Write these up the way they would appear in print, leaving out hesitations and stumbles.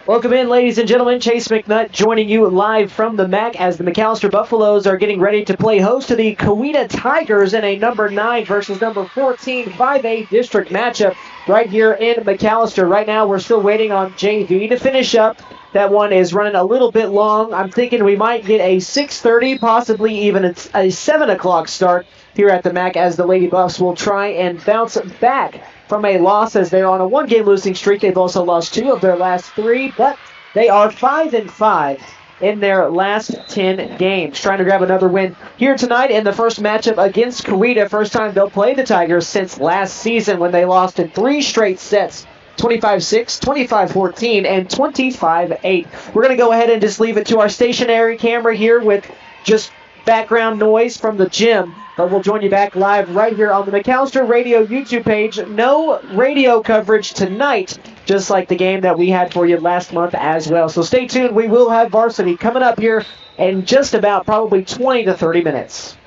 Welcome in, ladies and gentlemen. Chase McNutt joining you live from the MAC as the McAlester Buffaloes are getting ready to play host to the Coweta Tigers in a number 9 versus number 14 5A district matchup right here in McAlester. Right now, we're still waiting on JV to finish up. That one is running a little bit long. I'm thinking we might get a 6:30, possibly even a 7 o'clock start here at the MAC as the Lady Buffs will try and bounce back from a loss as they're on a 1-game losing streak. They've also lost 2 of their last 3, but They are 5-5 in their last 10 games. Trying to grab another win here tonight in the first matchup against Coweta. First time they'll play the Tigers since last season when they lost in 3 straight sets. 25-6, 25-14, and 25-8. We're going to go ahead and just leave it to our stationary camera here with just background noise from the gym. But we'll join you back live right here on the McAlester Radio YouTube page. No radio coverage tonight, just like the game that we had for you last month as well. So stay tuned. We will have varsity coming up here in just about probably 20 to 30 minutes.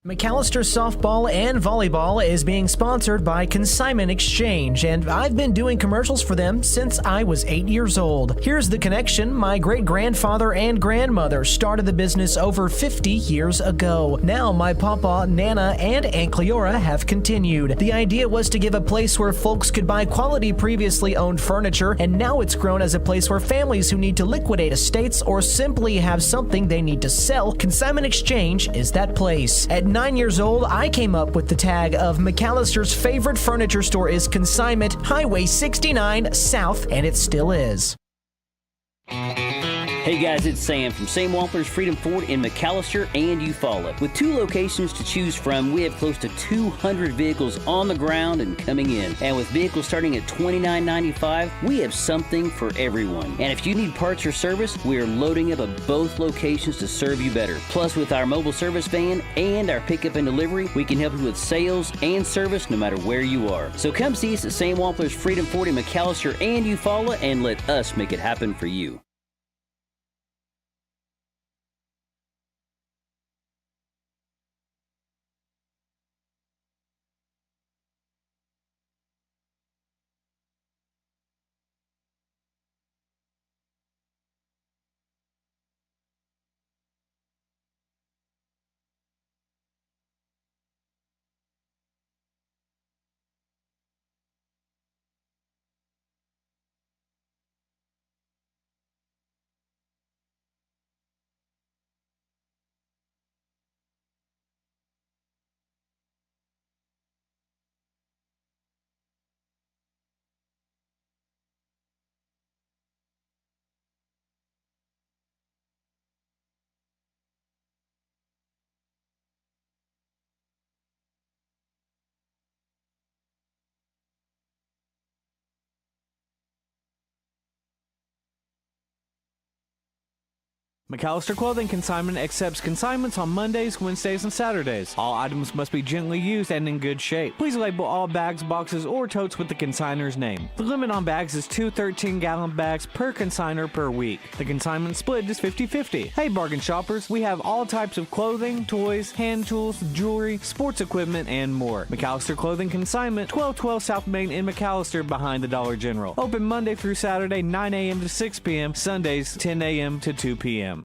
McAlester Softball and Volleyball is being sponsored by Consignment Exchange, and I've been doing commercials for them since I was 8 years old. Here's the connection. My great-grandfather and grandmother started the business over 50 years ago. Now my papa, Nana, and Aunt Cleora have continued. The idea was to give a place where folks could buy quality previously owned furniture, and now it's grown as a place where families who need to liquidate estates or simply have something they need to sell, Consignment Exchange is that place. At 9 years old, I came up with the tag of McAllister's favorite furniture store is Consignment, Highway 69 South, and it still is. Hey guys, it's Sam from Sam Wampler's Freedom Ford in McAlester and Eufaula. With 2 locations to choose from, we have close to 200 vehicles on the ground and coming in. And with vehicles starting at $29.95, we have something for everyone. And if you need parts or service, we are loading up at both locations to serve you better. Plus, with our mobile service van and our pickup and delivery, we can help you with sales and service no matter where you are. So come see us at Sam Wampler's Freedom Ford in McAlester and Eufaula and let us make it happen for you. McAlester Clothing Consignment accepts consignments on Mondays, Wednesdays, and Saturdays. All items must be gently used and in good shape. Please label all bags, boxes, or totes with the consignor's name. The limit on bags is 2 13-gallon bags per consignor per week. The consignment split is 50-50. Hey bargain shoppers, we have all types of clothing, toys, hand tools, jewelry, sports equipment, and more. McAlester Clothing Consignment, 1212 South Main in McAlester behind the Dollar General. Open Monday through Saturday, 9 a.m. to 6 p.m., Sundays, 10 a.m. to 2 p.m.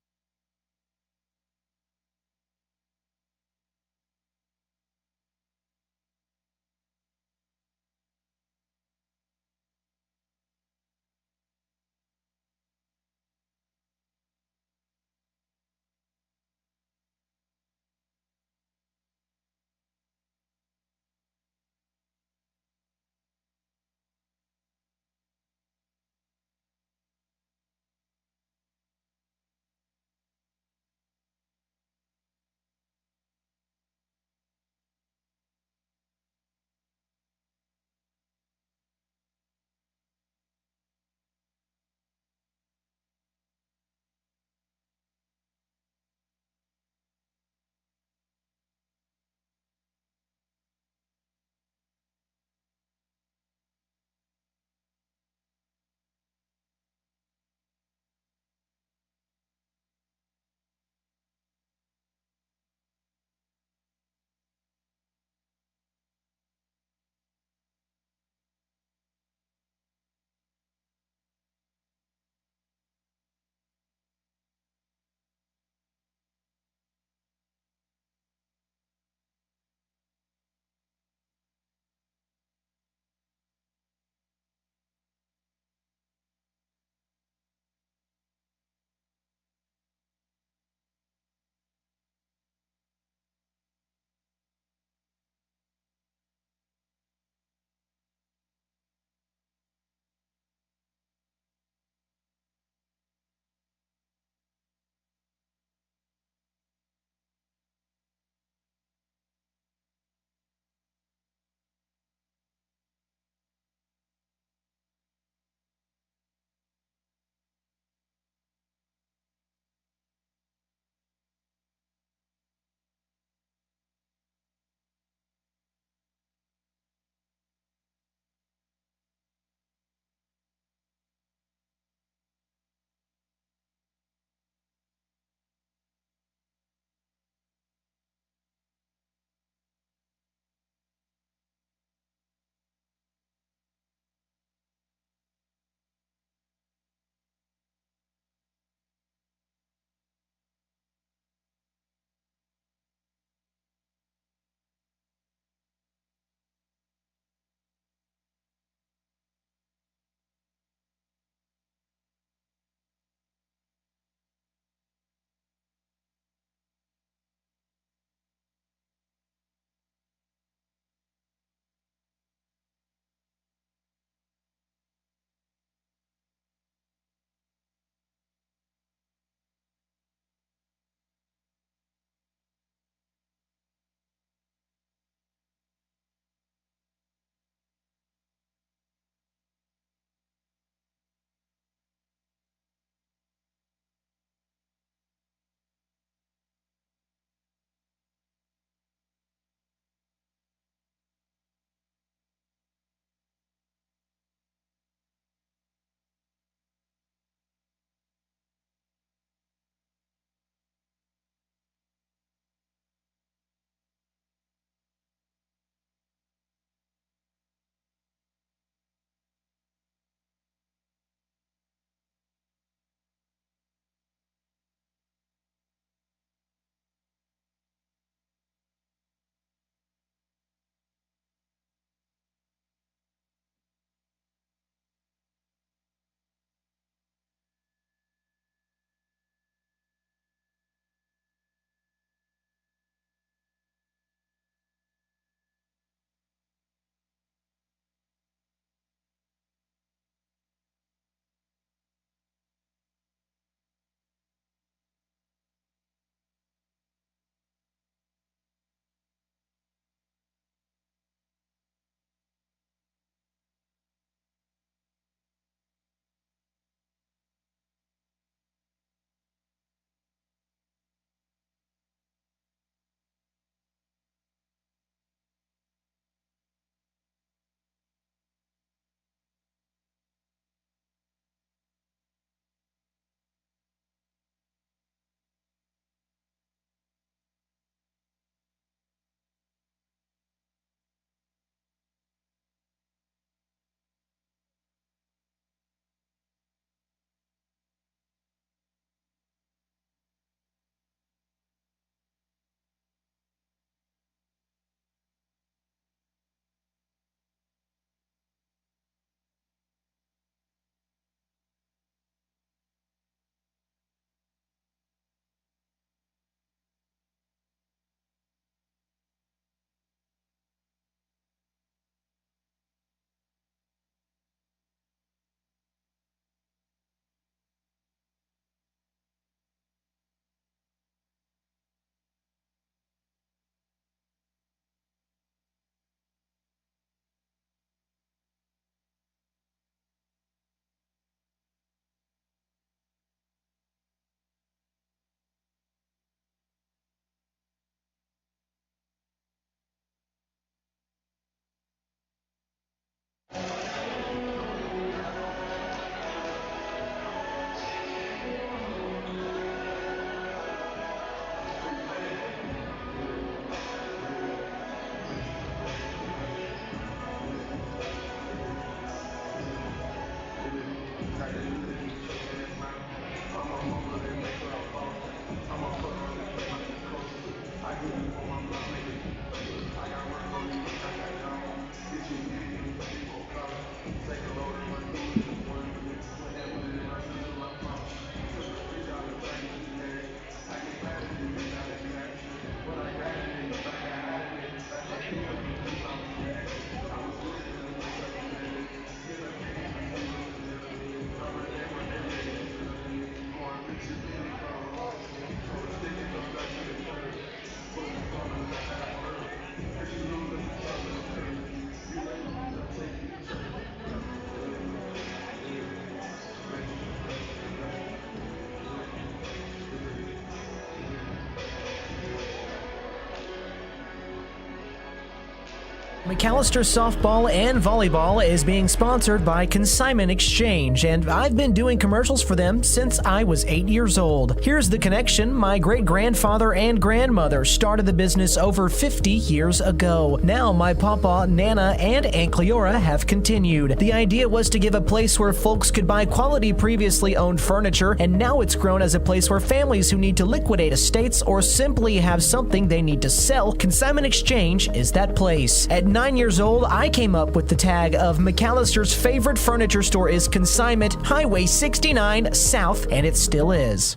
McAlester Softball and Volleyball is being sponsored by Consignment Exchange, and I've been doing commercials for them since I was 8 years old. Here's the connection. My great-grandfather and grandmother started the business over 50 years ago. Now my papa, Nana, and Aunt Cleora have continued. The idea was to give a place where folks could buy quality previously owned furniture, and now it's grown as a place where families who need to liquidate estates or simply have something they need to sell, Consignment Exchange is that place. At 9 years old, I came up with the tag of McAllister's favorite furniture store is Consignment, Highway 69 South, and it still is.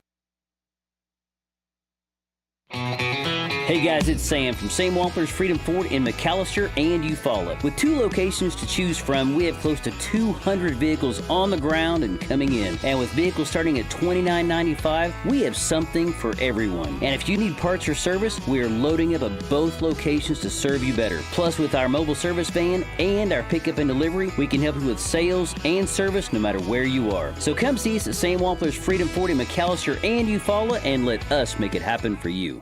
Hey guys, it's Sam from Sam Wampler's Freedom Ford in McAlester and Eufaula. With 2 locations to choose from, we have close to 200 vehicles on the ground and coming in. And with vehicles starting at $29.95, we have something for everyone. And if you need parts or service, we are loading up at both locations to serve you better. Plus, with our mobile service van and our pickup and delivery, we can help you with sales and service no matter where you are. So come see us at Sam Wampler's Freedom Ford in McAlester and Eufaula and let us make it happen for you.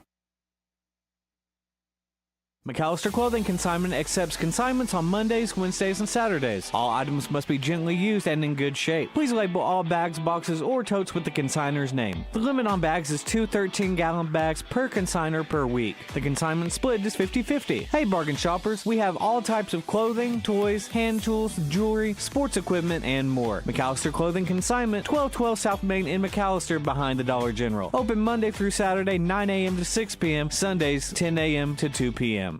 McAlester Clothing Consignment accepts consignments on Mondays, Wednesdays, and Saturdays. All items must be gently used and in good shape. Please label all bags, boxes, or totes with the consignor's name. The limit on bags is 2 13-gallon bags per consignor per week. The consignment split is 50-50. Hey bargain shoppers, we have all types of clothing, toys, hand tools, jewelry, sports equipment, and more. McAlester Clothing Consignment, 1212 South Main in McAlester behind the Dollar General. Open Monday through Saturday, 9 a.m. to 6 p.m., Sundays, 10 a.m. to 2 p.m.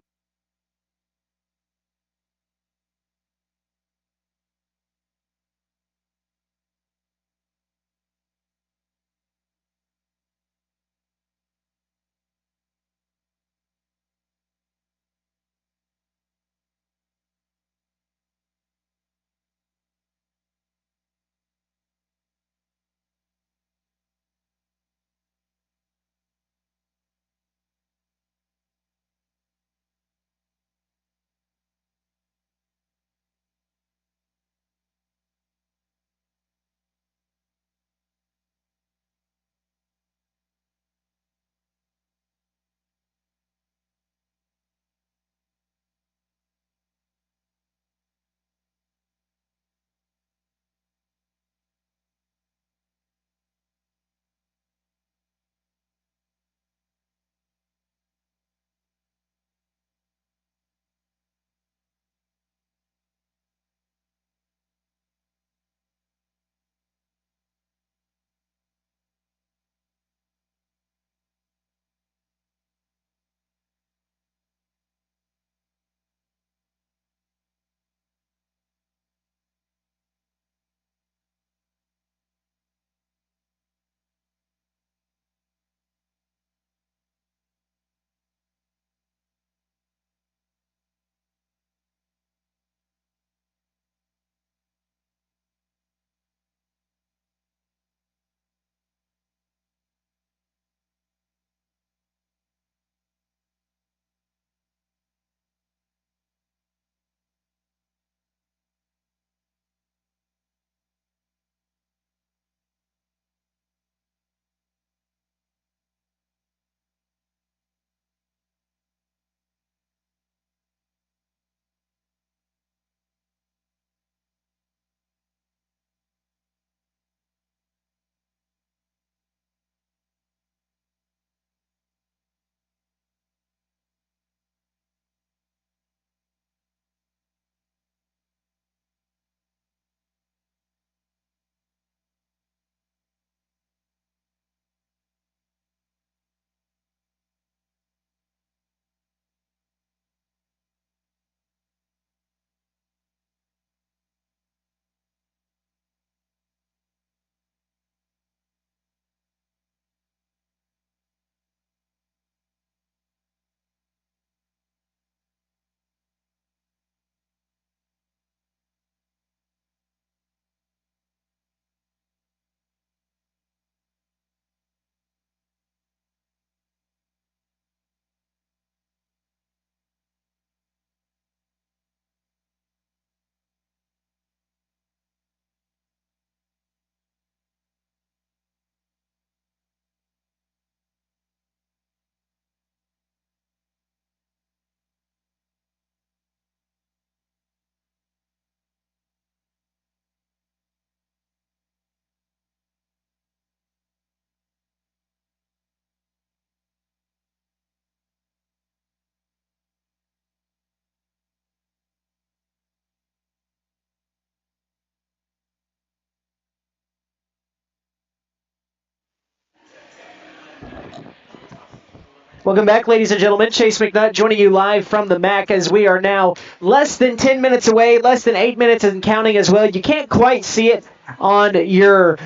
Welcome back, ladies and gentlemen. Chase McNutt joining you live from the MAC as we are now less than 10 minutes away, less than 8 minutes and counting as well. You can't quite see it on your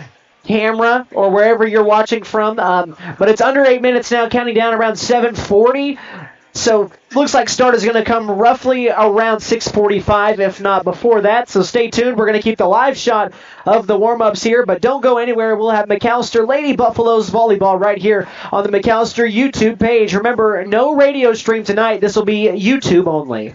camera or wherever you're watching from, but it's under 8 minutes now, counting down around 7:40. So looks like start is going to come roughly around 6:45, if not before that. So stay tuned. We're going to keep the live shot of the warm-ups here, but don't go anywhere. We'll have McAlester Lady Buffaloes volleyball right here on the McAlester YouTube page. Remember, no radio stream tonight. This will be YouTube only.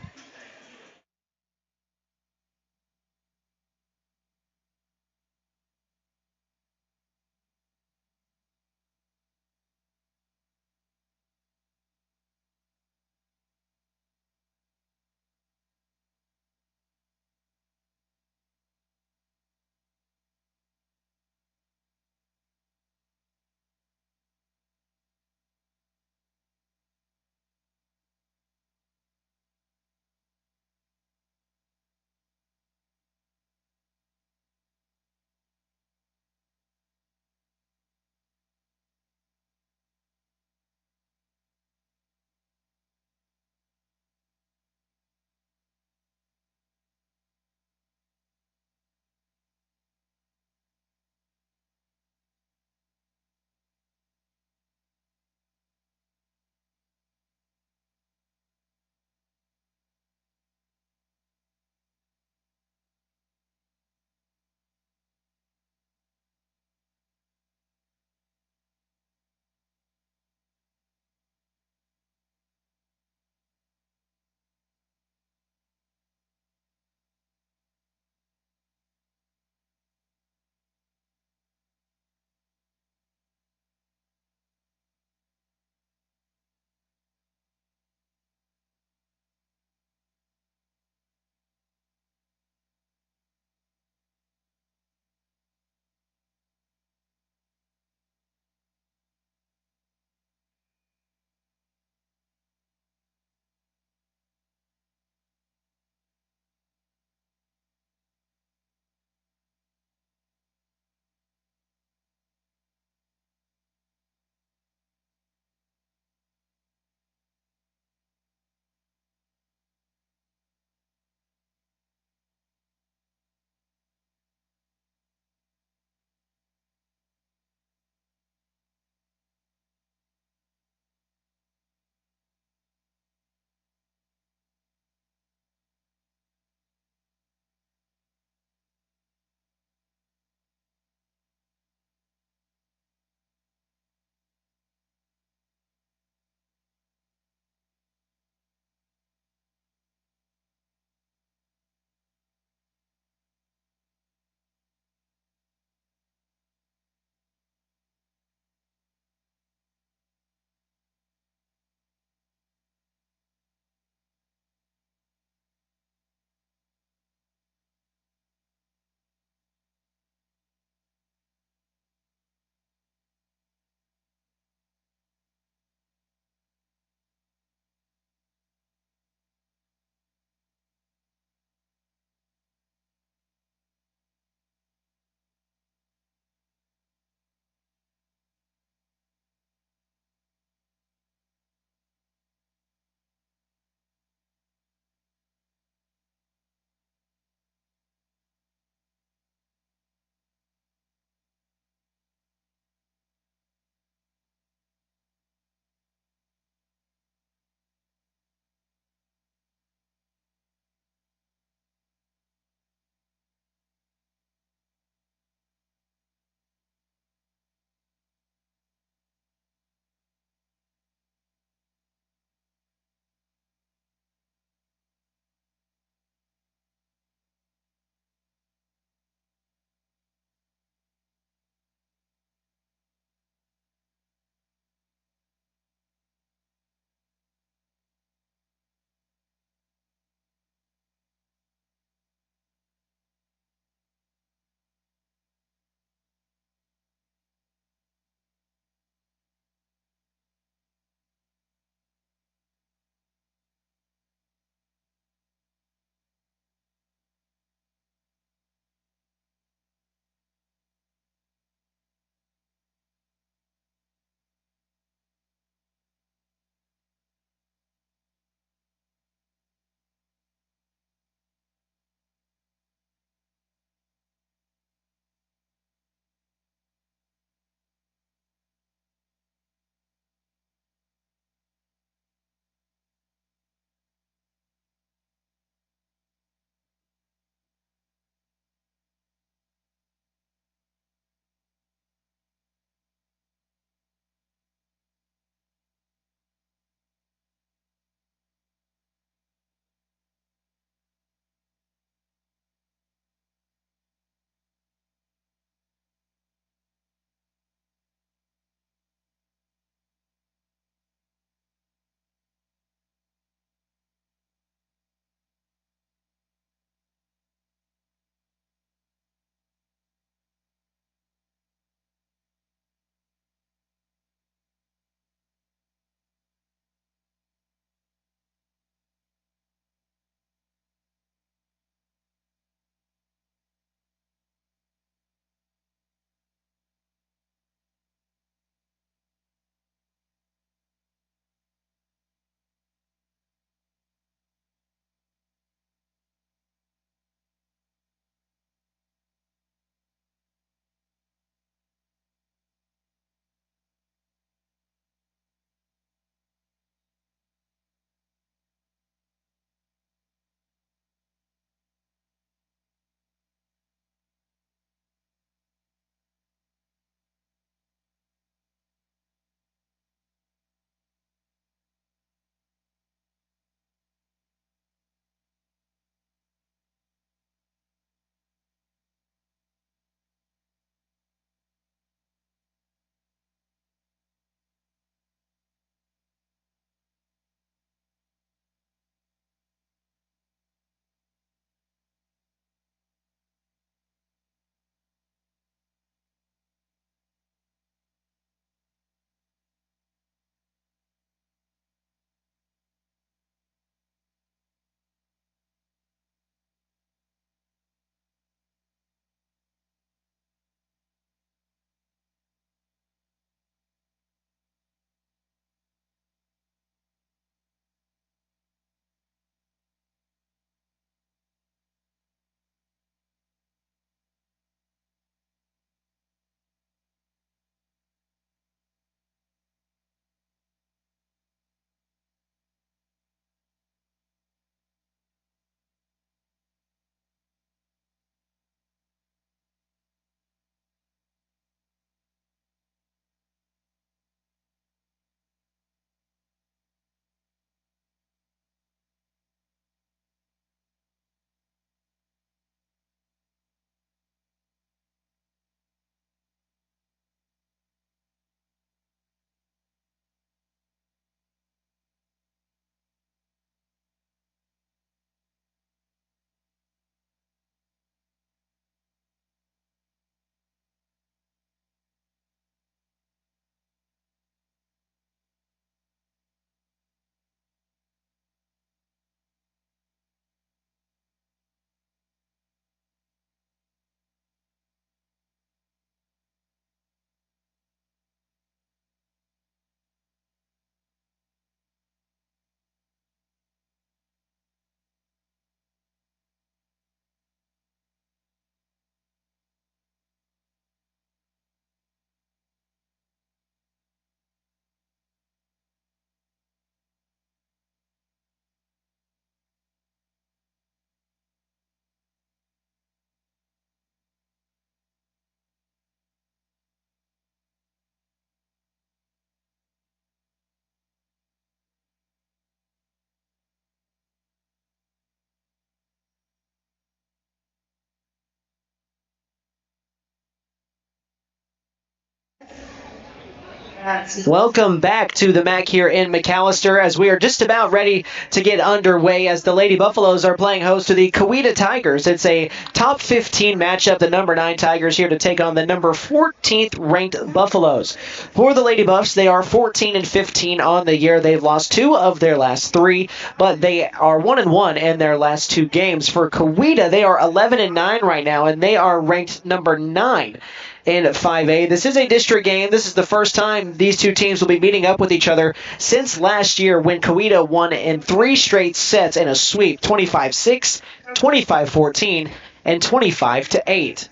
Welcome back to the MAC here in McAlester as we are just about ready to get underway as the Lady Buffaloes are playing host to the Coweta Tigers. It's a top 15 matchup. The number 9 Tigers here to take on the number 14th ranked Buffaloes. For the Lady Buffs, they are 14-15 on the year. They've lost 2 of their last 3, but they are 1-1 in their last 2 games. For Coweta, they are 11-9 right now, and they are ranked number 9 in 5A. This is a district game. This is the first time these two teams will be meeting up with each other since last year when Coweta won in 3 straight sets in a sweep, 25-6, 25-14, and 25-8.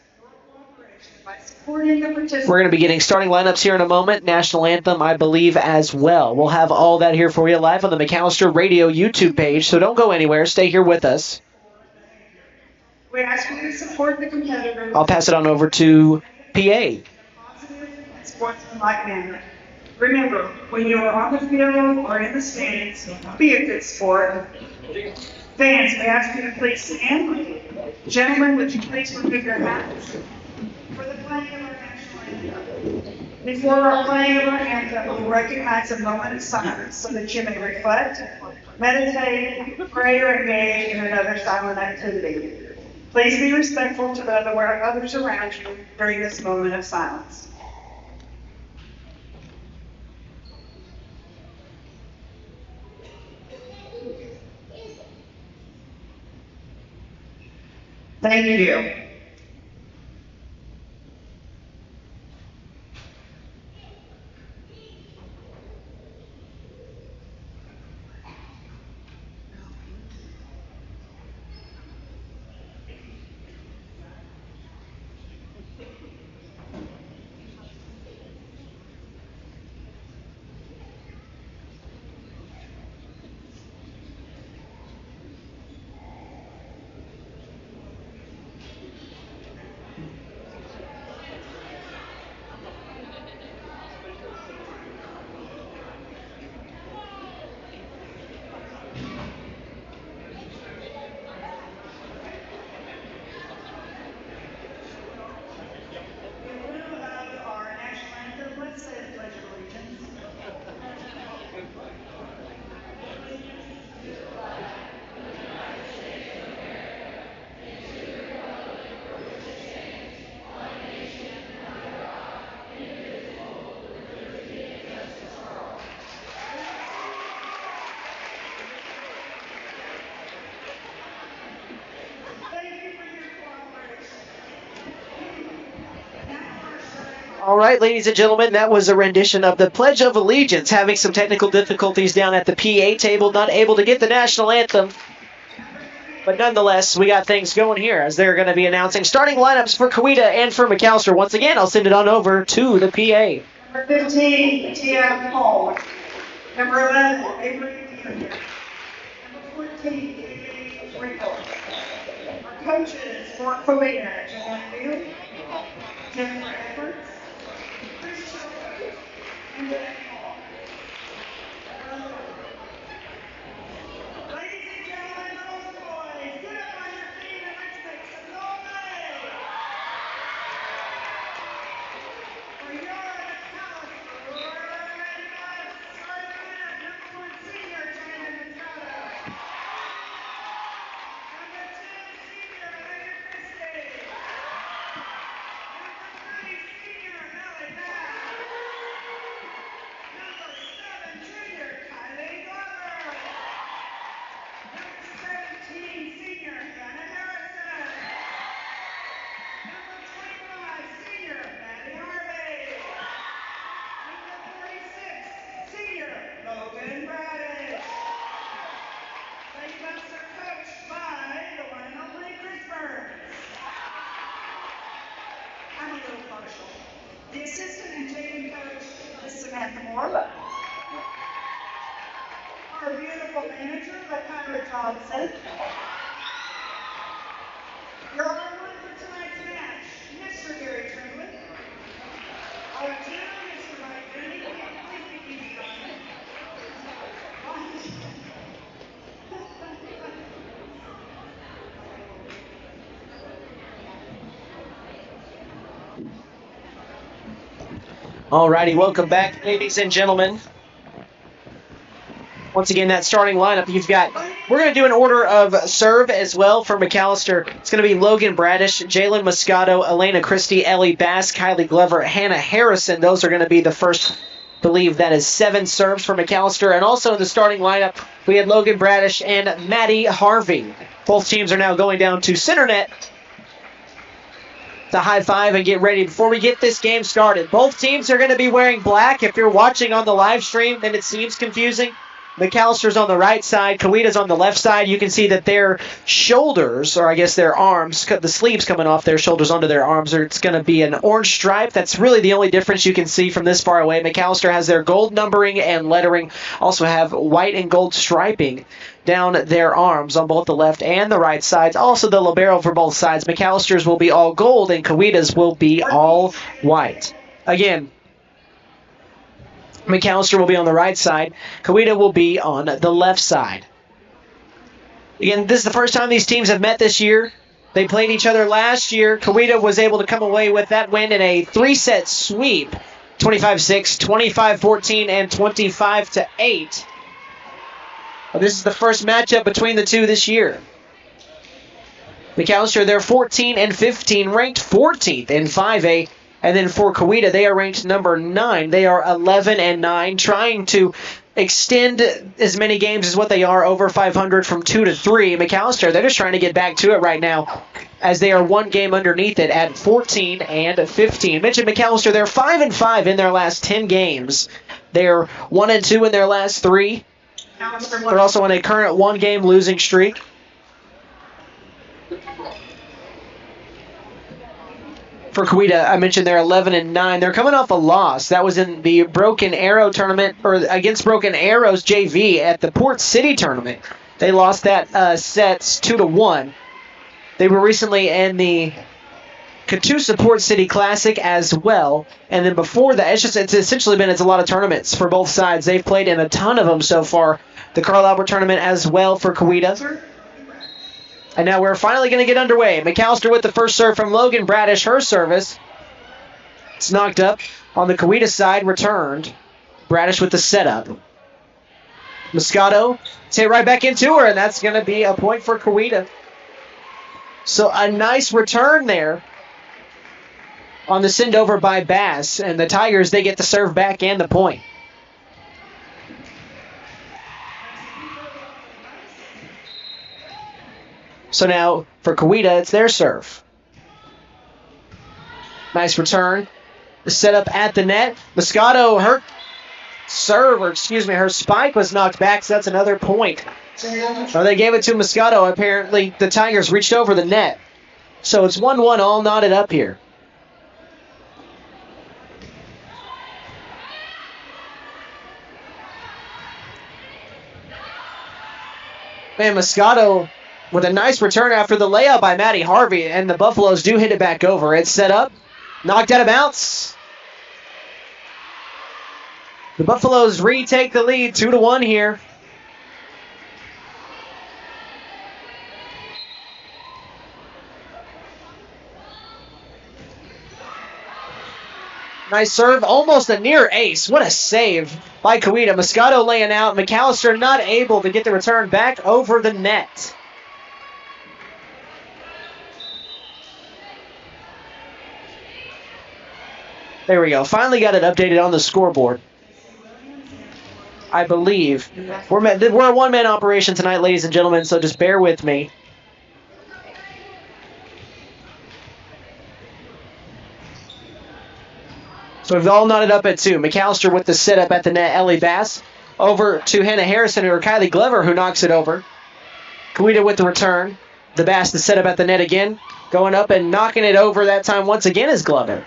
We're going to be getting starting lineups here in a moment. National anthem, I believe, as well. We'll have all that here for you live on the McAlester Radio YouTube page, so don't go anywhere. Stay here with us. We ask you to support the competitors. I'll pass it on over to PA. Sportsmanlike manner. Remember, when you are on the field or in the stands, be a good sport. Fans, we ask you to please stand. Gentlemen, would you please remove your hats for the playing of our national anthem. Before our playing of our anthem, we recognize a moment of silence so that you may reflect, meditate, pray, or engage in another silent activity. Please be respectful to the others around you during this moment of silence. Thank you. All right, ladies and gentlemen, that was a rendition of the Pledge of Allegiance. Having some technical difficulties down at the PA table, not able to get the national anthem. But nonetheless, we got things going here as they're going to be announcing starting lineups for Coweta and for McAlester. Once again, I'll send it on over to the PA. Number 15, Tia Hall. Number 11, Avery Jr. Number 14, Katie Rico. Our coaches for Coweta, John Field, Jennifer Edwards, Chris Chilton, and Dan Hall. Ladies and gentlemen, girls and boys, get up on your feet and let's make some noise! For your McAlester, number 1 senior, Janet Machado. Number 2 senior, Megan Christie. Number 3 senior, Melly Bass. Number 7 junior, Kylie Glover. Number 17 senior, Hannah Harrison. Number 25 senior, Maddie Harvey. Number 46 senior, Logan Bradish. Lady Buffs are coached by the one and only Chris Burns. I'm a little partial. The assistant and JV coach is Samantha Moore. Our beautiful manager, Lakira Johnson. Your armor for tonight's match, Mr. Gary Tremblay. Our two, Mr. Mike Denny. Please be easy on him. Alrighty, welcome back, ladies and gentlemen. Once again, that starting lineup, we're going to do an order of serve as well for McAlester. It's going to be Logan Bradish, Jalen Moscato, Elena Christie, Ellie Bass, Kylie Glover, Hannah Harrison. Those are going to be the first, I believe that is 7 serves for McAlester. And also in the starting lineup, we had Logan Bradish and Maddie Harvey. Both teams are now going down to center net to high five and get ready before we get this game started. Both teams are going to be wearing black. If you're watching on the live stream, then it seems confusing. McAllister's on the right side, Coweta's on the left side. You can see that their shoulders, or I guess their arms, the sleeves coming off their shoulders onto their arms, it's going to be an orange stripe. That's really the only difference you can see from this far away. McAlester has their gold numbering and lettering, also have white and gold striping down their arms on both the left and the right sides. Also the libero for both sides. McAllister's will be all gold and Coweta's will be all white. Again, McAlester will be on the right side. Coweta will be on the left side. Again, this is the first time these teams have met this year. They played each other last year. Coweta was able to come away with that win in a 3-set sweep. 25-6, 25-14, and 25-8. Well, this is the first matchup between the two this year. McAlester, they're 14-15, ranked 14th in 5A. And then for Coweta, they are ranked number 9. They are 11-9, trying to extend as many games as what they are, over 500 from 2 to 3. McAlester, they're just trying to get back to it right now, as they are 1 game underneath it at 14-15. Mentioned McAlester, they're 5-5 in their last 10 games. They're 1-2 in their last 3. They're also on a current 1-game losing streak. For Coweta, I mentioned they're 11-9. They're coming off a loss. That was in the Broken Arrow tournament, or against Broken Arrows JV at the Port City tournament. They lost that sets 2-1. They were recently in the Catoosa Port City Classic as well. And then before that, it's essentially been a lot of tournaments for both sides. They've played in a ton of them so far. The Carl Albert tournament as well for Coweta. And now we're finally going to get underway. McAlester with the first serve from Logan Bradish. Her service. It's knocked up on the Coweta side, returned. Bradish with the setup. Moscato, hit right back into her, and that's going to be a point for Coweta. So a nice return there on the send over by Bass. And the Tigers, they get the serve back and the point. So now, for Coweta, it's their serve. Nice return. The setup at the net. Moscato, her spike was knocked back, so that's another point. So they gave it to Moscato. Apparently, the Tigers reached over the net. So it's 1-1 all knotted up here. Man, Moscato with a nice return after the layout by Maddie Harvey, and the Buffaloes do hit it back over. It's set up, knocked out of bounds. The Buffaloes retake the lead, 2-1 here. Nice serve, almost a near ace. What a save by Coweta. Moscato laying out. McAlester not able to get the return back over the net. There we go. Finally got it updated on the scoreboard. I believe. We're a one-man operation tonight, ladies and gentlemen, so just bear with me. So we've all knotted up at 2. McAlester with the setup at the net. Ellie Bass over to Hannah Harrison or Kylie Glover, who knocks it over. Coweta with the return. The Bass the setup at the net again. Going up and knocking it over that time once again is Glover.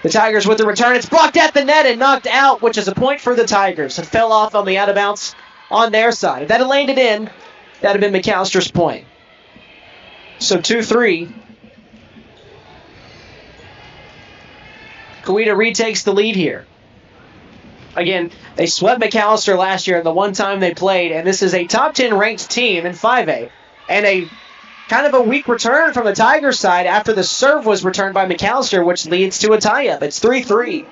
The Tigers with the return. It's blocked at the net and knocked out, which is a point for the Tigers. It fell off on the out of bounds on their side. If that had landed in, that would have been McAllister's point. So 2-3. Coweta retakes the lead here. Again, they swept McAlester last year the one time they played, and this is a top 10 ranked team in 5A and a Kind of a weak return from the Tigers side after the serve was returned by McAlester, which leads to a tie-up. It's 3-3.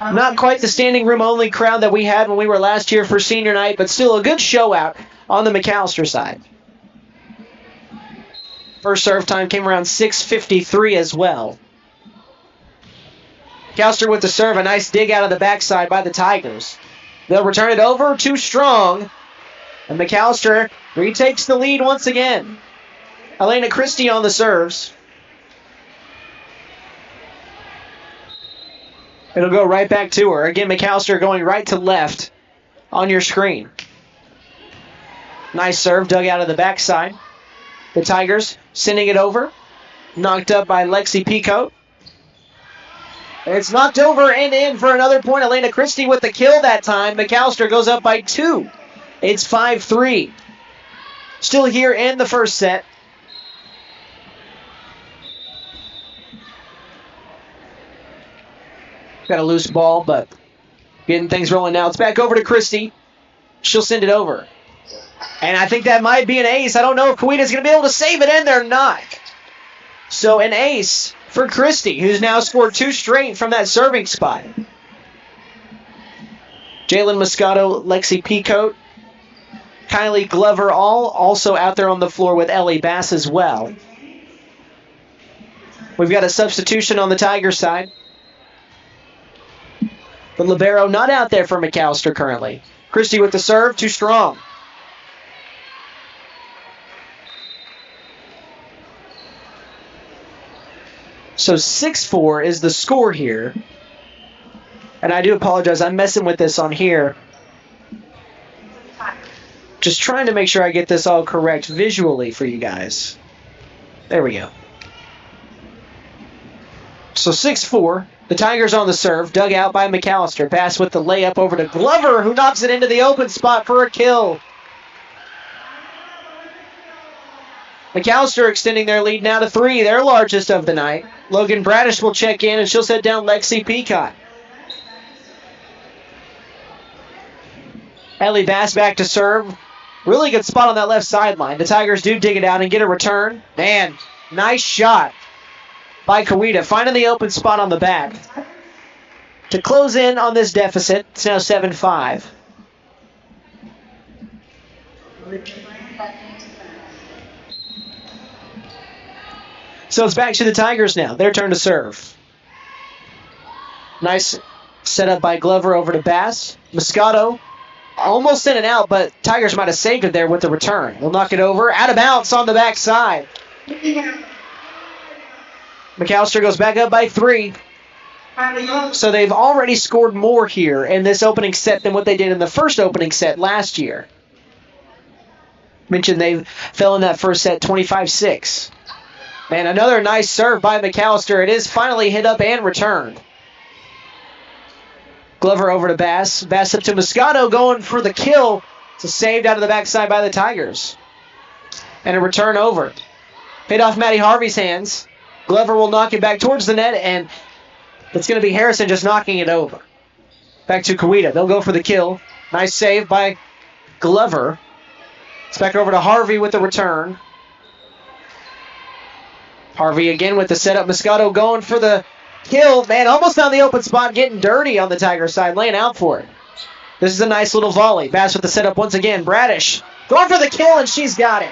Not quite the standing room only crowd that we had when we were last here for senior night, but still a good show out on the McAlester side. First serve time came around 6:53 as well. McAlester with the serve, a nice dig out of the backside by the Tigers. They'll return it over, too strong. And McAlester retakes the lead once again. Elena Christie on the serves. It'll go right back to her. Again, McAlester going right to left on your screen. Nice serve dug out of the backside. The Tigers sending it over. Knocked up by Lexi Peacoat. It's knocked over and in for another point. Elena Christie with the kill that time. McAlester goes up by 2. It's 5-3. Still here in the first set. Got a loose ball, but getting things rolling now. It's back over to Christie. She'll send it over. And I think that might be an ace. I don't know if Coweta's going to be able to save it, and they're not. So an ace for Christie, who's now scored 2 straight from that serving spot. Jalen Moscato, Lexi Peacoat, Kylie Glover, all also out there on the floor with Ellie Bass as well. We've got a substitution on the Tiger side. The libero not out there for McAlester currently. Christie with the serve, too strong. So 6-4 is the score here. And I do apologize, I'm messing with this on here. Just trying to make sure I get this all correct visually for you guys. There we go. So 6-4. The Tigers on the serve, dug out by McAlester. Pass with the layup over to Glover, who knocks it into the open spot for a kill. McAlester extending their lead now to 3, their largest of the night. Logan Bradish will check in, and she'll set down Lexi Peacock. Ellie Bass back to serve. Really good spot on that left sideline. The Tigers do dig it out and get a return. Man, nice shot by Coweta, finding the open spot on the back to close in on this deficit. It's now 7-5. So it's back to the Tigers now. Their turn to serve. Nice setup by Glover over to Bass. Moscato almost in and out, but Tigers might have saved it there with the return. They'll knock it over. Out of bounds on the backside. McAlester goes back up by 3. So they've already scored more here in this opening set than what they did in the first opening set last year. Mentioned they fell in that first set 25-6. Man, another nice serve by McAlester. It is finally hit up and returned. Glover over to Bass. Bass up to Moscato going for the kill. It's saved out of the backside by the Tigers. And a return over. Paid off Maddie Harvey's hands. Glover will knock it back towards the net, and it's going to be Harrison just knocking it over. Back to Coweta. They'll go for the kill. Nice save by Glover. It's back over to Harvey with the return. Harvey again with the setup. Moscato going for the kill. Man, almost on the open spot, getting dirty on the Tiger side, laying out for it. This is a nice little volley. Bass with the setup once again. Bradish going for the kill, and she's got it.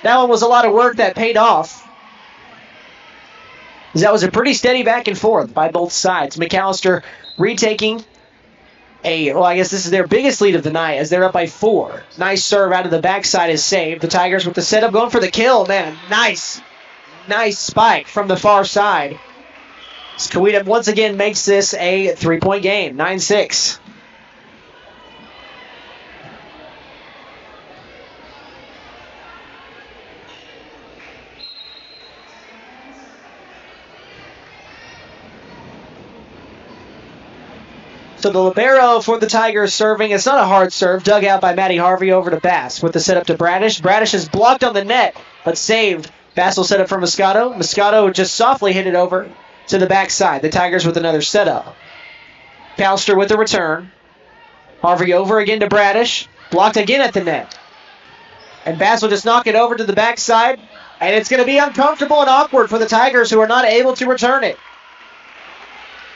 That one was a lot of work that paid off. That was a pretty steady back and forth by both sides. McAlester retaking I guess this is their biggest lead of the night as they're up by 4. Nice serve out of the backside is saved. The Tigers with the setup going for the kill. Man, nice spike from the far side. Coweta once again makes this a 3-point game, 9-6. So the libero for the Tigers serving. It's not a hard serve. Dug out by Maddie Harvey over to Bass with the setup to Bradish. Bradish is blocked on the net, but saved. Bass will set up for Moscato. Moscato just softly hit it over to the backside. The Tigers with another setup. McAlester with the return. Harvey over again to Bradish. Blocked again at the net. And Bass will just knock it over to the backside. And it's going to be uncomfortable and awkward for the Tigers, who are not able to return it.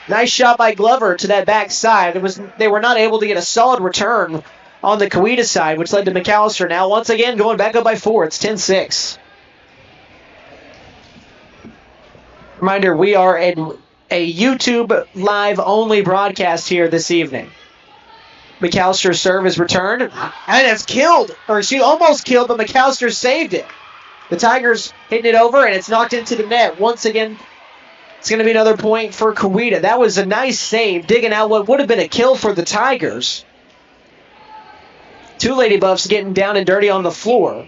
Nice shot by Glover to that backside. They were not able to get a solid return on the Coweta side, which led to McAlester now once again going back up by 4. It's 10-6. Reminder, we are in a YouTube live-only broadcast here this evening. McAlster's serve is returned, and it's killed. Or she almost killed, but McAlester saved it. The Tigers hitting it over, and it's knocked into the net. Once again, it's going to be another point for Coweta. That was a nice save, digging out what would have been a kill for the Tigers. 2 Lady Buffs getting down and dirty on the floor.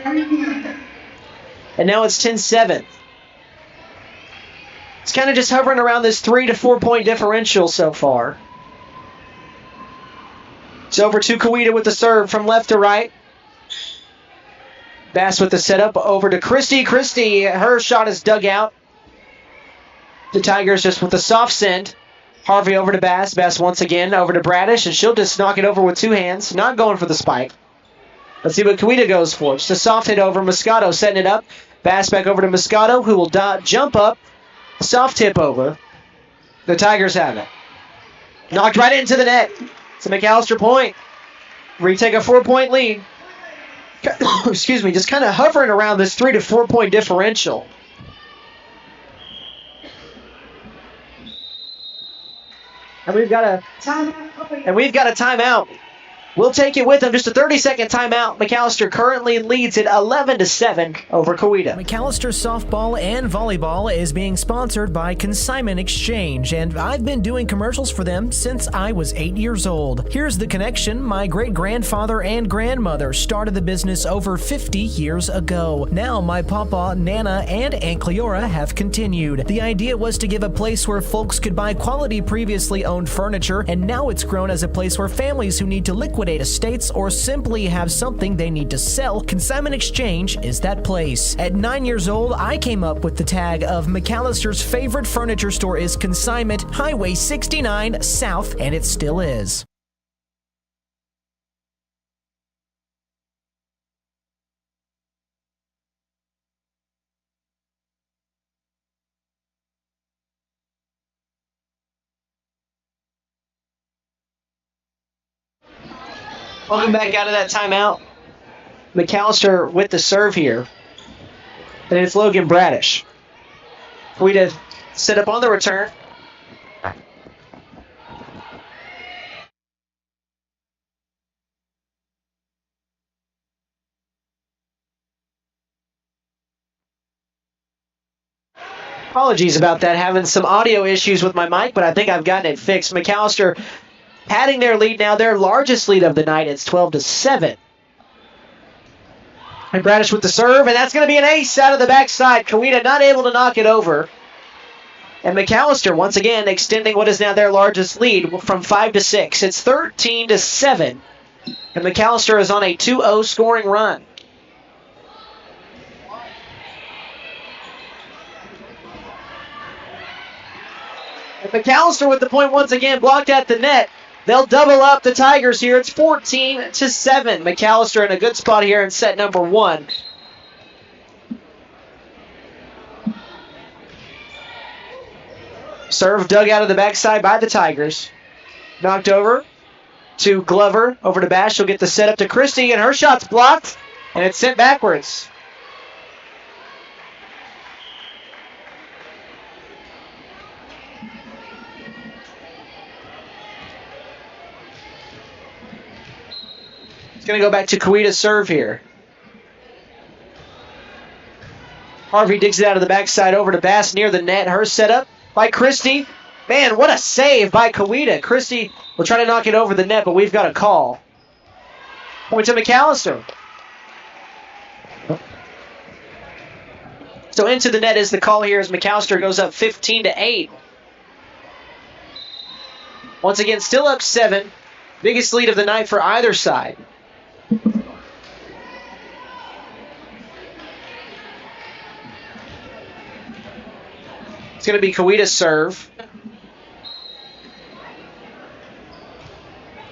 And now it's 10-7. It's kind of just hovering around this 3 to 4 point differential so far. It's over to Coweta with the serve from left to right. Bass with the setup over to Christie. Christie, her shot is dug out. The Tigers just with the soft send. Harvey over to Bass. Bass once again over to Bradish, and she'll just knock it over with 2 hands. Not going for the spike. Let's see what Coweta goes for. Just a soft hit over. Moscato setting it up. Bass back over to Moscato, who will jump up. Soft tip over. The Tigers have it. Knocked right into the net. It's a McAlester point. Retake a 4-point lead. Excuse me, just kind of hovering around this 3 to 4 point differential. And we've got a timeout. We'll take it with them. Just a 30-second timeout. McAlester currently leads it 11-7 over Coweta. McAlester softball and volleyball is being sponsored by Consignment Exchange, and I've been doing commercials for them since I was 8 years old. Here's the connection. My great-grandfather and grandmother started the business over 50 years ago. Now my papa, Nana, and Aunt Cleora have continued. The idea was to give a place where folks could buy quality previously owned furniture, and now it's grown as a place where families who need to liquidate estates or simply have something they need to sell, Consignment Exchange is that place. At 9 years old, I came up with the tag of McAllister's favorite furniture store is Consignment, Highway 69 South, and it still is. Welcome back out of that timeout. McAlester with the serve here. And it's Logan Bradish. Coweta set up on the return. Apologies about that, having some audio issues with my mic, but I think I've gotten it fixed. McAlester padding their lead now, their largest lead of the night. It's 12-7. And Bradish with the serve, and that's going to be an ace out of the backside. Coweta not able to knock it over. And McAlester, once again, extending what is now their largest lead from 5-6. It's 13-7. And McAlester is on a 2-0 scoring run. And McAlester with the point once again, blocked at the net. They'll double up the Tigers here. It's 14-7. McAlester in a good spot here in set number 1. Serve dug out of the backside by the Tigers. Knocked over to Glover. Over to Bash. She'll get the set up to Christie, and her shot's blocked, and it's sent backwards. It's going to go back to Coweta's serve here. Harvey digs it out of the backside over to Bass near the net. Her setup by Christie. Man, what a save by Coweta. Christie will try to knock it over the net, but we've got a call. Point to McAlester. So into the net is the call here as McAlester goes up 15-8. Once again, still up 7. Biggest lead of the night for either side. It's going to be Coweta's serve.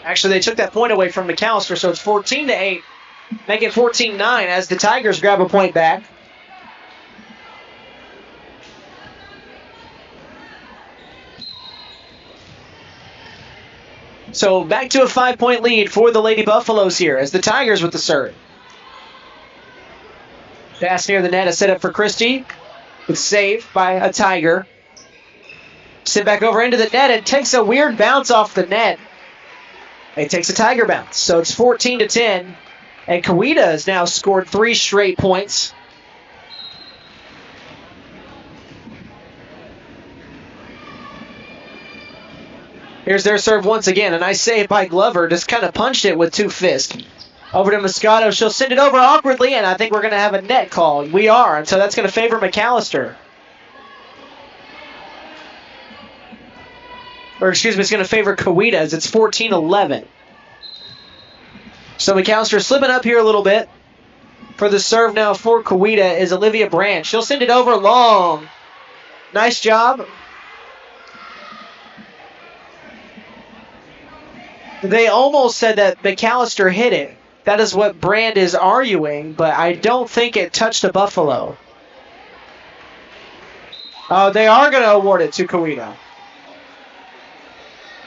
Actually, they took that point away from McAlester, so it's 14-8. Make it 14-9 as the Tigers grab a point back. So back to a 5-point lead for the Lady Buffaloes here as the Tigers with the serve. Pass near the net, a setup for Christie. It's saved by a Tiger. Sit back over into the net and takes a weird bounce off the net. It takes a Tiger bounce. So it's 14-10. And Coweta has now scored 3 straight points. Here's their serve once again. A nice save by Glover. Just kind of punched it with 2 fists. Over to Moscato. She'll send it over awkwardly, and I think we're going to have a net call. We are, and so that's going to favor McAlester. Or excuse me, it's going to favor Coweta as it's 14-11. So McAlester slipping up here a little bit. For the serve now for Coweta is Olivia Brandt. She'll send it over long. Nice job. They almost said that McAlester hit it. That is what Brand is arguing, but I don't think it touched a Buffalo. They are going to award it to Coweta.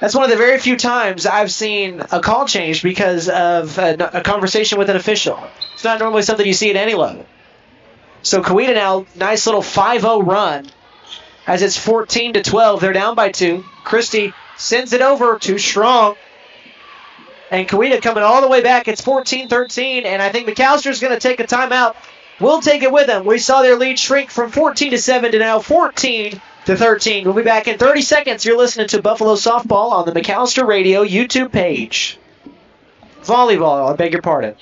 That's one of the very few times I've seen a call change because of a conversation with an official. It's not normally something you see at any level. So Coweta now, nice little 5-0 run. As it's 14-12, they're down by 2. Christie sends it over to Strong. And Coweta coming all the way back. It's 14-13, and I think McAllister's going to take a timeout. We'll take it with them. We saw their lead shrink from 14-7 to now 14-13. We'll be back in 30 seconds. You're listening to Buffalo Softball on the McAlester Radio YouTube page. Volleyball, I beg your pardon.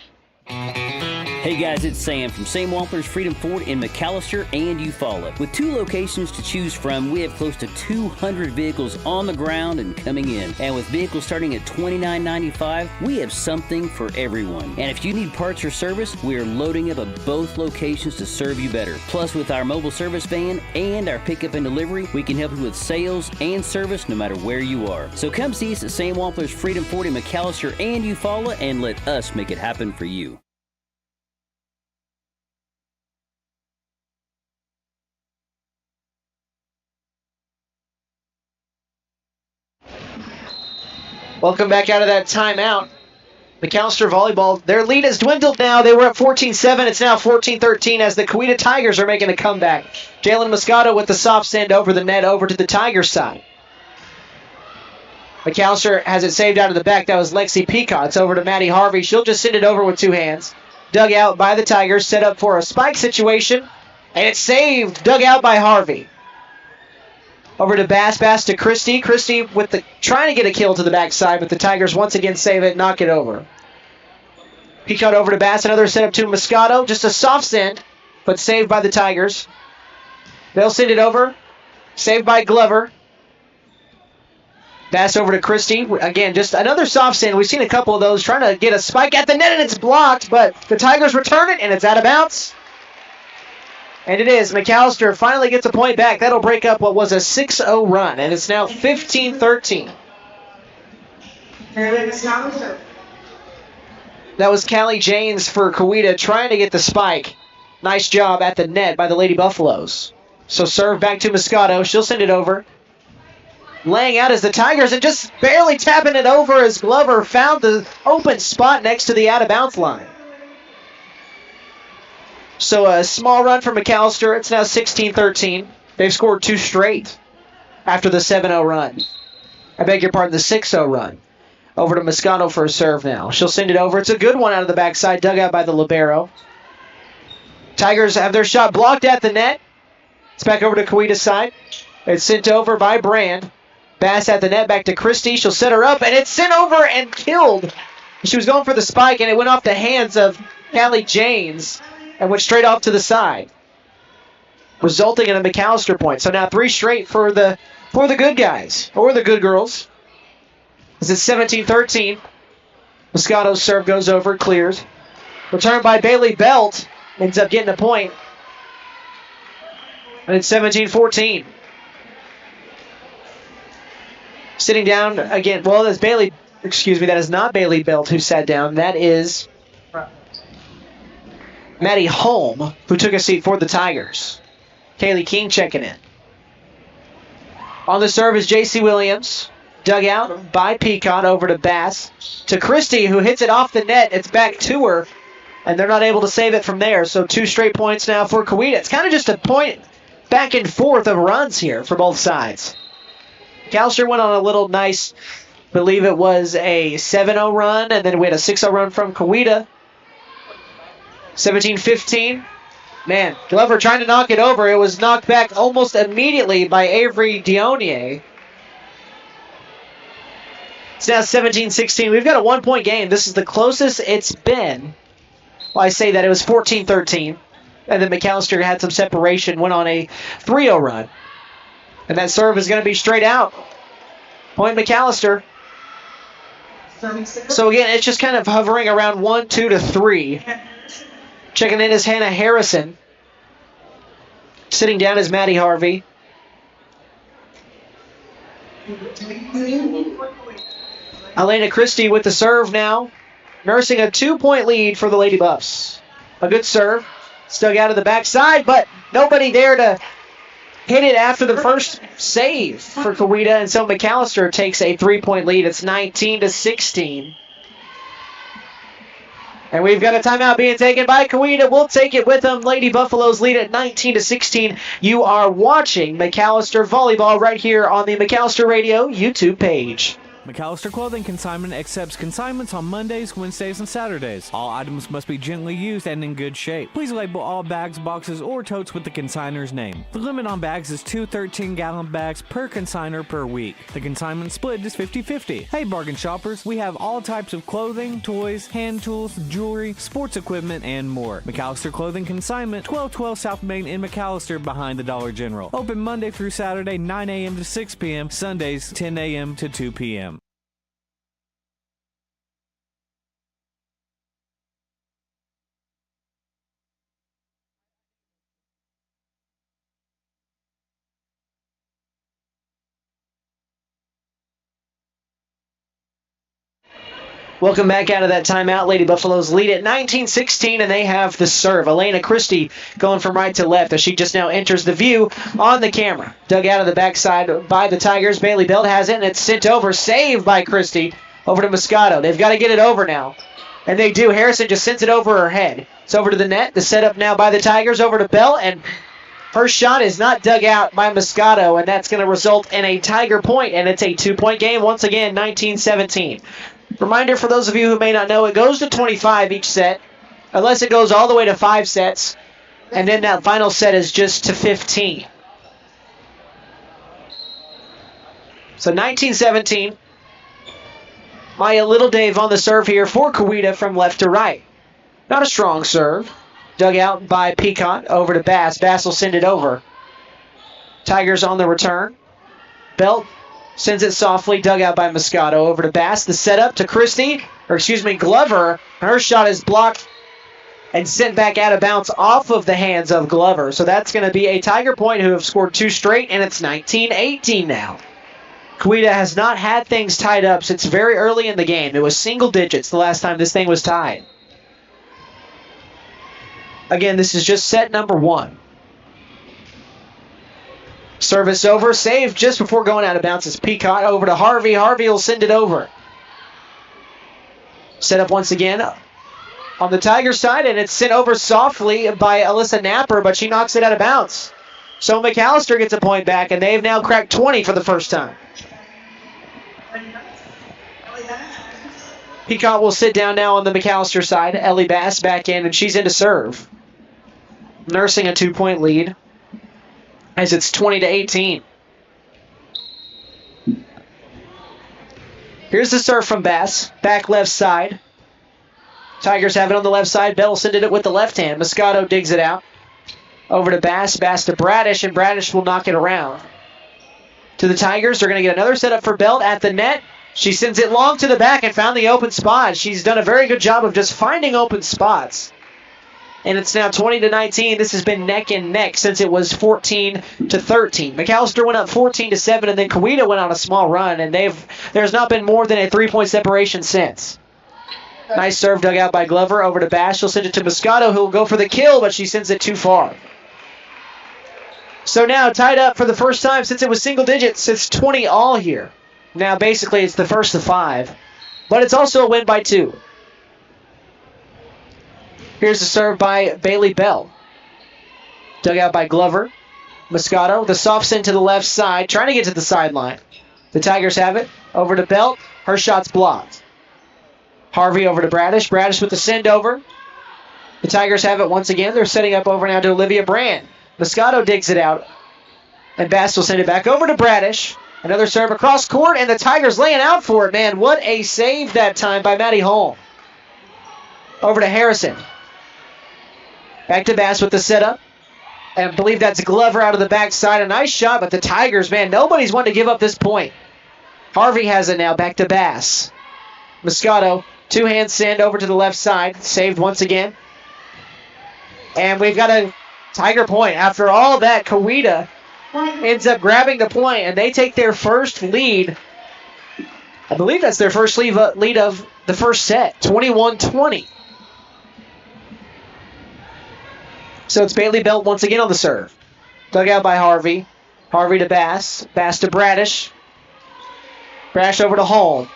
Hey guys, it's Sam from Sam Wampler's Freedom Ford in McAlester and Eufaula. With 2 locations to choose from, we have close to 200 vehicles on the ground and coming in. And with vehicles starting at $29.95, we have something for everyone. And if you need parts or service, we are loading up at both locations to serve you better. Plus, with our mobile service van and our pickup and delivery, we can help you with sales and service no matter where you are. So come see us at Sam Wampler's Freedom Ford in McAlester and Eufaula and let us make it happen for you. Welcome back out of that timeout. McAlester Volleyball, their lead has dwindled now. They were at 14-7. It's now 14-13 as the Coweta Tigers are making a comeback. Jalen Moscato with the soft send over the net over to the Tigers side. McAlester has it saved out of the back. That was Lexi Peacock. It's over to Maddie Harvey. She'll just send it over with 2 hands. Dug out by the Tigers, set up for a spike situation. And it's saved, dug out by Harvey. Over to Bass to Christie. Christie with the trying to get a kill to the backside, but the Tigers once again save it, knock it over. Peacock over to Bass, another setup to Moscato. Just a soft send, but saved by the Tigers. They'll send it over. Saved by Glover. Bass over to Christie. Again, just another soft send. We've seen a couple of those trying to get a spike at the net, and it's blocked, but the Tigers return it, and it's out of bounds. And it is. McAlester finally gets a point back. That'll break up what was a 6-0 run, and it's now 15-13. That was Callie Janes for Coweta trying to get the spike. Nice job at the net by the Lady Buffaloes. So serve back to Moscato. She'll send it over. Laying out as the Tigers and just barely tapping it over as Glover found the open spot next to the out-of-bounds line. So a small run for McAlester. It's now 16-13. They've scored 2 straight after the 7-0 run. I beg your pardon, the 6-0 run. Over to Moscato for a serve now. She'll send it over. It's a good one out of the backside, dug out by the libero. Tigers have their shot blocked at the net. It's back over to Coweta's side. It's sent over by Brand. Bass at the net, back to Christie. She'll set her up, and it's sent over and killed. She was going for the spike, and it went off the hands of Callie Janes and went straight off to the side, resulting in a McAlester point. So now 3 straight for the good guys, or the good girls. As it's 17-13. Moscato's serve goes over, clears. Returned by Bailey Belt, ends up getting a point. And it's 17-14. Sitting down again, well, as Bailey that is not Bailey Belt who sat down. That is Maddie Holm, who took a seat for the Tigers. Kaylee King checking in. On the serve is J.C. Williams. Dug out by Peacock over to Bass. To Christie, who hits it off the net. It's back to her, and they're not able to save it from there. So 2 straight points now for Coweta. It's kind of just a point back and forth of runs here for both sides. McAlester went on a little nice, believe it was a 7-0 run, and then we had a 6-0 run from Coweta. 17-15. Man, Glover trying to knock it over. It was knocked back almost immediately by Avery Dionier. It's now 17-16. We've got a 1-point game. This is the closest it's been. Well, I say that it was 14-13. And then McAlester had some separation, went on a 3-0 run. And that serve is going to be straight out. Point McAlester. So again, it's just kind of hovering around 1, 2 to 3. Checking in is Hannah Harrison. Sitting down is Maddie Harvey. Elena Christie with the serve now. Nursing a 2-point lead for the Lady Buffs. A good serve. Stuck out of the backside, but nobody there to hit it after the first save for Coweta, and so McAlester takes a 3-point lead. It's 19-16. And we've got a timeout being taken by Coweta. We'll take it with them. Lady Buffaloes lead at 19-16. You are watching McAlester Volleyball right here on the McAlester Radio YouTube page. McAlester Clothing Consignment accepts consignments on Mondays, Wednesdays, and Saturdays. All items must be gently used and in good shape. Please label all bags, boxes, or totes with the consignor's name. The limit on bags is 2 13-gallon bags per consignor per week. The consignment split is 50-50. Hey bargain shoppers, we have all types of clothing, toys, hand tools, jewelry, sports equipment, and more. McAlester Clothing Consignment, 1212 South Main in McAlester behind the Dollar General. Open Monday through Saturday, 9 a.m. to 6 p.m., Sundays, 10 a.m. to 2 p.m. Welcome back out of that timeout. Lady Buffaloes lead at 19-16, and they have the serve. Elena Christie going from right to left as she just now enters the view on the camera. Dug out of the backside by the Tigers. Bailey Belt has it, and it's sent over. Saved by Christie. Over to Moscato. They've got to get it over now. And they do. Harrison just sends it over her head. It's over to the net. The setup now by the Tigers. Over to Belt, and first shot is not dug out by Moscato, and that's going to result in a Tiger point, and it's a 2-point game once again, 19-17. Reminder for those of you who may not know, it goes to 25 each set, unless it goes all the way to 5 sets, and then that final set is just to 15. So 19-17. Maya Little Dave on the serve here for Coweta from left to right. Not a strong serve. Dug out by Peacock over to Bass. Bass will send it over. Tigers on the return. Belt sends it softly, dug out by Moscato over to Bass. The setup to Glover. Her shot is blocked and sent back out of bounds off of the hands of Glover. So that's going to be a Tiger point, who have scored 2 straight, and it's 19-18 now. Coweta has not had things tied up since very early in the game. It was single digits the last time this thing was tied. Again, this is just set number 1. Service over, save just before going out of bounds. It's Peacock over to Harvey. Harvey will send it over. Set up once again on the Tiger side, and it's sent over softly by Alyssa Napper, but she knocks it out of bounds. So McAlester gets a point back, and they've now cracked 20 for the first time. Peacock will sit down now on the McAlester side. Ellie Bass back in, and she's in to serve. Nursing a 2-point lead, as it's 20-18. Here's the serve from Bass. Back left side. Tigers have it on the left side. Bell sending it with the left hand. Moscato digs it out. Over to Bass. Bass to Bradish, and Bradish will knock it around. To the Tigers. They're going to get another setup for Belt at the net. She sends it long to the back and found the open spot. She's done a very good job of just finding open spots. and it's now 20-19. This has been neck and neck since it was 14-13. McAlester went up 14-7, and then Coweta went on a small run, and there's not been more than a 3-point separation since. Nice serve dug out by Glover over to Bash. She'll send it to Moscato, who will go for the kill, but she sends it too far. So now tied up for the first time since it was single digits. It's 20 all here. Now basically it's the first of 5, but it's also a win by 2. Here's the serve by Bailey Bell. Dug out by Glover. Moscato, the soft send to the left side, trying to get to the sideline. The Tigers have it. Over to Belt. Her shot's blocked. Harvey over to Bradish. Bradish with the send over. The Tigers have it once again. They're setting up over now to Olivia Brand. Moscato digs it out. And Bass will send it back over to Bradish. Another serve across court, and the Tigers laying out for it, man. What a save that time by Maddie Holm. Over to Harrison. Back to Bass with the setup. And I believe that's Glover out of the backside. A nice shot, but the Tigers, man, nobody's wanting to give up this point. Harvey has it now, back to Bass. Moscato, two-hand send over to the left side. Saved once again. And we've got a Tiger point. After all that, Coweta ends up grabbing the point, and they take their first lead. I believe that's their first lead of the first set, 21-20. So it's Bailey Belt once again on the serve. Dug out by Harvey. Harvey to Bass. Bass to Bradish. Bradish over to Holm.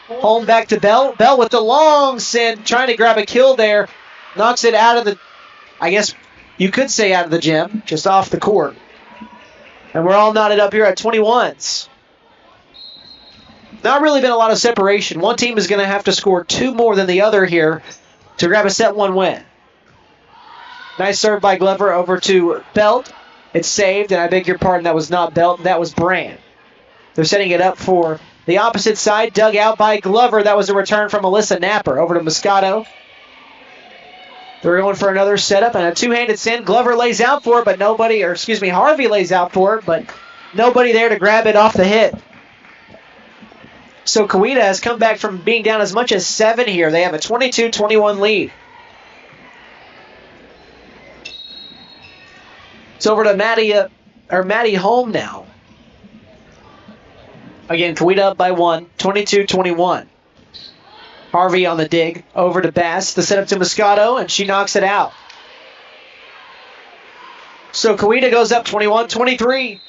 Holm back to Bell. Bell with the long send, trying to grab a kill there. Knocks it out of the, I guess you could say out of the gym, just off the court. And we're all knotted up here at 21s. Not really been a lot of separation. One team is going to have to score 2 more than the other here to grab a set 1 win. Nice serve by Glover over to Belt. It's saved, and I beg your pardon, that was not Belt, that was Brand. They're setting it up for the opposite side, dug out by Glover. That was a return from Alyssa Napper. Over to Moscato. They're going for another setup and a two-handed send. Glover lays out for it, but nobody, or excuse me, Harvey lays out for it, but nobody there to grab it off the hit. So Coweta has come back from being down as much as 7 here. They have a 22-21 lead. It's over to Maddie Holm now. Again, Coweta up by 1, 22-21. Harvey on the dig, over to Bass, the setup to Moscato, and she knocks it out. So Coweta goes up 21-23.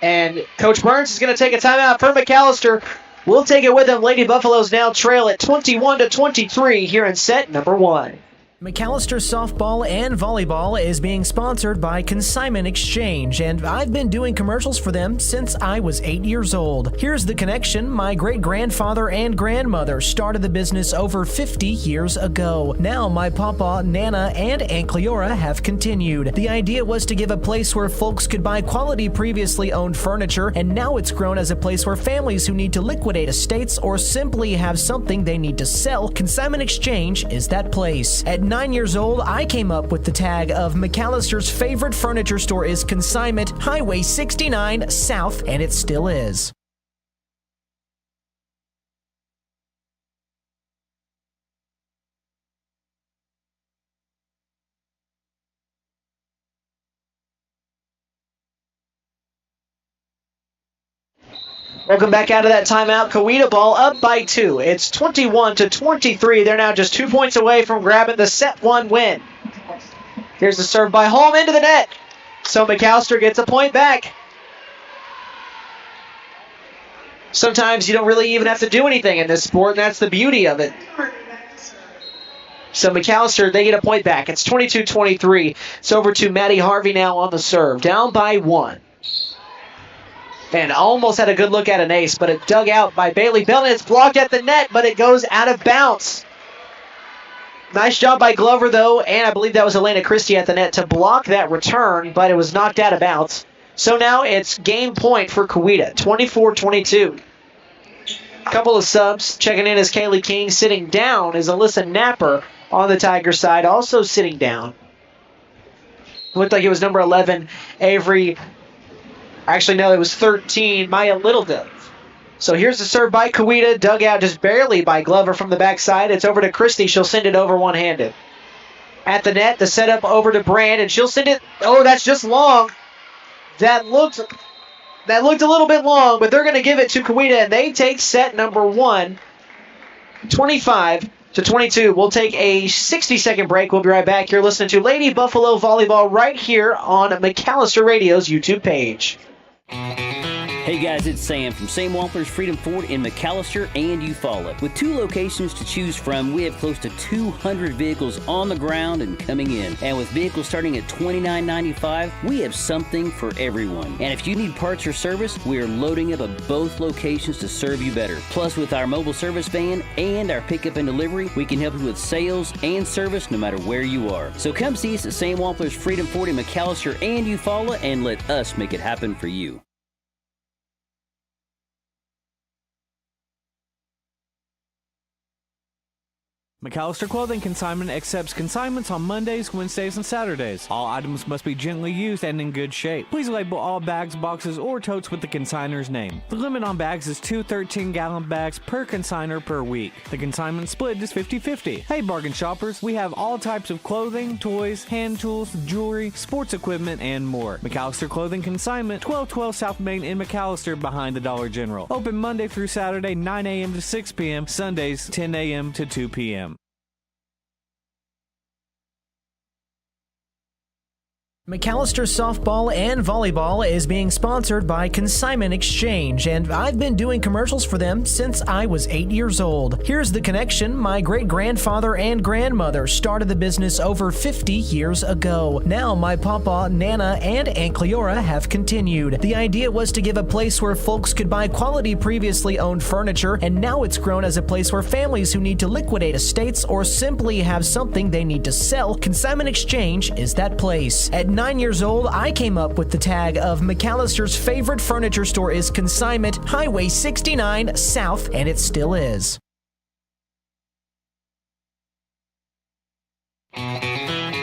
And Coach Burns is going to take a timeout for McAlester. We'll take it with him. Lady Buffaloes now trail at 21-23 here in set number 1. McAlester softball and volleyball is being sponsored by Consignment Exchange, and I've been doing commercials for them since I was 8 years old. Here's the connection. My great-grandfather and grandmother started the business over 50 years ago. Now my papa, Nana, and Aunt Cleora have continued. The idea was to give a place where folks could buy quality previously owned furniture, and now it's grown as a place where families who need to liquidate estates or simply have something they need to sell, Consignment Exchange is that place. At 9 years old, I came up with the tag of McAllister's favorite furniture store is Consignment, Highway 69 South, and it still is. Welcome back out of that timeout. Coweta ball up by 2. It's 21-23. They're now just 2 points away from grabbing the set 1 win. Here's the serve by Holm into the net. So McAlester gets a point back. Sometimes you don't really even have to do anything in this sport, and that's the beauty of it. So McAlester, they get a point back. It's 22-23. It's over to Maddie Harvey now on the serve. Down by 1. And almost had a good look at an ace, but it dug out by Bailey Bell, and it's blocked at the net, but it goes out of bounds. Nice job by Glover, though, and I believe that was Elena Christie at the net to block that return, but it was knocked out of bounds. So now it's game point for Coweta, 24-22. A couple of subs. Checking in is Kaylee King. Sitting down is Alyssa Napper on the Tiger side, also sitting down. Looked like it was number 11, Avery. Actually, no, it was 13, Maya Littledove. So here's the serve by Coweta, dug out just barely by Glover from the backside. It's over to Christie. She'll send it over one-handed. at the net. The setup over to Brand, and she'll send it. Oh, that's just long. That looked a little bit long, but they're going to give it to Coweta, and they take set number 1, 25-22. We'll take a 60-second break. We'll be right back. You're listening to Lady Buffalo Volleyball right here on McAlester Radio's YouTube page. Hey guys, it's Sam from Sam Wampler's Freedom Ford in McAlester and Eufaula. With 2 locations to choose from, we have close to 200 vehicles on the ground and coming in. And with vehicles starting at $29.95, we have something for everyone. And if you need parts or service, we are loading up at both locations to serve you better. Plus, with our mobile service van and our pickup and delivery, we can help you with sales and service no matter where you are. So come see us at Sam Wampler's Freedom Ford in McAlester and Eufaula and let us make it happen for you. McAlester Clothing Consignment accepts consignments on Mondays, Wednesdays, and Saturdays. All items must be gently used and in good shape. Please label all bags, boxes, or totes with the consignor's name. The limit on bags is 2 13-gallon bags per consignor per week. The consignment split is 50-50. Hey bargain shoppers, we have all types of clothing, toys, hand tools, jewelry, sports equipment, and more. McAlester Clothing Consignment, 1212 South Main in McAlester behind the Dollar General. Open Monday through Saturday, 9 a.m. to 6 p.m., Sundays, 10 a.m. to 2 p.m. McAlester Softball and Volleyball is being sponsored by Consignment Exchange, and I've been doing commercials for them since I was 8 years old. Here's the connection. My great-grandfather and grandmother started the business over 50 years ago. Now my papa, Nana, and Aunt Cleora have continued. The idea was to give a place where folks could buy quality previously owned furniture, and now it's grown as a place where families who need to liquidate estates or simply have something they need to sell, Consignment Exchange is that place. At 9 years old, I came up with the tag of McAllister's favorite furniture store is Consignment, Highway 69 South, and it still is.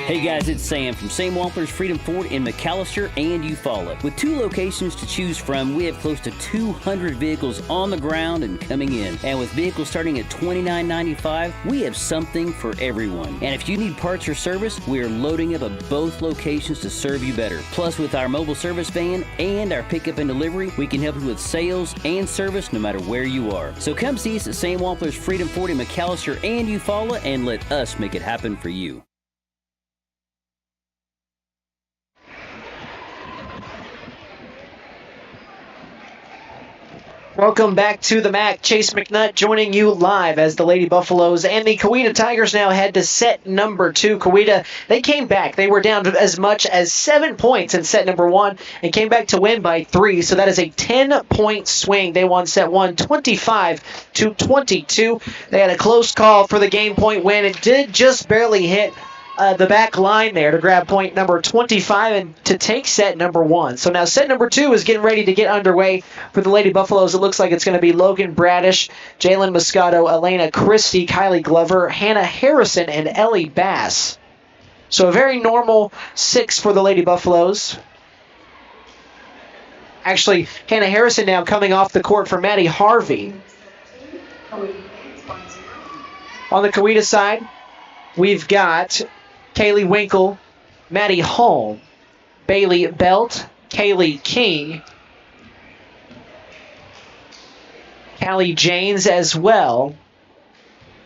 Hey guys, it's Sam from Sam Wampler's Freedom Ford in McAlester and Eufaula. With 2 locations to choose from, we have close to 200 vehicles on the ground and coming in. And with vehicles starting at $29.95, we have something for everyone. And if you need parts or service, we are loading up at both locations to serve you better. Plus, with our mobile service van and our pickup and delivery, we can help you with sales and service no matter where you are. So come see us at Sam Wampler's Freedom Ford in McAlester and Eufaula and let us make it happen for you. Welcome back to the MAC. Chase McNutt joining you live as the Lady Buffaloes and the Coweta Tigers now head to set number 2. Coweta, they came back. They were down to as much as 7 points in set number 1 and came back to win by 3. So that is a 10-point swing. They won set 1 25-22. They had a close call for the game point win. It did just barely hit the back line there to grab point number 25 and to take set number 1. So now set number 2 is getting ready to get underway for the Lady Buffaloes. It looks like it's going to be Logan Bradish, Jalen Moscato, Elena Christie, Kylie Glover, Hannah Harrison, and Ellie Bass. So a very normal 6 for the Lady Buffaloes. Actually, Hannah Harrison now coming off the court for Maddie Harvey. On the Coweta side, we've got Kaylee Winkle, Maddie Holm, Bailey Belt, Kaylee King, Callie Janes as well,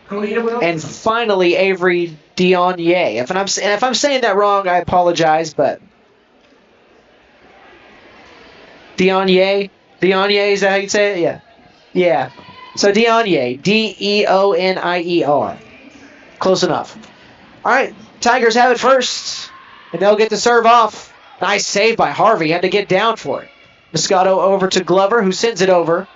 and finally Avery Dionier. If I'm saying that wrong, I apologize, but Dionier, is that how you say it? Yeah. So Dionier, Deonier. Close enough. All right, Tigers have it first, and they'll get to serve off. Nice save by Harvey. Had to get down for it. Moscato over to Glover, who sends it over.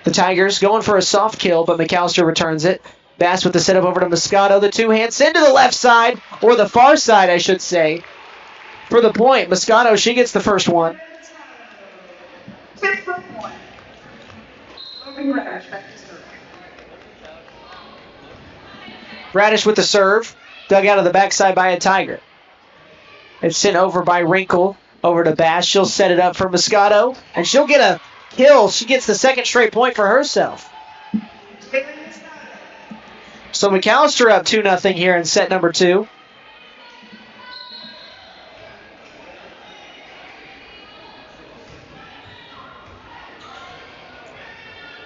The Tigers going for a soft kill, but McAlester returns it. Bass with the setup over to Moscato. The two-hand send to the left side, or the far side, I should say, for the point. Moscato, she gets the first one. Bradish with the serve, dug out of the backside by a Tiger. It's sent over by Wrinkle, over to Bass. She'll set it up for Moscato, and she'll get a kill. She gets the second straight point for herself. So McAlester up 2-0 here in set number 2.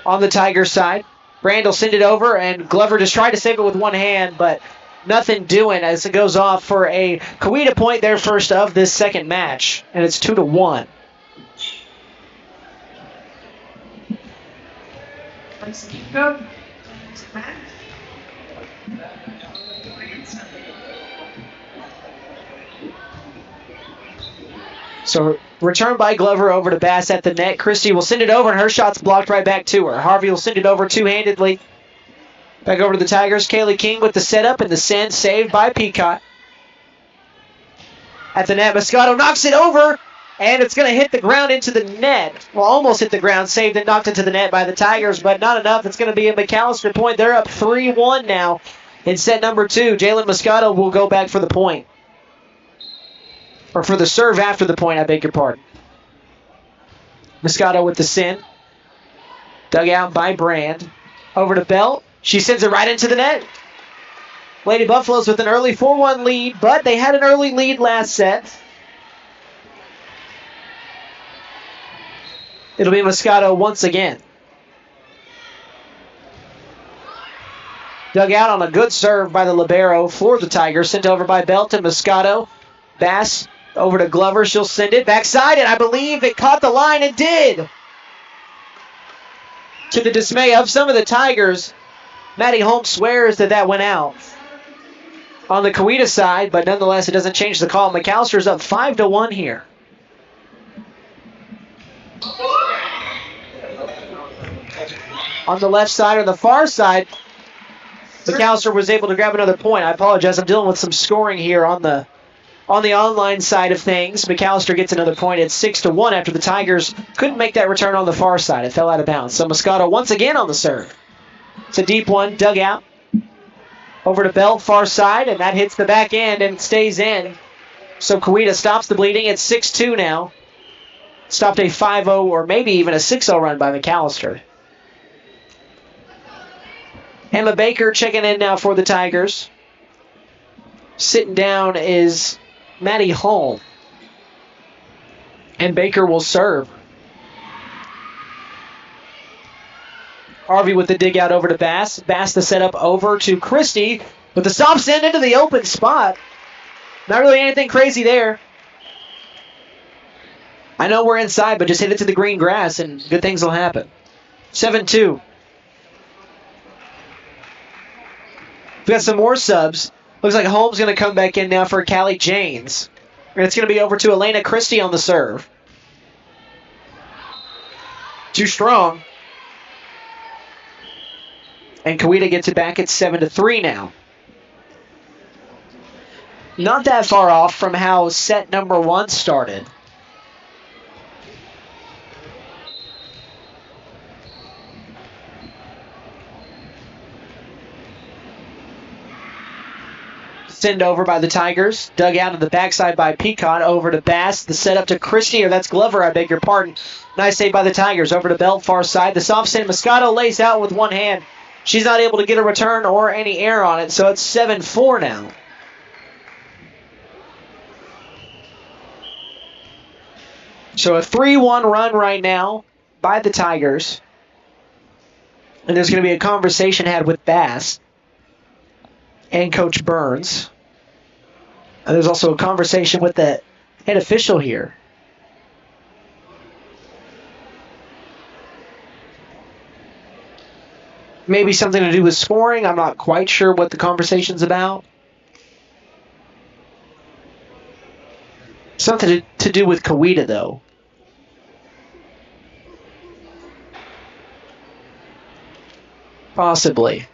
On the Tigers side, Brand will send it over, and Glover just tried to save it with one hand, but nothing doing as it goes off for a Coweta point, their first of this second match, and it's 2-1. Go. So return by Glover over to Bass at the net. Christie will send it over, and her shot's blocked right back to her. Harvey will send it over two-handedly. Back over to the Tigers. Kaylee King with the setup and the send, saved by Peacock. At the net, Moscato knocks it over, and it's going to hit the ground into the net. Well, almost hit the ground, saved and knocked into the net by the Tigers, but not enough. It's going to be a McAlester point. They're up 3-1 now in set number 2. Jalen Moscato will go back for the point. Or for the serve after the point, I beg your pardon. Moscato with the send. Dug out by Brand. Over to Belt. She sends it right into the net. Lady Buffaloes with an early 4-1 lead, but they had an early lead last set. It'll be Moscato once again. Dug out on a good serve by the libero for the Tigers. Sent over by Belt and Moscato. Bass over to Glover. She'll send it backside, and I believe it caught the line. It did. To the dismay of some of the Tigers, Maddie Holmes swears that went out on the Coweta side, but nonetheless, it doesn't change the call. McAllister's up 5-1 here. On the left side or the far side, McAllister was able to grab another point. I apologize. I'm dealing with some scoring here on the online side of things. McAllister gets another point at 6-1 after the Tigers couldn't make that return on the far side. It fell out of bounds. So Moscato once again on the serve. It's a deep one, dug out. Over to Belt, far side, and that hits the back end and stays in. So Coweta stops the bleeding at 6-2 now. Stopped a 5-0 or maybe even a 6-0 run by McAllister. Emma Baker checking in now for the Tigers. Sitting down is Maddie Holm. And Baker will serve. Harvey with the dig out over to Bass. Bass the setup over to Christie with the stop send into the open spot. Not really anything crazy there. I know we're inside, but just hit it to the green grass and good things will happen. 7-2. We've got some more subs. Looks like Holmes going to come back in now for Callie Janes. And it's going to be over to Elena Christie on the serve. Too strong. And Coweta gets it back at 7-3 now. Not that far off from how set number 1 started. Send over by the Tigers. Dug out to the backside by Peacock. Over to Bass. The setup to Christie, or that's Glover, I beg your pardon. Nice save by the Tigers. Over to Belt, far side. The soft send. Moscato lays out with one hand. She's not able to get a return or any air on it, so it's 7-4 now. So a 3-1 run right now by the Tigers. And there's going to be a conversation had with Bass and Coach Burns. And there's also a conversation with the head official here. Maybe something to do with scoring. I'm not quite sure what the conversation's about. Something to do with Coweta, though. Possibly.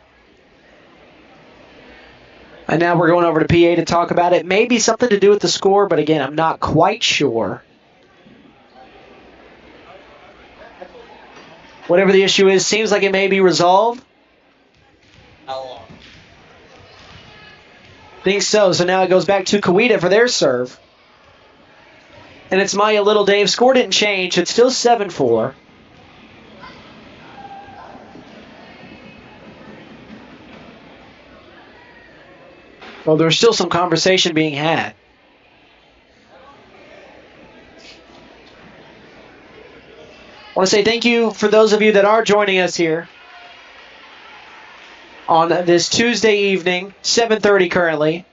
And now we're going over to PA to talk about it. Maybe something to do with the score, but again, I'm not quite sure. Whatever the issue is, seems like it may be resolved. How long? Think so. So now it goes back to Coweta for their serve. And it's Maya Little Dave. Score didn't change. It's still 7-4. Well, there's still some conversation being had. I want to say thank you for those of you that are joining us here on this Tuesday evening, 7:30 currently.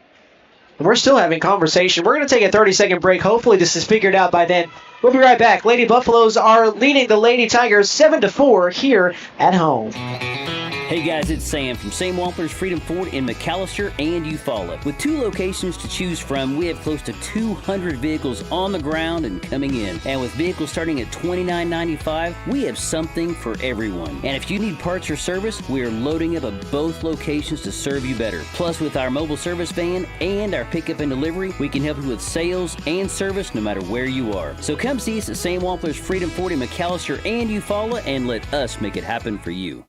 And we're still having conversation. We're going to take a 30-second break. Hopefully this is figured out by then. We'll be right back. Lady Buffaloes are leading the Lady Tigers 7-4 here at home. Hey guys, it's Sam from Sam Wampler's Freedom Ford in McAlester and Eufaula. With 2 locations to choose from, we have close to 200 vehicles on the ground and coming in. And with vehicles starting at $29.95, we have something for everyone. And if you need parts or service, we are loading up at both locations to serve you better. Plus, with our mobile service van and our pickup and delivery, we can help you with sales and service no matter where you are. So come see us at Sam Wampler's Freedom Ford in McAlester and Eufaula and let us make it happen for you.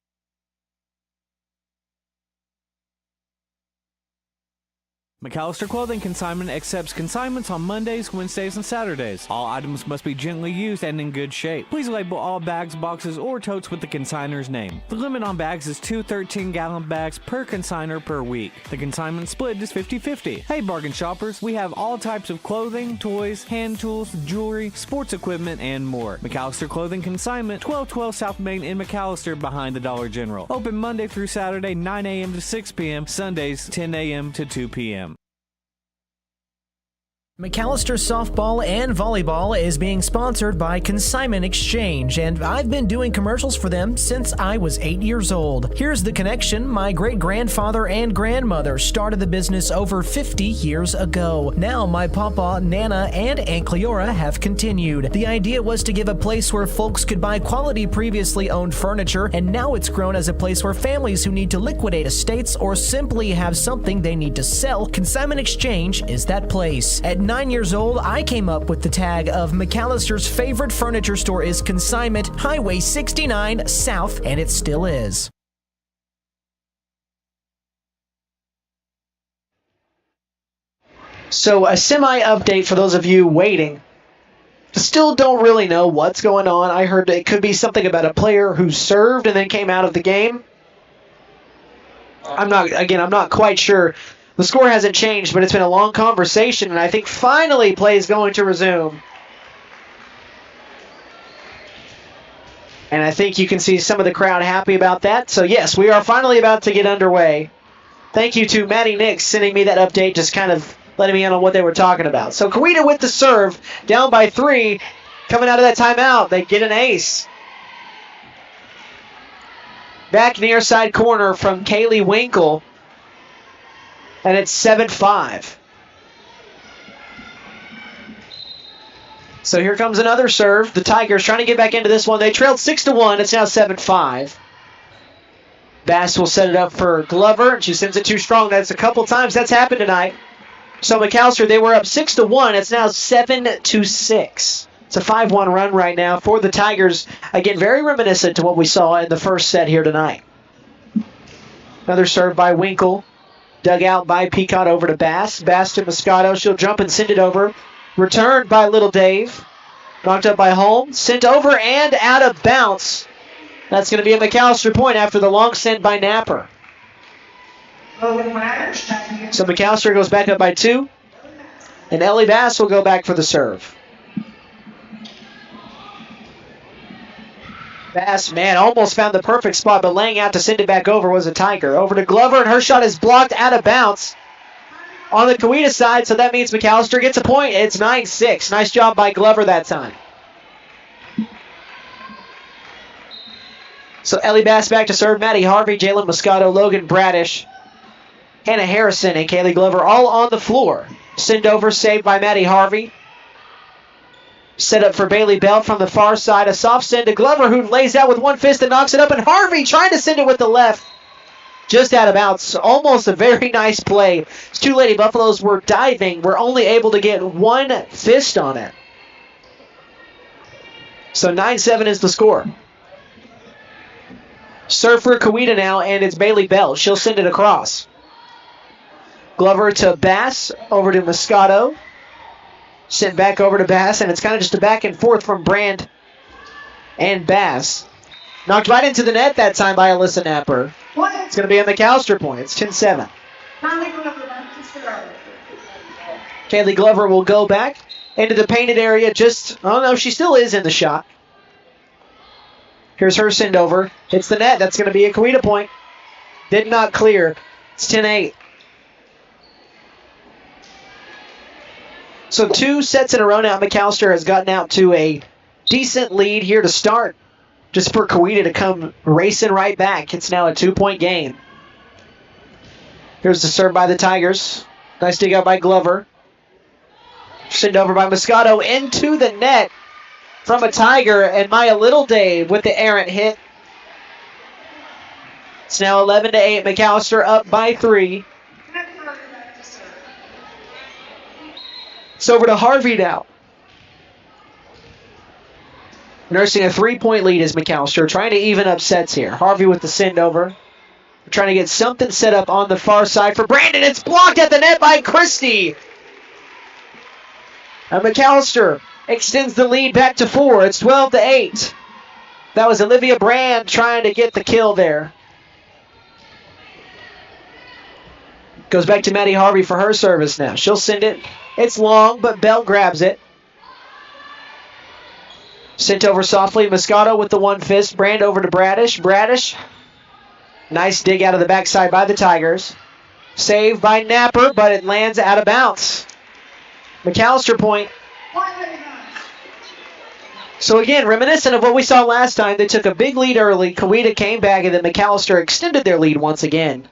McAlester Clothing Consignment accepts consignments on Mondays, Wednesdays, and Saturdays. All items must be gently used and in good shape. Please label all bags, boxes, or totes with the consignor's name. The limit on bags is 2 13-gallon bags per consignor per week. The consignment split is 50-50. Hey bargain shoppers, we have all types of clothing, toys, hand tools, jewelry, sports equipment, and more. McAlester Clothing Consignment, 1212 South Main in McAlester behind the Dollar General. Open Monday through Saturday, 9 a.m. to 6 p.m., Sundays, 10 a.m. to 2 p.m. McAlester Softball and Volleyball is being sponsored by Consignment Exchange, and I've been doing commercials for them since I was 8 years old. Here's the connection. My great-grandfather and grandmother started the business over 50 years ago. Now my papa, Nana, and Aunt Cleora have continued. The idea was to give a place where folks could buy quality previously owned furniture, and now it's grown as a place where families who need to liquidate estates or simply have something they need to sell, Consignment Exchange is that place. At 9 years old, I came up with the tag of McAllister's favorite furniture store is Consignment, Highway 69 South, and it still is. So a semi-update for those of you waiting. Still don't really know what's going on. I heard it could be something about a player who served and then came out of the game. I'm not quite sure. The score hasn't changed, but it's been a long conversation, and I think finally play is going to resume. And I think you can see some of the crowd happy about that. So yes, we are finally about to get underway. Thank you to Maddie Nix sending me that update, just kind of letting me in on what they were talking about. So Coweta with the serve, down by 3. Coming out of that timeout, they get an ace. Back near side corner from Kaylee Winkle. And it's 7-5. So here comes another serve. The Tigers trying to get back into this one. They trailed 6-1. It's now 7-5. Bass will set it up for Glover, and she sends it too strong. That's a couple times that's happened tonight. So McAlester, they were up 6-1. It's now 7-6. It's a 5-1 run right now for the Tigers. Again, very reminiscent to what we saw in the first set here tonight. Another serve by Winkle. Dug out by Peacock over to Bass. Bass to Moscato. She'll jump and send it over. Returned by Little Dave. Knocked up by Holmes. Sent over and out of bounds. That's going to be a McAlester point after the long send by Napper. So McAlester goes back up by 2. And Ellie Bass will go back for the serve. Bass, man, almost found the perfect spot, but laying out to send it back over was a Tiger. Over to Glover, and her shot is blocked out of bounds on the Coweta side, so that means McAlester gets a point. It's 9-6. Nice job by Glover that time. So Ellie Bass back to serve. Maddie Harvey, Jalen Moscato, Logan Bradish, Hannah Harrison, and Kaylee Glover all on the floor. Send over, saved by Maddie Harvey. Set up for Bailey Bell from the far side. A soft send to Glover, who lays out with one fist and knocks it up. And Harvey trying to send it with the left. Just out of bounds. Almost a very nice play. These two Lady Buffaloes were diving. Were only able to get one fist on it. So 9-7 is the score. Serve for Coweta now, and it's Bailey Bell. She'll send it across. Glover to Bass. Over to Moscato. Sent back over to Bass, and it's kind of just a back and forth from Brand and Bass. Knocked right into the net that time by Alyssa Napper. It's going to be a McAlester point. It's 10-7. Kaylee Glover will go back into the painted area. Oh no, she still is in the shot. Here's her send over. Hits the net. That's going to be a Coweta point. Did not clear. It's 10-8. So 2 sets in a row now. McAlester has gotten out to a decent lead here to start. Just for Coweta to come racing right back. It's now a 2-point game. Here's the serve by the Tigers. Nice dig out by Glover. Send over by Moscato into the net from a Tiger, and Maya Littleday with the errant hit. It's now 11-8. McAlester up by 3. It's over to Harvey now. Nursing a 3-point lead is McAlester, trying to even up sets here. Harvey with the send over. Trying to get something set up on the far side for Brandon. It's blocked at the net by Christie. And McAlester extends the lead back to 4. It's 12-8. That was Olivia Brand trying to get the kill there. Goes back to Maddie Harvey for her service now. She'll send it. It's long, but Bell grabs it. Sent over softly. Moscato with the one fist. Brand over to Bradish. Bradish. Nice dig out of the backside by the Tigers. Saved by Napper, but it lands out of bounds. McAlester point. So again, reminiscent of what we saw last time, they took a big lead early. Coweta came back, and then McAlester extended their lead once again.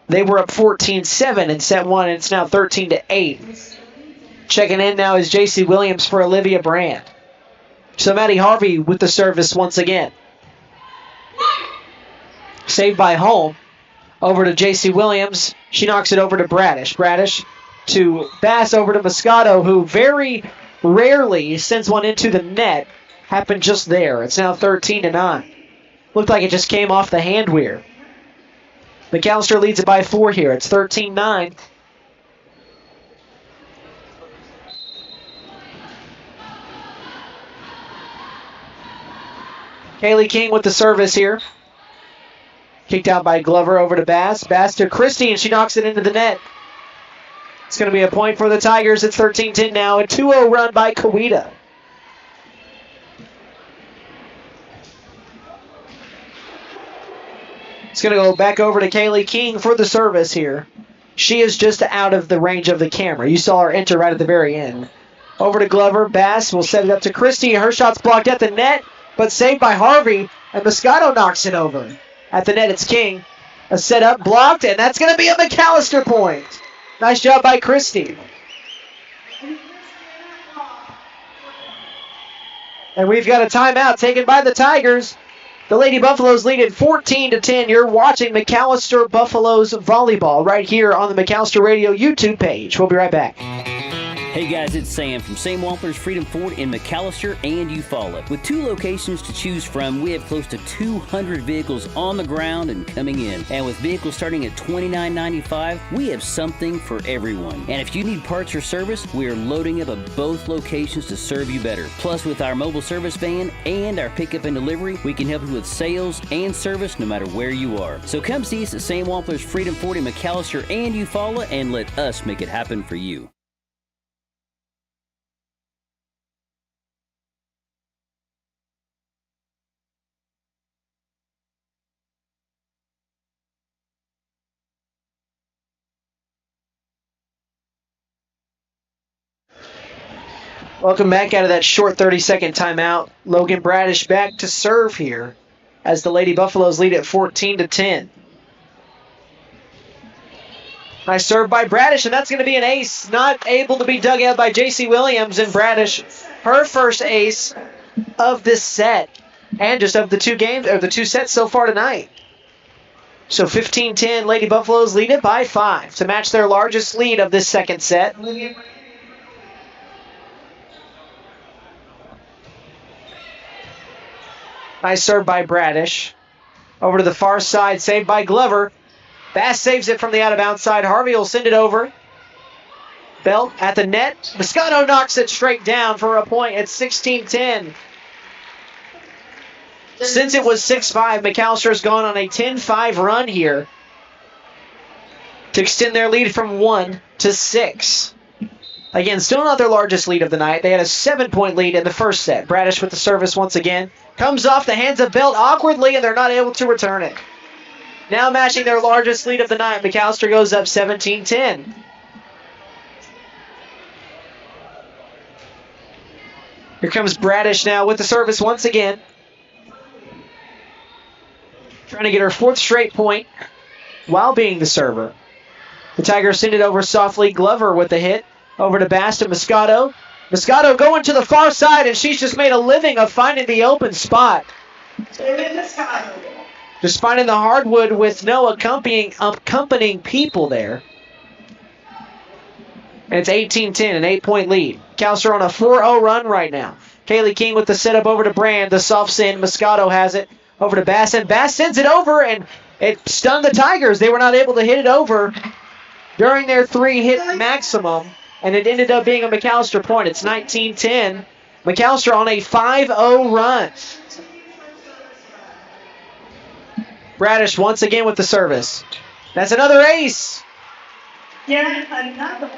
They were up 14-7 in set 1, and it's now 13-8. Checking in now is J.C. Williams for Olivia Brand. So Maddie Harvey with the service once again. Saved by Holm. Over to J.C. Williams. She knocks it over to Bradish. Bradish to Bass over to Moscato, who very rarely sends one into the net. Happened just there. It's now 13-9. Looked like it just came off the hand weir. McAlester leads it by 4 here. It's 13-9. Kaylee King with the service here. Kicked out by Glover over to Bass. Bass to Christie, and she knocks it into the net. It's going to be a point for the Tigers. It's 13-10 now. A 2-0 run by Coweta. It's going to go back over to Kaylee King for the service here. She is just out of the range of the camera. You saw her enter right at the very end. Over to Glover. Bass will set it up to Christie. Her shot's blocked at the net, but saved by Harvey, and Moscato knocks it over. At the net, it's King. A setup blocked, and that's going to be a McAlester point. Nice job by Christie. And we've got a timeout taken by the Tigers. The Lady Buffaloes lead at 14-10. You're watching McAlester Buffaloes Volleyball right here on the McAlester Radio YouTube page. We'll be right back. Hey guys, it's Sam from St. Walters Freedom Ford in McAlester and Eufaula. With 2 locations to choose from, we have close to 200 vehicles on the ground and coming in. And with vehicles starting at $29.95, we have something for everyone. And if you need parts or service, we are loading up at both locations to serve you better. Plus, with our mobile service van and our pickup and delivery, we can help you with sales and service no matter where you are. So come see us at St. Walters Freedom Ford in McAlester and Eufaula and let us make it happen for you. Welcome back out of that short 30-second timeout. Logan Bradish back to serve here as the Lady Buffaloes lead at 14-10. Nice serve by Bradish, and that's going to be an ace. Not able to be dug out by J.C. Williams, and Bradish, her first ace of this set, and just of the 2 games or the 2 sets so far tonight. So 15-10, Lady Buffaloes lead it by 5 to match their largest lead of this second set. Nice serve by Bradish. Over to the far side, saved by Glover. Bass saves it from the out-of-bounds side. Harvey will send it over. Belt at the net. Moscato knocks it straight down for a point. It's 16-10. Since it was 6-5, McAllister's gone on a 10-5 run here to extend their lead from 1 to 6. Again, still not their largest lead of the night. They had a 7-point lead in the first set. Bradish with the service once again. Comes off the hands of Belt awkwardly, and they're not able to return it. Now matching their largest lead of the night, McAlester goes up 17-10. Here comes Bradish now with the service once again. Trying to get her 4th straight point while being the server. The Tigers send it over softly. Glover with the hit. Over to Bass to Moscato. Moscato going to the far side, and she's just made a living of finding the open spot. Just finding the hardwood with no accompanying people there. And it's 18-10, an 8-point lead. McAlester on a 4-0 run right now. Kaylee King with the setup over to Brand. The soft send. Moscato has it over to Bass, and Bass sends it over, and it stunned the Tigers. They were not able to hit it over during their 3-hit maximum, and it ended up being a McAlester point. It's 19-10. McAlester on a 5-0 run. Bradish once again with the service. That's another ace. Yeah, another.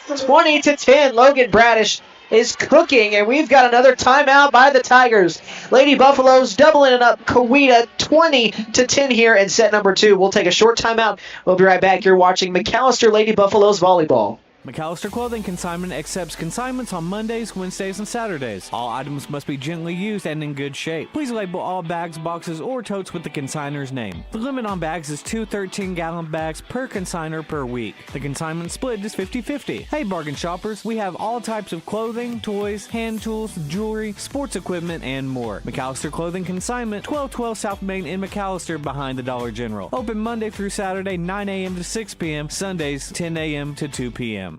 20-10. Logan Bradish is cooking, and we've got another timeout by the Tigers. Lady Buffaloes doubling it up. Coweta 20-10 here in set number 2. We'll take a short timeout. We'll be right back. You're watching McAlester Lady Buffaloes Volleyball. McAlester Clothing Consignment accepts consignments on Mondays, Wednesdays, and Saturdays. All items must be gently used and in good shape. Please label all bags, boxes, or totes with the consignor's name. The limit on bags is 2 13-gallon bags per consignor per week. The consignment split is 50-50. Hey bargain shoppers, we have all types of clothing, toys, hand tools, jewelry, sports equipment, and more. McAlester Clothing Consignment, 1212 South Main in McAlester behind the Dollar General. Open Monday through Saturday, 9 a.m. to 6 p.m., Sundays, 10 a.m. to 2 p.m.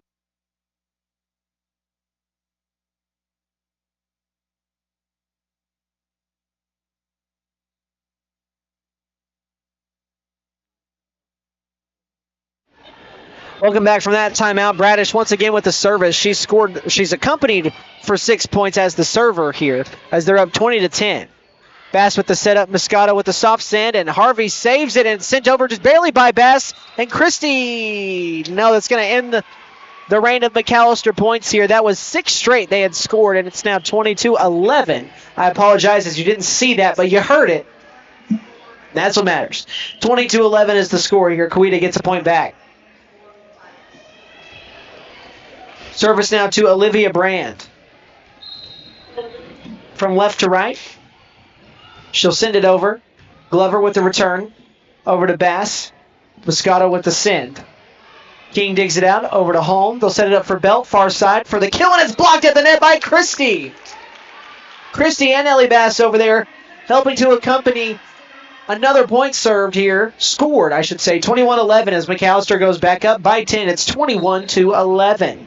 Welcome back from that timeout. Bradish once again with the service. She's accompanied for 6 points as the server here, as they're up 20-10. Bass with the setup, Moscato with the soft send, and Harvey saves it and sent over just barely by Bass. And Christie, no, that's going to end the reign of McAlester points here. That was 6 straight they had scored, and it's now 22-11. I apologize as you didn't see that, but you heard it. That's what matters. 22-11 is the score here. Coweta gets a point back. Service now to Olivia Brand. From left to right. She'll send it over. Glover with the return. Over to Bass. Moscato with the send. King digs it out. Over to Holm. They'll set it up for Belt. Far side for the kill, and it's blocked at the net by Christie. Christie and Ellie Bass over there helping to accompany another point served here. Scored, I should say. 21-11 as McAlester goes back up by 10. It's 21-11.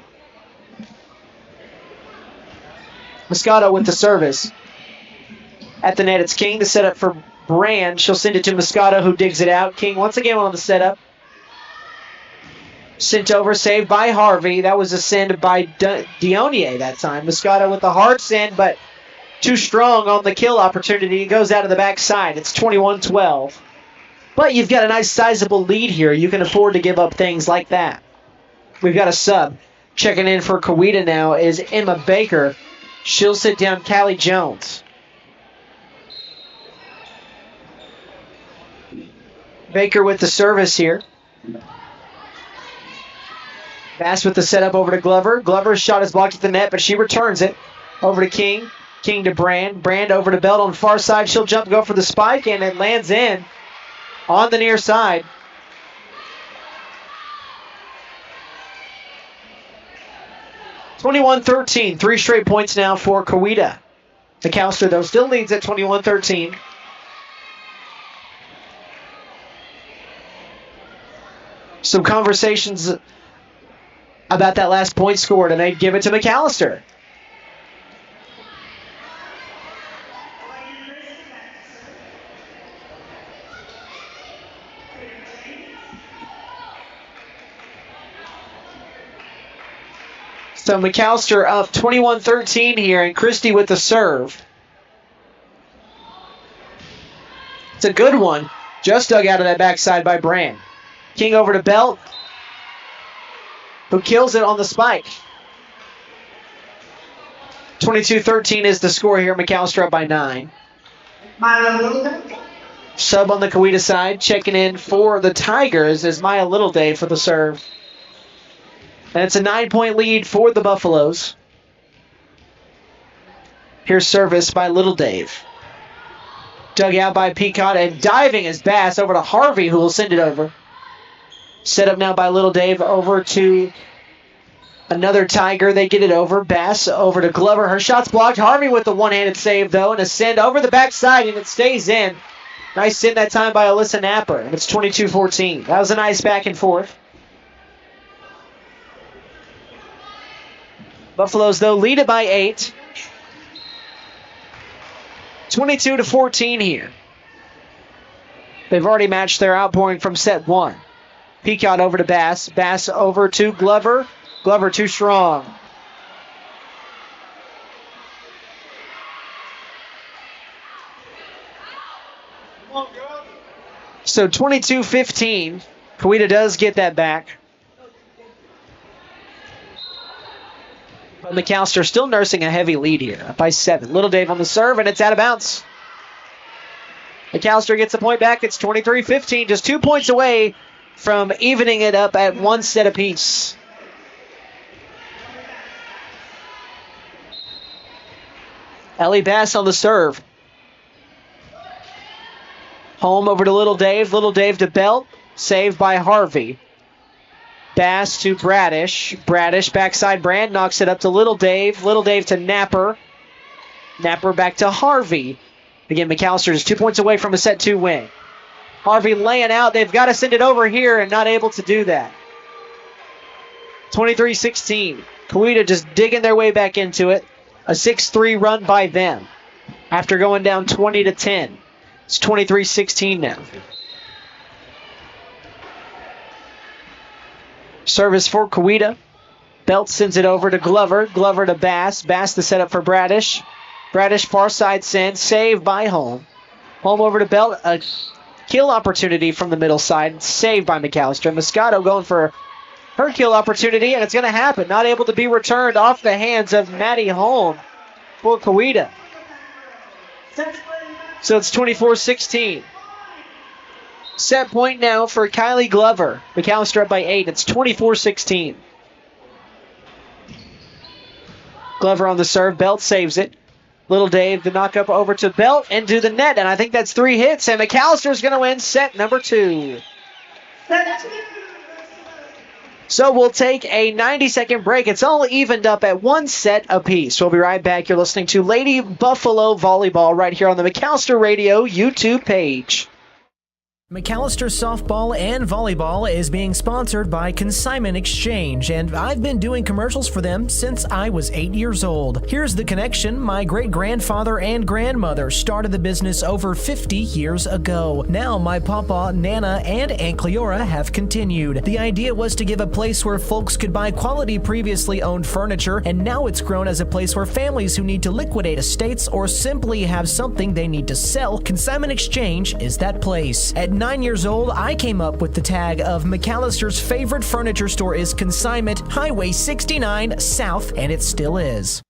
Moscato with the service. At the net, it's King. The setup for Brand. She'll send it to Moscato, who digs it out. King once again on the setup. Sent over, saved by Harvey. That was a send by Dionier that time. Moscato with the hard send, but too strong on the kill opportunity. It goes out of the backside. It's 21-12. But you've got a nice sizable lead here. You can afford to give up things like that. We've got a sub. Checking in for Coweta now is Emma Baker. She'll sit down Callie Jones. Baker with the service here. Bass with the setup over to Glover. Glover's shot is blocked at the net, but she returns it. Over to King. King to Brand. Brand over to Belt on the far side. She'll jump, go for the spike, and it lands in on the near side. (21-13). 3 straight points now for Coweta. McAlester, though, still leads at 21-13. Some conversations about that last point scored, and they'd give it to McAlester. So McAlester up 21-13 here, and Christie with the serve. It's a good one. Just dug out of that backside by Brand. King over to Belt, who kills it on the spike. 22-13 is the score here. McAlester up by 9. Milo Little. Sub on the Coweta side. Checking in for the Tigers is Maya Littleday for the serve. And it's a 9-point lead for the Buffaloes. Here's service by Little Dave. Dug out by Peacock, and diving is Bass over to Harvey, who will send it over. Set up now by Little Dave over to another Tiger. They get it over. Bass over to Glover. Her shot's blocked. Harvey with the one-handed save, though, and a send over the backside, and it stays in. Nice send that time by Alyssa Napper, and it's 22-14. That was a nice back and forth. Buffaloes, though, lead it by 8. 22-14 here. They've already matched their outpouring from set 1. Peacock over to Bass. Bass over to Glover. Glover too strong. So 22-15. Coweta does get that back. But McAlester still nursing a heavy lead here, up by 7. Little Dave on the serve, and it's out of bounds. McAlester gets the point back. It's 23-15, just 2 points away from evening it up at 1 set apiece. Ellie Bass on the serve. Home over to Little Dave. Little Dave to Belt. Saved by Harvey. Bass to Bradish. Bradish backside Brand knocks it up to Little Dave. Little Dave to Napper. Napper back to Harvey. Again, McAlester is 2 points away from a set 2 win. Harvey laying out. They've got to send it over here and not able to do that. 23-16. Coweta just digging their way back into it. A 6-3 run by them after going down 20-10. It's 23-16 now. Service for Coweta. Belt sends it over to Glover. Glover to Bass. Bass the setup for Bradish. Bradish far side send. Saved by Home. Home over to Belt. A kill opportunity from the middle side. Saved by McAlester. Moscato going for her kill opportunity, and it's going to happen. Not able to be returned off the hands of Maddie Home for Coweta. So it's 24-16. Set point now for Kylie Glover. McAlester up by 8. It's 24-16. Glover on the serve. Belt saves it. Little Dave, the knock up over to Belt and to the net. And I think that's 3 hits. And McAllister's going to win set number 2. So we'll take a 90-second break. It's all evened up at 1 set apiece. We'll be right back. You're listening to Lady Buffalo Volleyball right here on the McAlester Radio YouTube page. McAlester Softball and Volleyball is being sponsored by Consignment Exchange, and I've been doing commercials for them since I was 8 years old. Here's the connection. My great-grandfather and grandmother started the business over 50 years ago. Now my papa, Nana, and Aunt Cleora have continued. The idea was to give a place where folks could buy quality previously owned furniture, and now it's grown as a place where families who need to liquidate estates or simply have something they need to sell, Consignment Exchange is that place. At 9 years old, I came up with the tag of McAllister's favorite furniture store is Consignment, Highway 69 South, and it still is.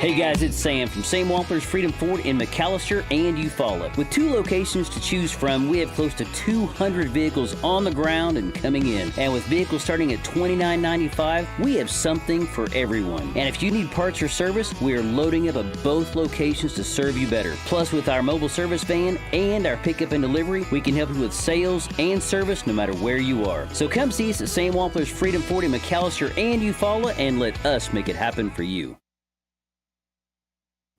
Hey guys, it's Sam from Sam Wampler's Freedom Ford in McAlester and Eufaula. With 2 locations to choose from, we have close to 200 vehicles on the ground and coming in. And with vehicles starting at $29.95, we have something for everyone. And if you need parts or service, we are loading up at both locations to serve you better. Plus, with our mobile service van and our pickup and delivery, we can help you with sales and service no matter where you are. So come see us at Sam Wampler's Freedom Ford in McAlester and Eufaula and let us make it happen for you.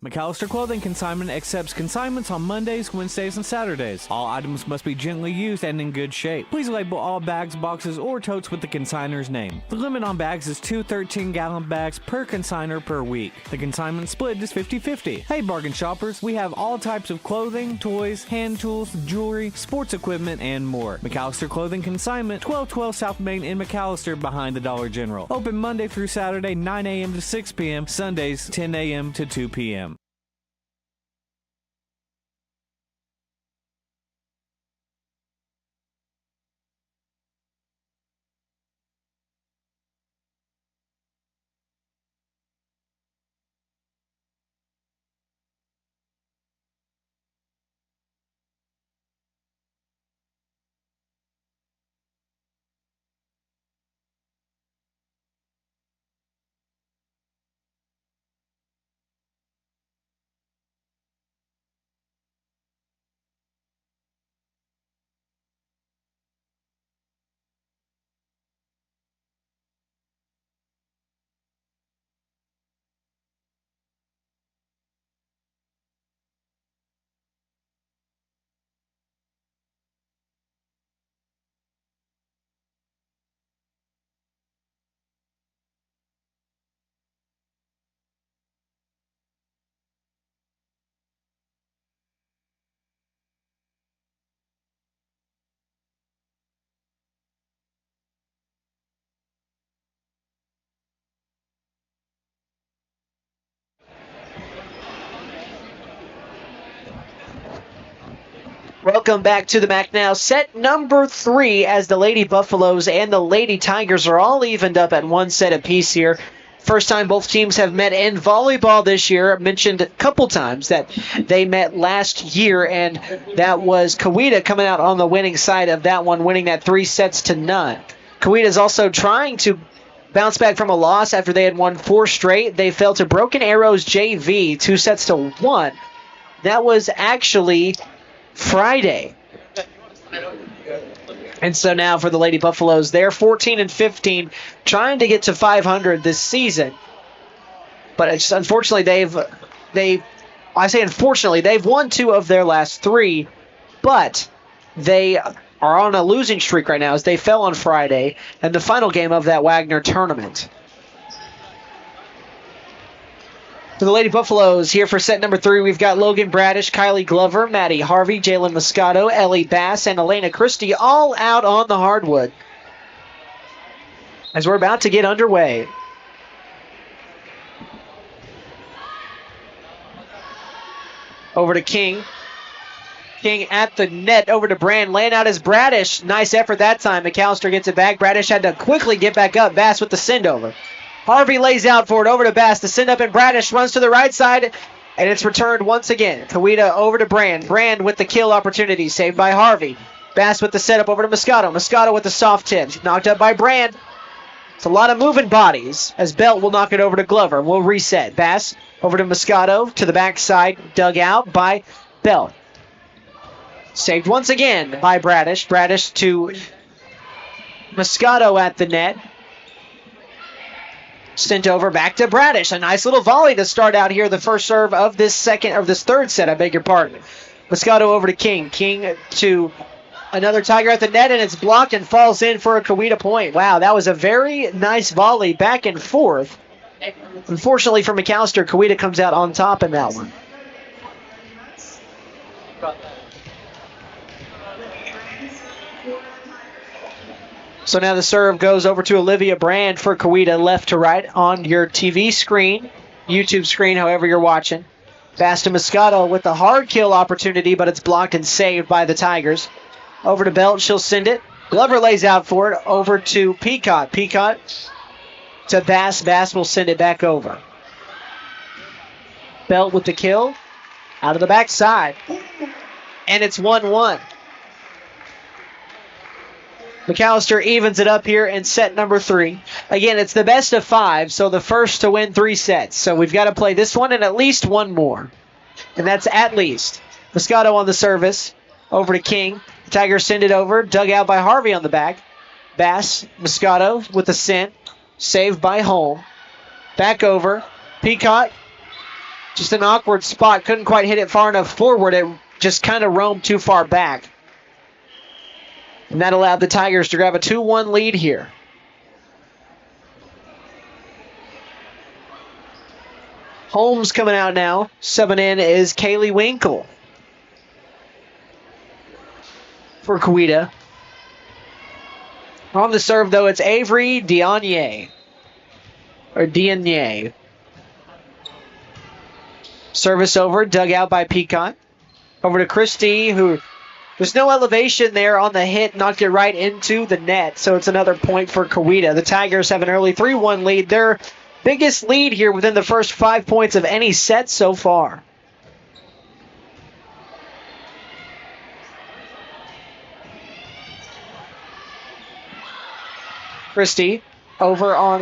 McAlester Clothing Consignment accepts consignments on Mondays, Wednesdays, and Saturdays. All items must be gently used and in good shape. Please label all bags, boxes, or totes with the consignor's name. The limit on bags is 2 13-gallon bags per consignor per week. The consignment split is 50-50. Hey bargain shoppers, we have all types of clothing, toys, hand tools, jewelry, sports equipment, and more. McAlester Clothing Consignment, 1212 South Main in McAlester behind the Dollar General. Open Monday through Saturday, 9 a.m. to 6 p.m., Sundays, 10 a.m. to 2 p.m. Welcome back to the MAC now. Set number 3 as the Lady Buffaloes and the Lady Tigers are all evened up at 1 set apiece here. First time both teams have met in volleyball this year. I mentioned a couple times that they met last year, and that was Coweta coming out on the winning side of that one, winning that 3-0. Coweta is also trying to bounce back from a loss after they had won 4 straight. They fell to Broken Arrows JV 2-1. That was actually Friday. And so now for the Lady Buffaloes, they're 14-15, trying to get to 500 this season. But it's unfortunately they've won 2 of their last 3, but they are on a losing streak right now as they fell on Friday in the final game of that Wagner tournament. For the Lady Buffaloes, here for set number 3, we've got Logan Bradish, Kylie Glover, Maddie Harvey, Jalen Moscato, Ellie Bass, and Elena Christie all out on the hardwood as we're about to get underway. Over to King. King at the net, over to Brand, laying out his Bradish. Nice effort that time. McAlester gets it back. Bradish had to quickly get back up. Bass with the send over. Harvey lays out for it, over to Bass. The send up, and Bradish runs to the right side, and it's returned once again. Coweta over to Brand. Brand with the kill opportunity, saved by Harvey. Bass with the setup over to Moscato. Moscato with the soft tip. Knocked up by Brand. It's a lot of moving bodies as Belt will knock it over to Glover. We'll reset. Bass over to Moscato to the backside, dug out by Belt. Saved once again by Bradish. Bradish to Moscato at the net. Sent over back to Bradish. A nice little volley to start out here. The first serve of this third set, I beg your pardon. Moscato over to King. King to another Tiger at the net, and it's blocked and falls in for a Coweta point. Wow, that was a very nice volley back and forth. Unfortunately for McAlester, Coweta comes out on top in that one. So now the serve goes over to Olivia Brand for Coweta, left to right on your TV screen, YouTube screen, however you're watching. Bass to Moscato with the hard kill opportunity, but it's blocked and saved by the Tigers. Over to Belt, she'll send it. Glover lays out for it, over to Peacock. Peacock to Bass. Bass will send it back over. Belt with the kill, out of the backside. And it's 1-1. McAlester evens it up here in set number 3. Again, it's the best of 5, so the first to win 3 sets. So we've got to play this one and at least one more. And that's at least. Moscato on the service. Over to King. Tigers send it over. Dug out by Harvey on the back. Bass, Moscato with the send. Saved by Holm. Back over. Peacock Just an awkward spot. Couldn't quite hit it far enough forward. It just kind of roamed too far back. And that allowed the Tigers to grab a 2-1 lead here. Holmes coming out now. Subbing in is Kaylee Winkle for Coweta. On the serve, though, it's Avery Dianye. Or Dianye. Service over, dug out by Peacock. Over to Christie, who there's no elevation there on the hit, knocked it right into the net. So it's another point for Coweta. The Tigers have an early 3-1 lead. Their biggest lead here within the first 5 points of any set so far. Christie over on,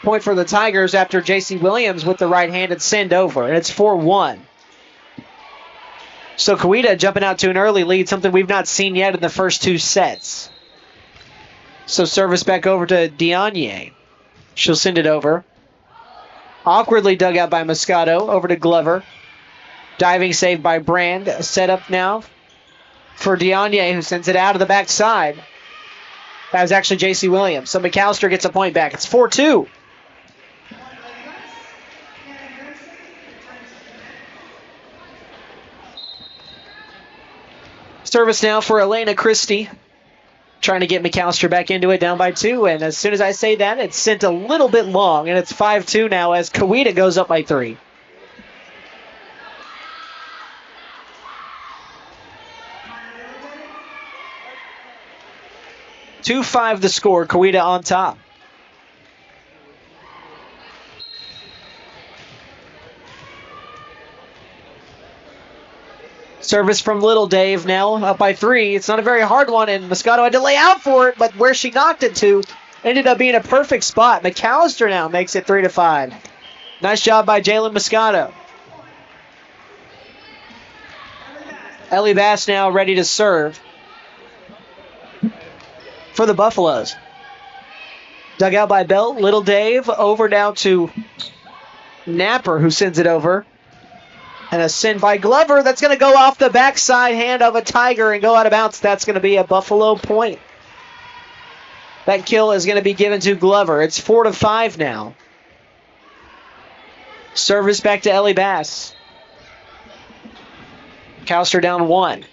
point for the Tigers after J.C. Williams with the right-handed send over, and it's 4-1. So Coweta jumping out to an early lead, something we've not seen yet in the first 2 sets. So service back over to Dianye. She'll send it over. Awkwardly dug out by Moscato, over to Glover. Diving save by Brand, set up now for Dianye, who sends it out of the backside. That was actually J.C. Williams. So McAlester gets a point back. It's 4-2. Service now for Elena Christie. Trying to get McAlester back into it, down by 2. And as soon as I say that, it's sent a little bit long. And it's 5-2 now as Coweta goes up by 3. (2-5) the score. Coweta on top. Service from Little Dave now, up by 3. It's not a very hard one, and Moscato had to lay out for it, but where she knocked it to ended up being a perfect spot. McAlester now makes it 3-5. Nice job by Jalen Moscato. Ellie Bass now ready to serve for the Buffaloes. Dug out by Belt. Little Dave over now to Napper, who sends it over. And a send by Glover. That's going to go off the backside hand of a Tiger and go out of bounds. That's going to be a Buffalo point. That kill is going to be given to Glover. It's 4-5 now. Service back to Ellie Bass. McAlester down 1.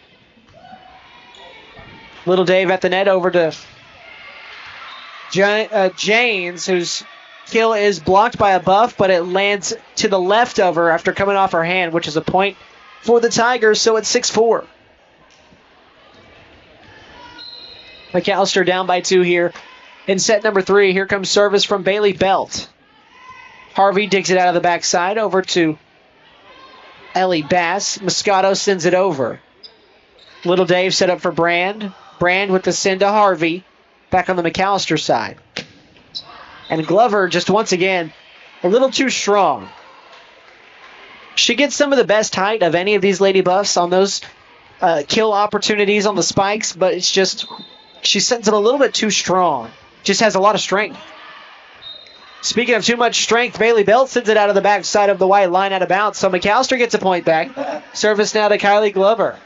Little Dave at the net over to Janes, whose kill is blocked by a buff, but it lands to the left of her after coming off her hand, which is a point for the Tigers, so it's 6-4. McAlester down by 2 here in set number 3. Here comes service from Bailey Belt. Harvey digs it out of the backside over to Ellie Bass. Moscato sends it over. Little Dave set up for Brand. Brand with the send to Harvey. Back on the McAlester side. And Glover, just once again, a little too strong. She gets some of the best height of any of these Lady Buffs on those kill opportunities on the spikes, but it's just, she sends it a little bit too strong. Just has a lot of strength. Speaking of too much strength, Bailey Belt sends it out of the backside of the white line out of bounds, so McAlester gets a point back. Service now to Kylie Glover.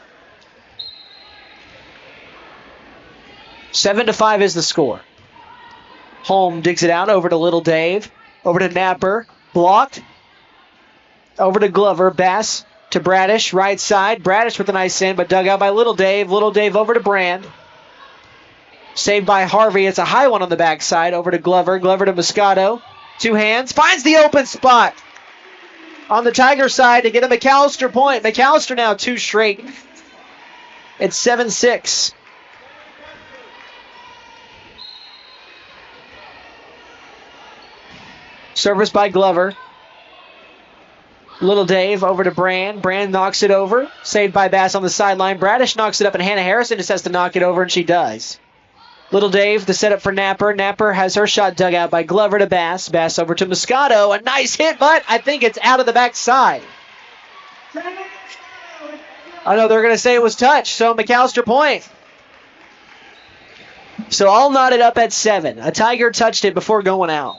7-5 is the score. Holm digs it out over to Little Dave. Over to Napper. Blocked. Over to Glover. Bass to Bradish. Right side. Bradish with a nice send, but dug out by Little Dave. Little Dave over to Brand. Saved by Harvey. It's a high one on the backside. Over to Glover. Glover to Moscato. 2 hands. Finds the open spot on the Tiger side to get a McAlester point. McAlester now 2 straight. It's 7-6. Service by Glover. Little Dave over to Brand. Brand knocks it over. Saved by Bass on the sideline. Bradish knocks it up, and Hannah Harrison just has to knock it over, and she does. Little Dave, the setup for Napper. Napper has her shot dug out by Glover to Bass. Bass over to Moscato. A nice hit, but I think it's out of the backside. I know they're going to say it was touch, so McAlester point. So all knotted up at 7. A Tiger touched it before going out.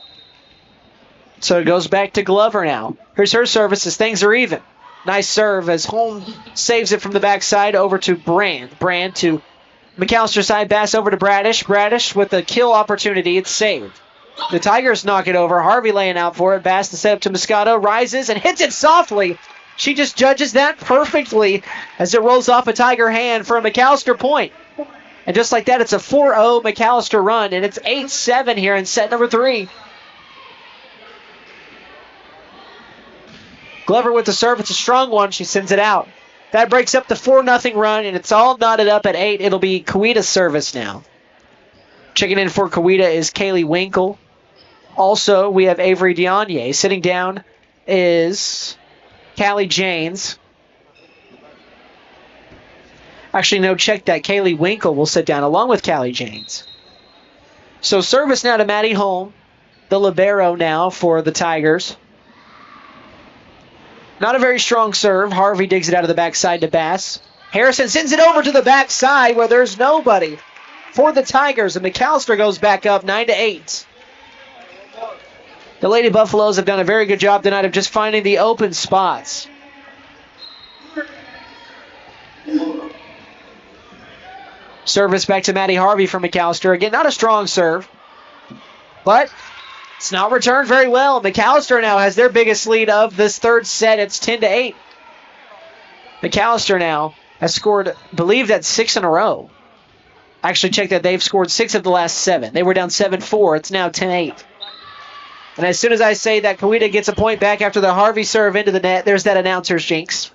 So it goes back to Glover now. Here's her service as things are even. Nice serve as Holm saves it from the backside over to Brand. Brand to McAlester side, pass over to Bradish. Bradish with a kill opportunity. It's saved. The Tigers knock it over. Harvey laying out for it. Bass to set up to Moscato. Rises and hits it softly. She just judges that perfectly as it rolls off a Tiger hand for a McAlester point. And just like that, it's a 4-0 McAlester run, and it's 8-7 here in set number 3. Glover with the serve. It's a strong one. She sends it out. That breaks up the 4-0 run, and it's all knotted up at 8. It'll be Coweta's service now. Checking in for Coweta is Kaylee Winkle. Also, we have Avery Dianye. Sitting down is Callie Janes. Actually, no, check that. Kaylee Winkle will sit down along with Callie Janes. So service now to Maddie Holm, the libero now for the Tigers. Not a very strong serve. Harvey digs it out of the backside to Bass. Harrison sends it over to the backside where there's nobody for the Tigers, and McAlester goes back up 9-8. The Lady Buffaloes have done a very good job tonight of just finding the open spots. Service back to Maddie Harvey from McAlester. Again, not a strong serve, but it's not returned very well. McAlester now has their biggest lead of this third set. It's 10-8. McAlester now has scored, I believe that's 6 in a row. Actually, check that. They've scored 6 of the last 7. They were down 7-4. It's now 10-8. And as soon as I say that Coweta gets a point back after the Harvey serve into the net, there's that announcer's jinx.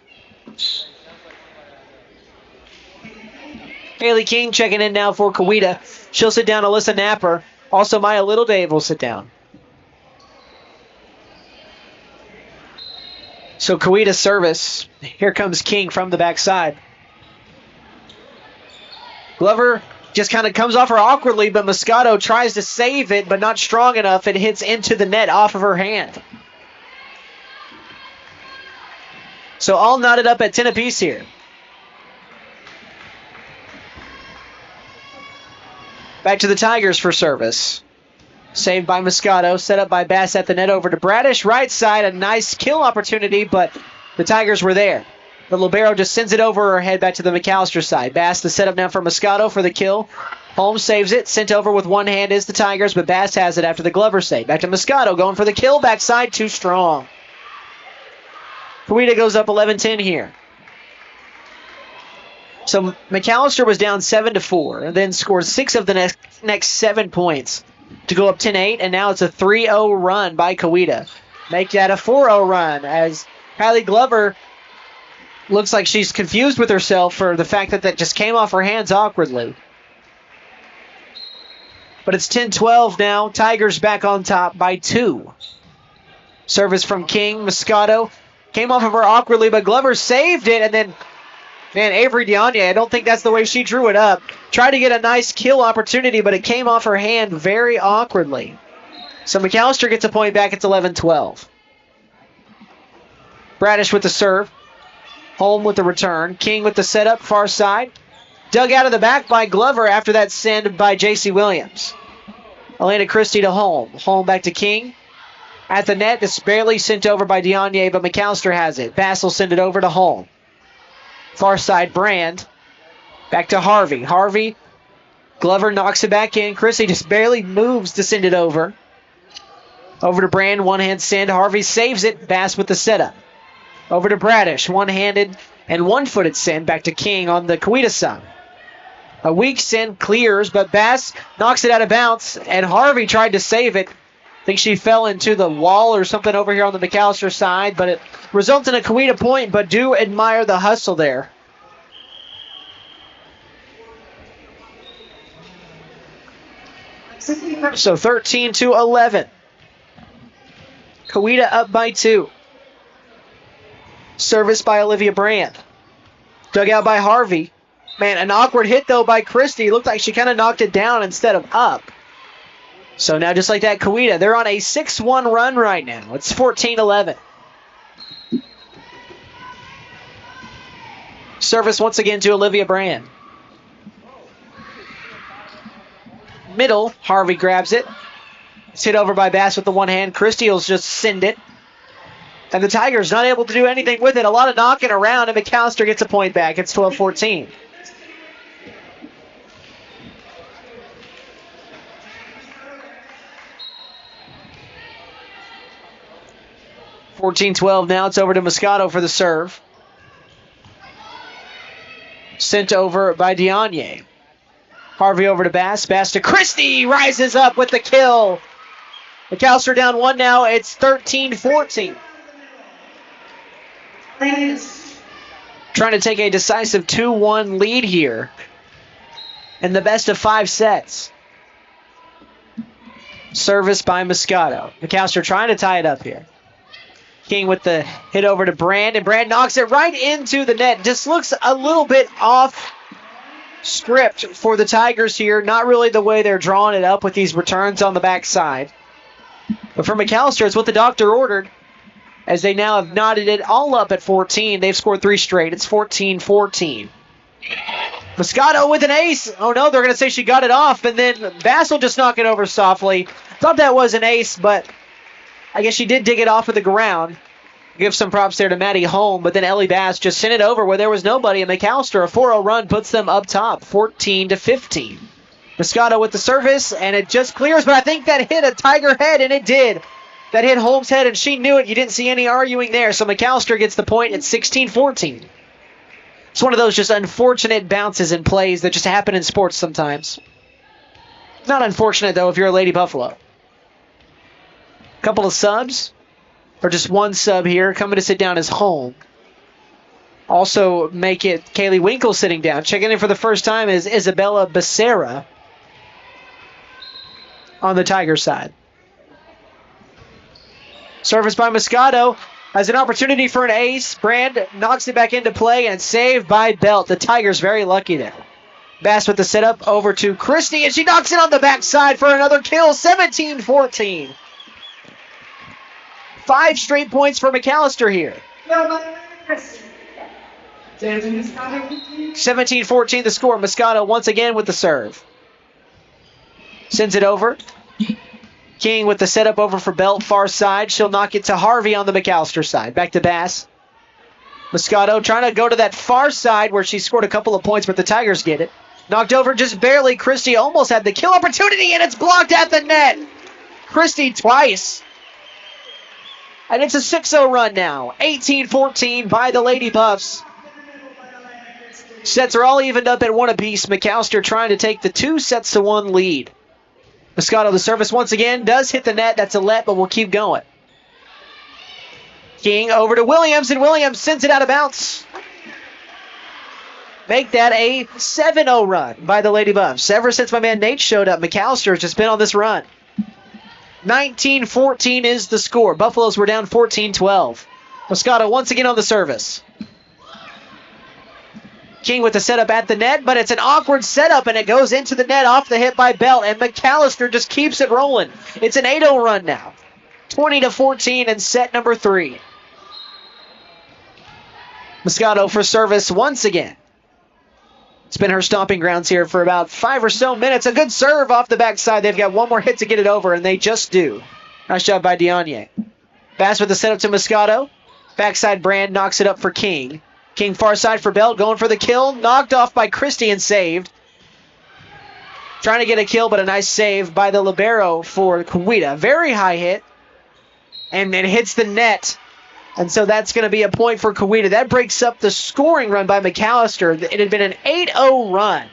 Haley King checking in now for Coweta. She'll sit down. Alyssa Napper. Also, Maya Littledave will sit down. So Coweta's service. Here comes King from the backside. Glover just kind of comes off her awkwardly, but Moscato tries to save it, but not strong enough. It hits into the net off of her hand. So all knotted up at 10 apiece here. Back to the Tigers for service. Saved by Moscato, set up by Bass at the net over to Bradish. Right side, a nice kill opportunity, but the Tigers were there. The libero just sends it over her head back to the McAlester side. Bass the setup now for Moscato for the kill. Holmes saves it. Sent over with one hand is the Tigers, but Bass has it after the Glover save. Back to Moscato going for the kill. Backside too strong. Coweta goes up 11-10 here. So McAlester was down 7-4 and then scored 6 of the next 7 points to go up 10-8, and now it's a 3-0 run by Coweta. Make that a 4-0 run as Kylie Glover looks like she's confused with herself for the fact that just came off her hands awkwardly. But it's 10-12 now. Tigers back on top by 2. Service from King. Moscato came off of her awkwardly, but Glover saved it, and then, man, Avery Dianye, I don't think that's the way she drew it up. Tried to get a nice kill opportunity, but it came off her hand very awkwardly. So McAlester gets a point back. It's 11-12. Bradish with the serve. Holm with the return. King with the setup, far side. Dug out of the back by Glover after that send by J.C. Williams. Elena Christie to Holm. Holm back to King. At the net, it's barely sent over by Dianye, but McAlester has it. Bass will send it over to Holm. Far side, Brand. Back to Harvey. Harvey. Glover knocks it back in. Christie just barely moves to send it over. Over to Brand. One-hand send. Harvey saves it. Bass with the setup. Over to Bradish. One-handed and one-footed send. Back to King on the Coweta side. A weak send clears, but Bass knocks it out of bounds, and Harvey tried to save it. I think she fell into the wall or something over here on the McAlester side, but it results in a Coweta point, but do admire the hustle there. So 13-11. Coweta up by 2. Service by Olivia Brand. Dug out by Harvey. Man, an awkward hit, though, by Christie. Looked like she kind of knocked it down instead of up. So now, just like that, Coweta, they're on a 6-1 run right now. It's 14-11. Service once again to Olivia Brand. Middle, Harvey grabs it. It's hit over by Bass with the one hand. Christie will just send it. And the Tigers not able to do anything with it. A lot of knocking around, and McAlester gets a point back. It's 12-14. (14-12) now. It's over to Moscato for the serve. Sent over by Dianye. Harvey over to Bass. Bass to Christie. Rises up with the kill. McAlester down one now. It's 13-14. Trying to take a decisive 2-1 lead here in the best of 5 sets. Service by Moscato. McAlester trying to tie it up here. King with the hit over to Brand, and Brand knocks it right into the net. Just looks a little bit off script for the Tigers here. Not really the way they're drawing it up with these returns on the backside. But for McAlester, it's what the doctor ordered, as they now have knotted it all up at 14. They've scored 3 straight. It's 14-14. Moscato with an ace. Oh, no, they're going to say she got it off, and then Bass will just knock it over softly. Thought that was an ace, but I guess she did dig it off of the ground. Give some props there to Maddie Holm, but then Ellie Bass just sent it over where there was nobody, and McAlester, a 4-0 run, puts them up top, 14-15. Moscato with the service, and it just clears, but I think that hit a Tiger head, and it did. That hit Holmes' head, and she knew it. You didn't see any arguing there, so McAlester gets the point at 16-14. It's one of those just unfortunate bounces and plays that just happen in sports sometimes. Not unfortunate, though, if you're a Lady Buffalo. Couple of subs, or just one sub here. Coming to sit down is Holm. Also make it Kaylee Winkle sitting down. Checking in for the first time is Isabella Becerra on the Tiger side. Service by Moscato. Has an opportunity for an ace. Brand knocks it back into play and saved by Belt. The Tigers very lucky there. Bass with the setup over to Christie, and she knocks it on the backside for another kill. 17-14. 5 straight points for McAlester here. 17-14 the score. Moscato once again with the serve. Sends it over. King with the setup over for Belt, far side. She'll knock it to Harvey on the McAlester side. Back to Bass. Moscato trying to go to that far side where she scored a couple of points, but the Tigers get it. Knocked over just barely. Christie almost had the kill opportunity, and it's blocked at the net. Christie twice. And it's a 6-0 run now. 18-14 by the Lady Buffs. Sets are all evened up at 1 apiece. McAlester trying to take the 2-1 lead. Moscato, the service once again, does hit the net. That's a let, but we'll keep going. King over to Williams, and Williams sends it out of bounds. Make that a 7-0 run by the Lady Buffs. Ever since my man Nate showed up, McAlester has just been on this run. 19-14 is the score. Buffaloes were down 14-12. Moscato once again on the service. King with the setup at the net, but it's an awkward setup, and it goes into the net off the hit by Belt, and McAlester just keeps it rolling. It's an 8-0 run now. 20-14 in set number 3. Moscato for service once again. It's been her stomping grounds here for about 5 or so minutes. A good serve off the backside. They've got one more hit to get it over, and they just do. Nice job by Dianye. Bass with the setup to Moscato. Backside Brand knocks it up for King. King far side for Belt, going for the kill. Knocked off by Christie and saved. Trying to get a kill, but a nice save by the libero for Coweta. Very high hit. And it hits the net. And so that's going to be a point for Coweta. That breaks up the scoring run by McAlester. It had been an 8-0 run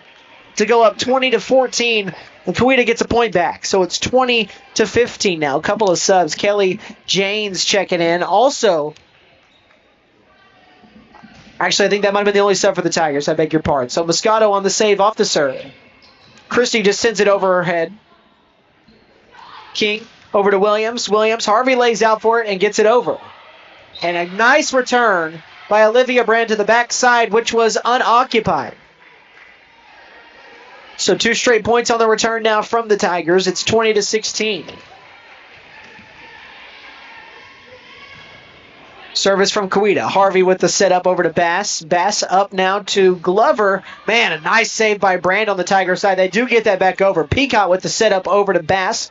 to go up 20-14. And Coweta gets a point back. So it's 20-15 now. A couple of subs. Kelly Janes checking in. Also, actually, I think that might have been the only sub for the Tigers. I beg your pardon. So Moscato on the save off the serve. Christie just sends it over her head. King over to Williams. Williams, Harvey lays out for it and gets it over. And a nice return by Olivia Brand to the backside, which was unoccupied. So 2 straight points on the return now from the Tigers. It's 20-16. Service from Coweta. Harvey with the setup over to Bass. Bass up now to Glover. Man, a nice save by Brand on the Tiger side. They do get that back over. Peacock with the setup over to Bass.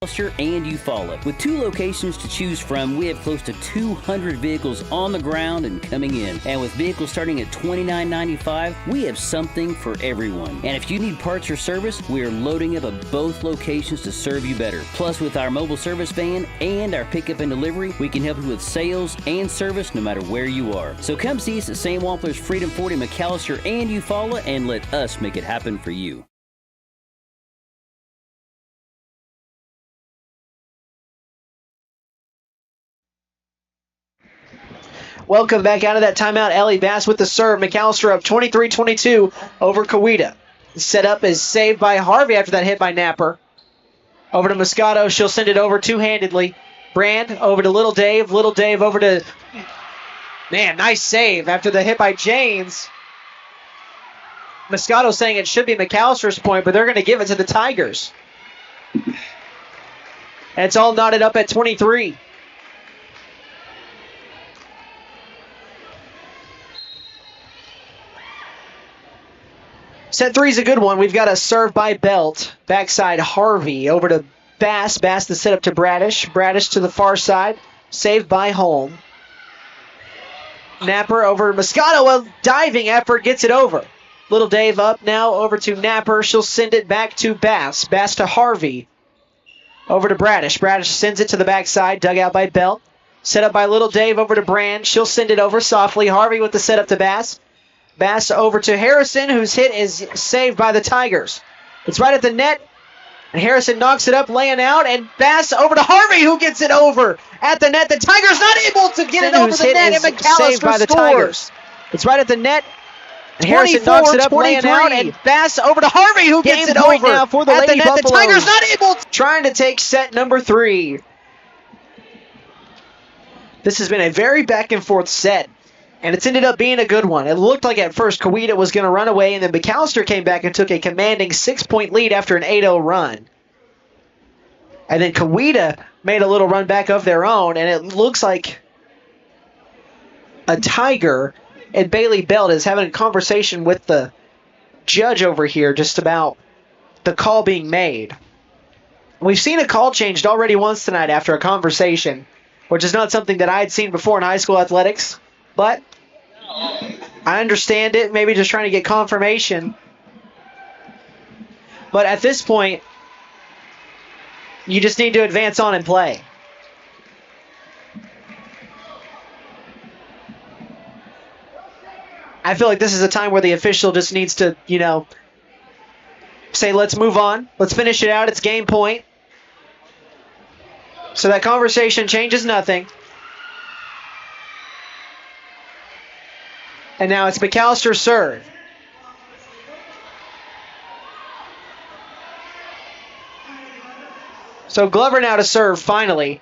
and Eufaula. With 2 locations to choose from, we have close to 200 vehicles on the ground and coming in. And with vehicles starting at $29.95, we have something for everyone. And if you need parts or service, we are loading up at both locations to serve you better. Plus, with our mobile service van and our pickup and delivery, we can help you with sales and service no matter where you are. So come see us at St. Wampler's Freedom 40 McAlester and Eufaula and let us make it happen for you. Welcome back out of that timeout. Ellie Bass with the serve. McAlester up 23-22 over Coweta. Set up is saved by Harvey after that hit by Napper. Over to Moscato. She'll send it over two-handedly. Brand over to Little Dave. Little Dave over to... Man, nice save after the hit by James. Moscato saying it should be McAllister's point, but they're going to give it to the Tigers. And it's all knotted up at 23. Set 3 is a good one. We've got a serve by Belt. Backside Harvey over to Bass. Bass the set up to Bradish. Bradish to the far side. Saved by Holm. Napper over to Moscato. A diving effort gets it over. Little Dave up now over to Napper. She'll send it back to Bass. Bass to Harvey. Over to Bradish. Bradish sends it to the backside. Dug out by Belt. Set up by Little Dave over to Brand. She'll send it over softly. Harvey with the set up to Bass. Bass over to Harrison, whose hit is saved by the Tigers. It's right at the net, and Harrison knocks it up, laying out, and Bass over to Harvey, who gets it over at the net. The Tigers not able to get it over the net, and McAlester saved by the Tigers. It's right at the net, and Harrison knocks it up, laying out, and Bass over to Harvey, who gets it over now for the at the net. Buffaloes. The Tigers not able to... Trying to take set number 3. This has been a very back-and-forth set. And it's ended up being a good one. It looked like at first Coweta was going to run away, and then McAlester came back and took a commanding 6-point lead after an 8-0 run. And then Coweta made a little run back of their own, and it looks like a Tiger and Bailey Belt is having a conversation with the judge over here just about the call being made. We've seen a call changed already once tonight after a conversation, which is not something that I had seen before in high school athletics. But I understand it, maybe just trying to get confirmation. But at this point, you just need to advance on and play. I feel like this is a time where the official just needs to, say, let's move on. Let's finish it out. It's game point. So that conversation changes nothing. And now it's McAllister's serve. So Glover now to serve, finally.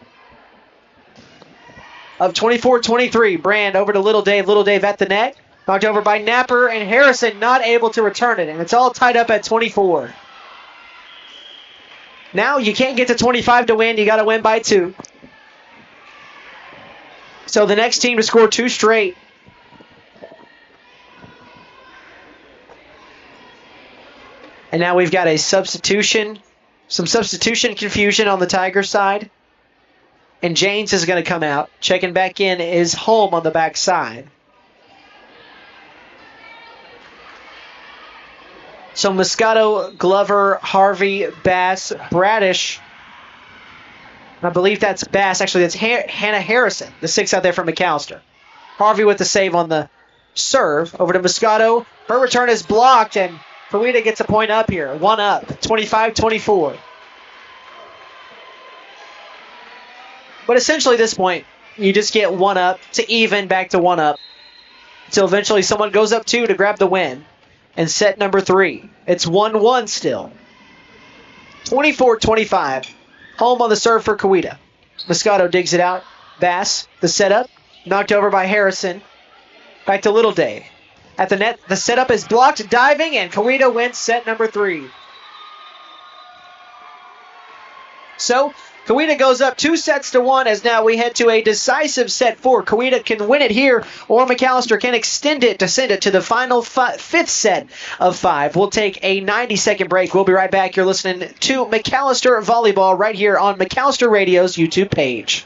Up 24-23. Brand over to Little Dave. Little Dave at the net. Knocked over by Napper, and Harrison not able to return it. And it's all tied up at 24. Now you can't get to 25 to win. You got to win by 2. So the next team to score 2 straight. And now we've got a substitution, some substitution confusion on the Tiger side. And James is going to come out. Checking back in is Holm on the back side. So Moscato, Glover, Harvey, Bass, Bradish. I believe that's Bass. Actually, that's Hannah Harrison, the 6 out there from McAlester. Harvey with the save on the serve. Over to Moscato. Her return is blocked, and Coweta gets a point up here. 1 up, 25-24. But essentially at this point, you just get 1 up to even back to 1 up. Until eventually someone goes up 2 to grab the win. And set number 3. It's 1-1 still. 24-25. Home on the serve for Coweta. Moscato digs it out. Bass, the setup. Knocked over by Harrison. Back to Little Dave. At the net, the setup is blocked, diving, and Coweta wins set number 3. So, Coweta goes up 2-1 as now we head to a decisive set 4. Coweta can win it here, or McAlester can extend it to send it to the final fifth set of 5. We'll take a 90-second break. We'll be right back. You're listening to McAlester Volleyball right here on McAlester Radio's YouTube page.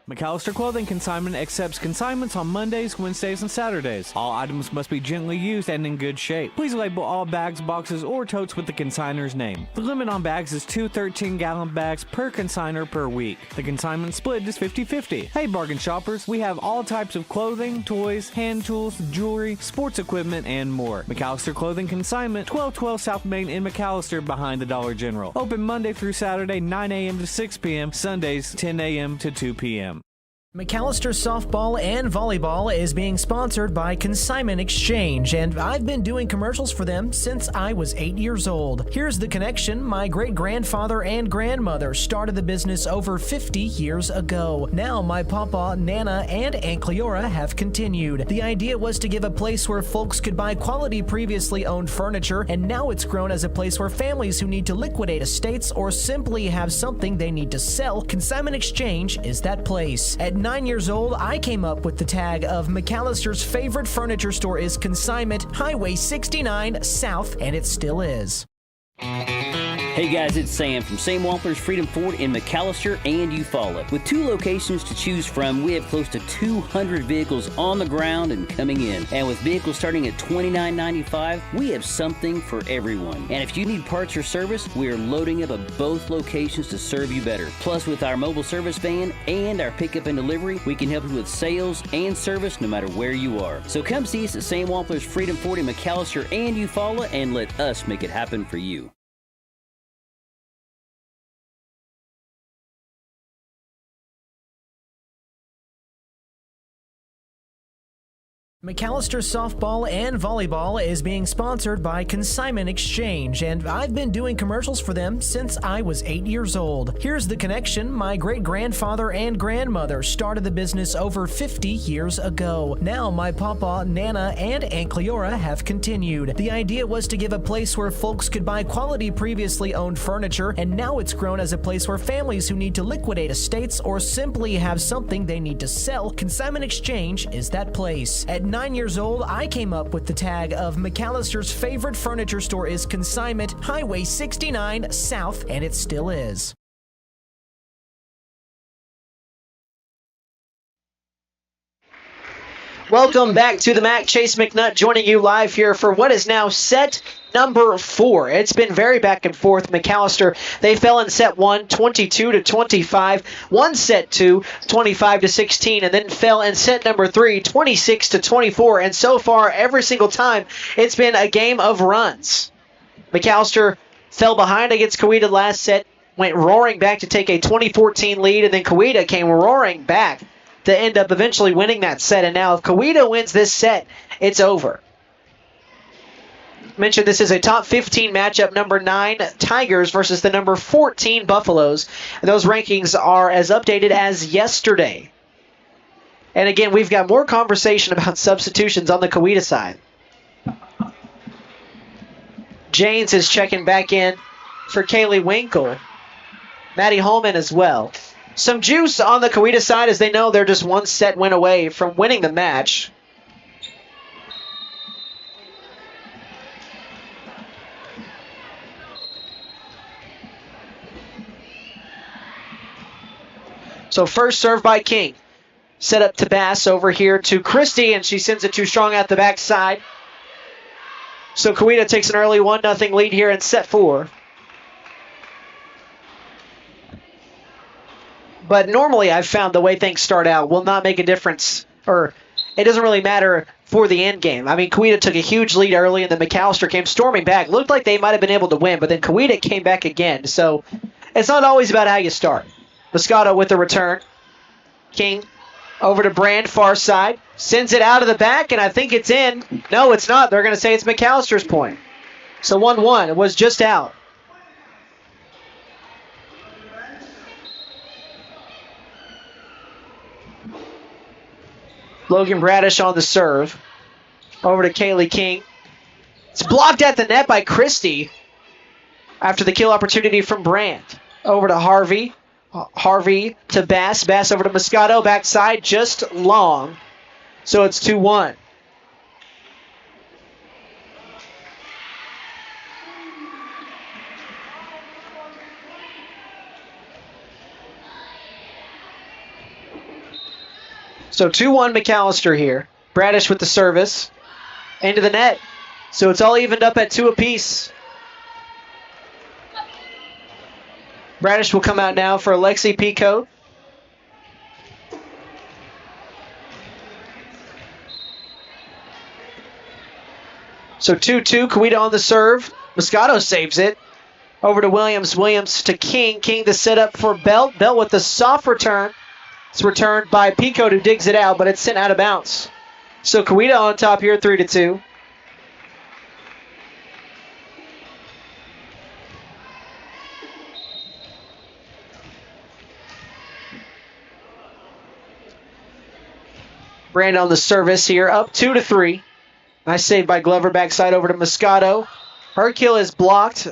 McAlester Clothing Consignment accepts consignments on Mondays, Wednesdays, and Saturdays. All items must be gently used and in good shape. Please label all bags, boxes, or totes with the consignor's name. The limit on bags is 2 13-gallon bags per consignor per week. The consignment split is 50-50. Hey bargain shoppers, we have all types of clothing, toys, hand tools, jewelry, sports equipment, and more. McAlester Clothing Consignment, 1212 South Main in McAlester behind the Dollar General. Open Monday through Saturday, 9 a.m. to 6 p.m., Sundays, 10 a.m. to 2 p.m. McAlester Softball and Volleyball is being sponsored by Consignment Exchange, and I've been doing commercials for them since I was 8 years old. Here's the connection. My great-grandfather and grandmother started the business over 50 years ago. Now my papa, Nana, and Aunt Cleora have continued. The idea was to give a place where folks could buy quality previously owned furniture, and now it's grown as a place where families who need to liquidate estates or simply have something they need to sell, Consignment Exchange is that place. At 9 years old, I came up with the tag of McAllister's favorite furniture store is Consignment, Highway 69 South, and it still is. Hey guys, it's Sam from Sam Wampler's Freedom Ford in McAlester and Eufaula. With 2 locations to choose from, we have close to 200 vehicles on the ground and coming in. And with vehicles starting at $29.95, we have something for everyone. And if you need parts or service, we are loading up at both locations to serve you better. Plus, with our mobile service van and our pickup and delivery, we can help you with sales and service no matter where you are. So come see us at Sam Wampler's Freedom Ford in McAlester and Eufaula and let us make it happen for you. McAlester Softball and Volleyball is being sponsored by Consignment Exchange, and I've been doing commercials for them since I was 8 years old. Here's the connection. My great-grandfather and grandmother started the business over 50 years ago. Now my papa, Nana, and Aunt Cleora have continued. The idea was to give a place where folks could buy quality previously owned furniture, and now it's grown as a place where families who need to liquidate estates or simply have something they need to sell, Consignment Exchange is that place. At 9 years old, I came up with the tag of McAllister's favorite furniture store is Consignment, Highway 69 South, and it still is. Welcome back to the MAC. Chase McNutt joining you live here for what is now set number 4. It's been very back and forth. McAlester, they fell in set 1, 22-25, won set 2, 25-16, and then fell in set number 3, 26-24. And so far, every single time, it's been a game of runs. McAlester fell behind against Coweta last set, went roaring back to take a 20-14 lead, and then Coweta came roaring back to end up eventually winning that set. And now if Coweta wins this set, it's over. Mentioned this is a top 15 matchup, number 9 Tigers versus the number 14 Buffaloes. And those rankings are as updated as yesterday. And again, we've got more conversation about substitutions on the Coweta side. Janes is checking back in for Kaylee Winkle. Maddie Holman as well. Some juice on the Coweta side as they know they're just one set win away from winning the match. So first serve by King. Set up to pass over here to Christie, and she sends it too strong out the backside. So Coweta takes an early 1-0 lead here in set 4. But normally I've found the way things start out will not make a difference, or it doesn't really matter for the end game. I mean, Coweta took a huge lead early, and then McAlester came storming back. Looked like they might have been able to win, but then Coweta came back again. So it's not always about how you start. Moscato with the return. King over to Brand, far side. Sends it out of the back, and I think it's in. No, it's not. They're going to say it's McAllister's point. So 1-1. It was just out. Logan Bradish on the serve. Over to Kaylee King. It's blocked at the net by Christie after the kill opportunity from Brandt. Over to Harvey. Harvey to Bass. Bass over to Moscato. Backside, just long. So it's 2-1. So 2-1 McAlester here. Bradish with the service. Into the net. So it's all evened up at 2 apiece. Bradish will come out now for Alexi Pico. So 2-2, Coweta on the serve. Moscato saves it. Over to Williams. Williams to King. King to set up for Belt. Belt with the soft return. It's returned by Pico, who digs it out, but it's sent out of bounds. So Coweta on top here, 3-2. Brand on the service here, up 2-3. Nice save by Glover, backside over to Moscato. Hercule is blocked.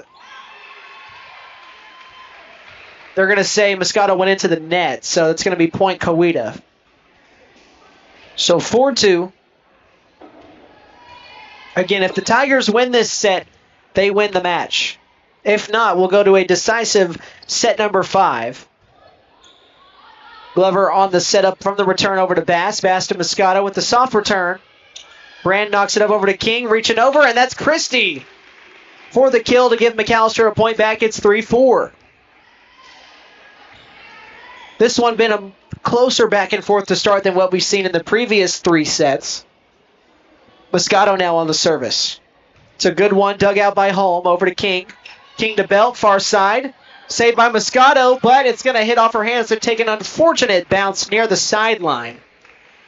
They're going to say Moscato went into the net, so it's going to be point Coweta. So 4-2. Again, if the Tigers win this set, they win the match. If not, we'll go to a decisive set number 5. Glover on the setup from the return over to Bass. Bass to Moscato with the soft return. Brand knocks it up over to King, reaching over, and that's Christie for the kill to give McAlester a point back. It's 3-4. This one been a closer back and forth to start than what we've seen in the previous 3 sets. Moscato now on the service. It's a good one, dug out by Holm, over to King. King to Belt, far side. Saved by Moscato, but it's going to hit off her hands. They're taking an unfortunate bounce near the sideline.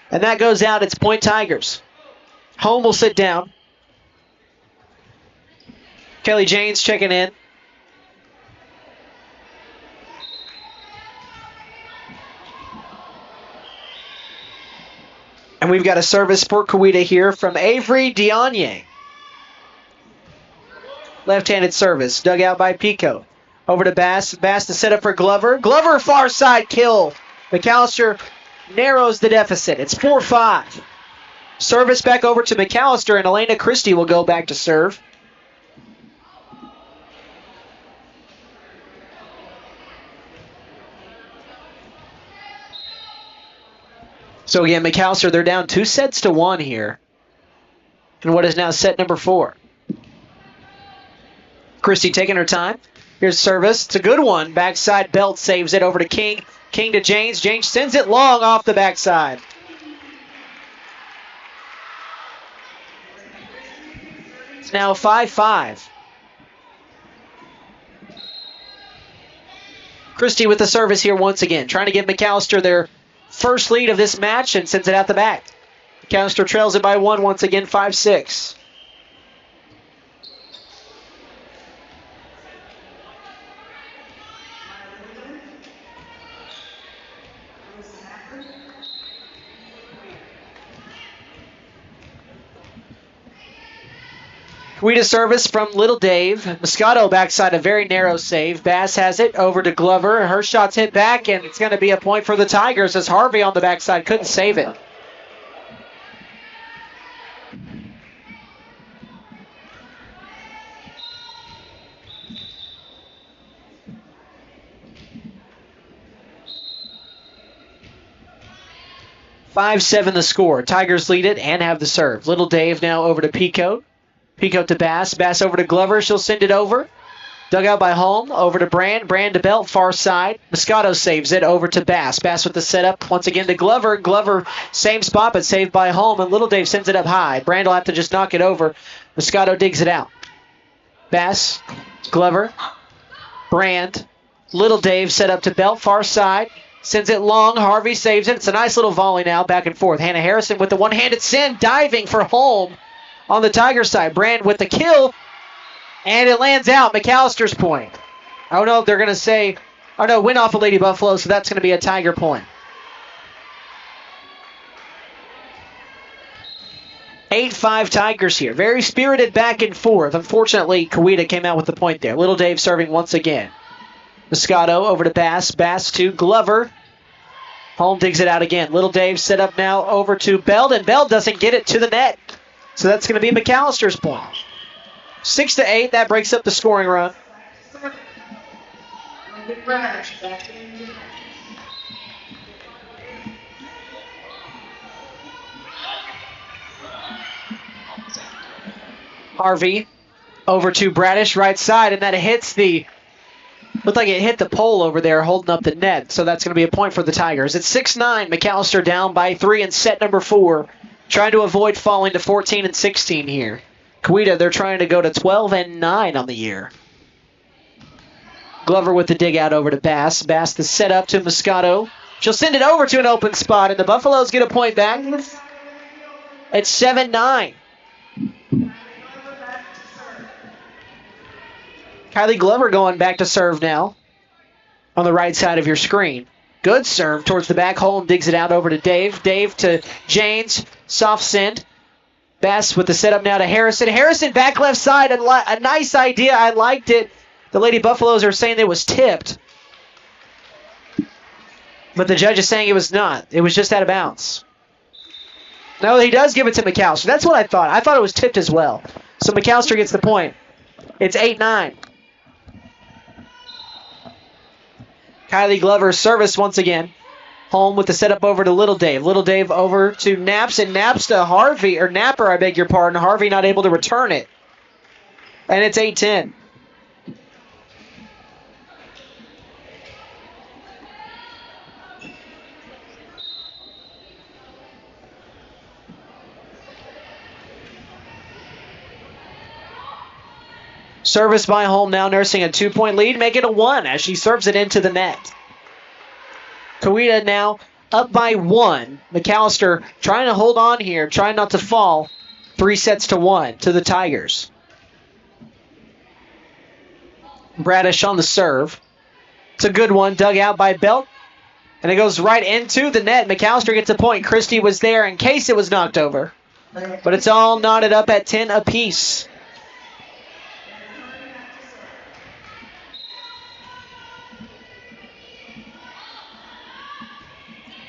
And that goes out. It's point Tigers. Holm will sit down. Kelly Janes checking in. And we've got a service for Coweta here from Avery Dianye. Left-handed service, dug out by Pico. Over to Bass. Bass to set up for Glover. Glover far side kill. McAlester narrows the deficit. It's 4-5. Service back over to McAlester, and Elena Christie will go back to serve. So again, McAlester, they're down 2-1 here. And what is now set number 4. Christie taking her time. Here's service. It's a good one. Backside Belt saves it over to King. King to James. James sends it long off the backside. It's now 5-5. Christie with the service here once again, trying to give McAlester their first lead of this match and sends it out the back. McAlester trails it by 1 once again, 5-6. Coweta service from Little Dave. Moscato backside, a very narrow save. Bass has it over to Glover. Her shot's hit back, and it's going to be a point for the Tigers as Harvey on the backside couldn't save it. (5-7) the score. Tigers lead it and have the serve. Little Dave now over to Pico. Pico to Bass. Bass over to Glover. She'll send it over. Dug out by Holm. Over to Brand. Brand to Belt. Far side. Moscato saves it over to Bass. Bass with the setup. Once again to Glover. Glover, same spot, but saved by Holm. And Little Dave sends it up high. Brand will have to just knock it over. Moscato digs it out. Bass. Glover. Brand. Little Dave set up to Belt. Far side. Sends it long. Harvey saves it. It's a nice little volley now. Back and forth. Hannah Harrison with the one-handed send. Diving for Holm. On the Tiger side, Brand with the kill, and it lands out. McAllister's point. Oh no, they're going to say, oh no, win off of Lady Buffalo, so that's going to be a Tiger point. 8-5 Tigers here. Very spirited back and forth. Unfortunately, Coweta came out with the point there. Little Dave serving once again. Moscato over to Bass. Bass to Glover. Holm digs it out again. Little Dave set up now over to Beld, and Beld doesn't get it to the net. So that's going to be McAllister's point. 6-8, that breaks up the scoring run. Harvey over to Bradish, right side, and that hits the... Looked like it hit the pole over there holding up the net, so that's going to be a point for the Tigers. It's 6-9, McAllister down by 3 in set number 4. Trying to avoid falling to 14 and 16 here. Coweta, they're trying to go to 12 and 9 on the year. Glover with the dig out over to Bass. Bass the set up to Moscato. She'll send it over to an open spot, and the Buffaloes get a point back. It's 7-9. Kylie Glover going back to serve now on the right side of your screen. Good serve towards the back hole and digs it out over to Dave. Dave to Janes. Soft send. Bass with the setup now to Harrison. Harrison back left side. A nice idea. I liked it. The Lady Buffaloes are saying it was tipped. But the judge is saying it was not. It was just out of bounds. No, he does give it to McAllister. That's what I thought. I thought it was tipped as well. So McAllister gets the point. It's 8-9. Kylie Glover's service once again. Holm with the setup over to Little Dave. Little Dave over to Naps, and Naps to Harvey, or Napper, I beg your pardon. Harvey not able to return it. And it's 8-10. Service by Holm now nursing a 2-point lead, make it a 1 as she serves it into the net. Coweta now up by 1. McAllister trying to hold on here, trying not to fall. 3-1 to the Tigers. Bradish on the serve. It's a good one, dug out by Belt. And it goes right into the net. McAllister gets a point. Christie was there in case it was knocked over. But it's all knotted up at 10 apiece.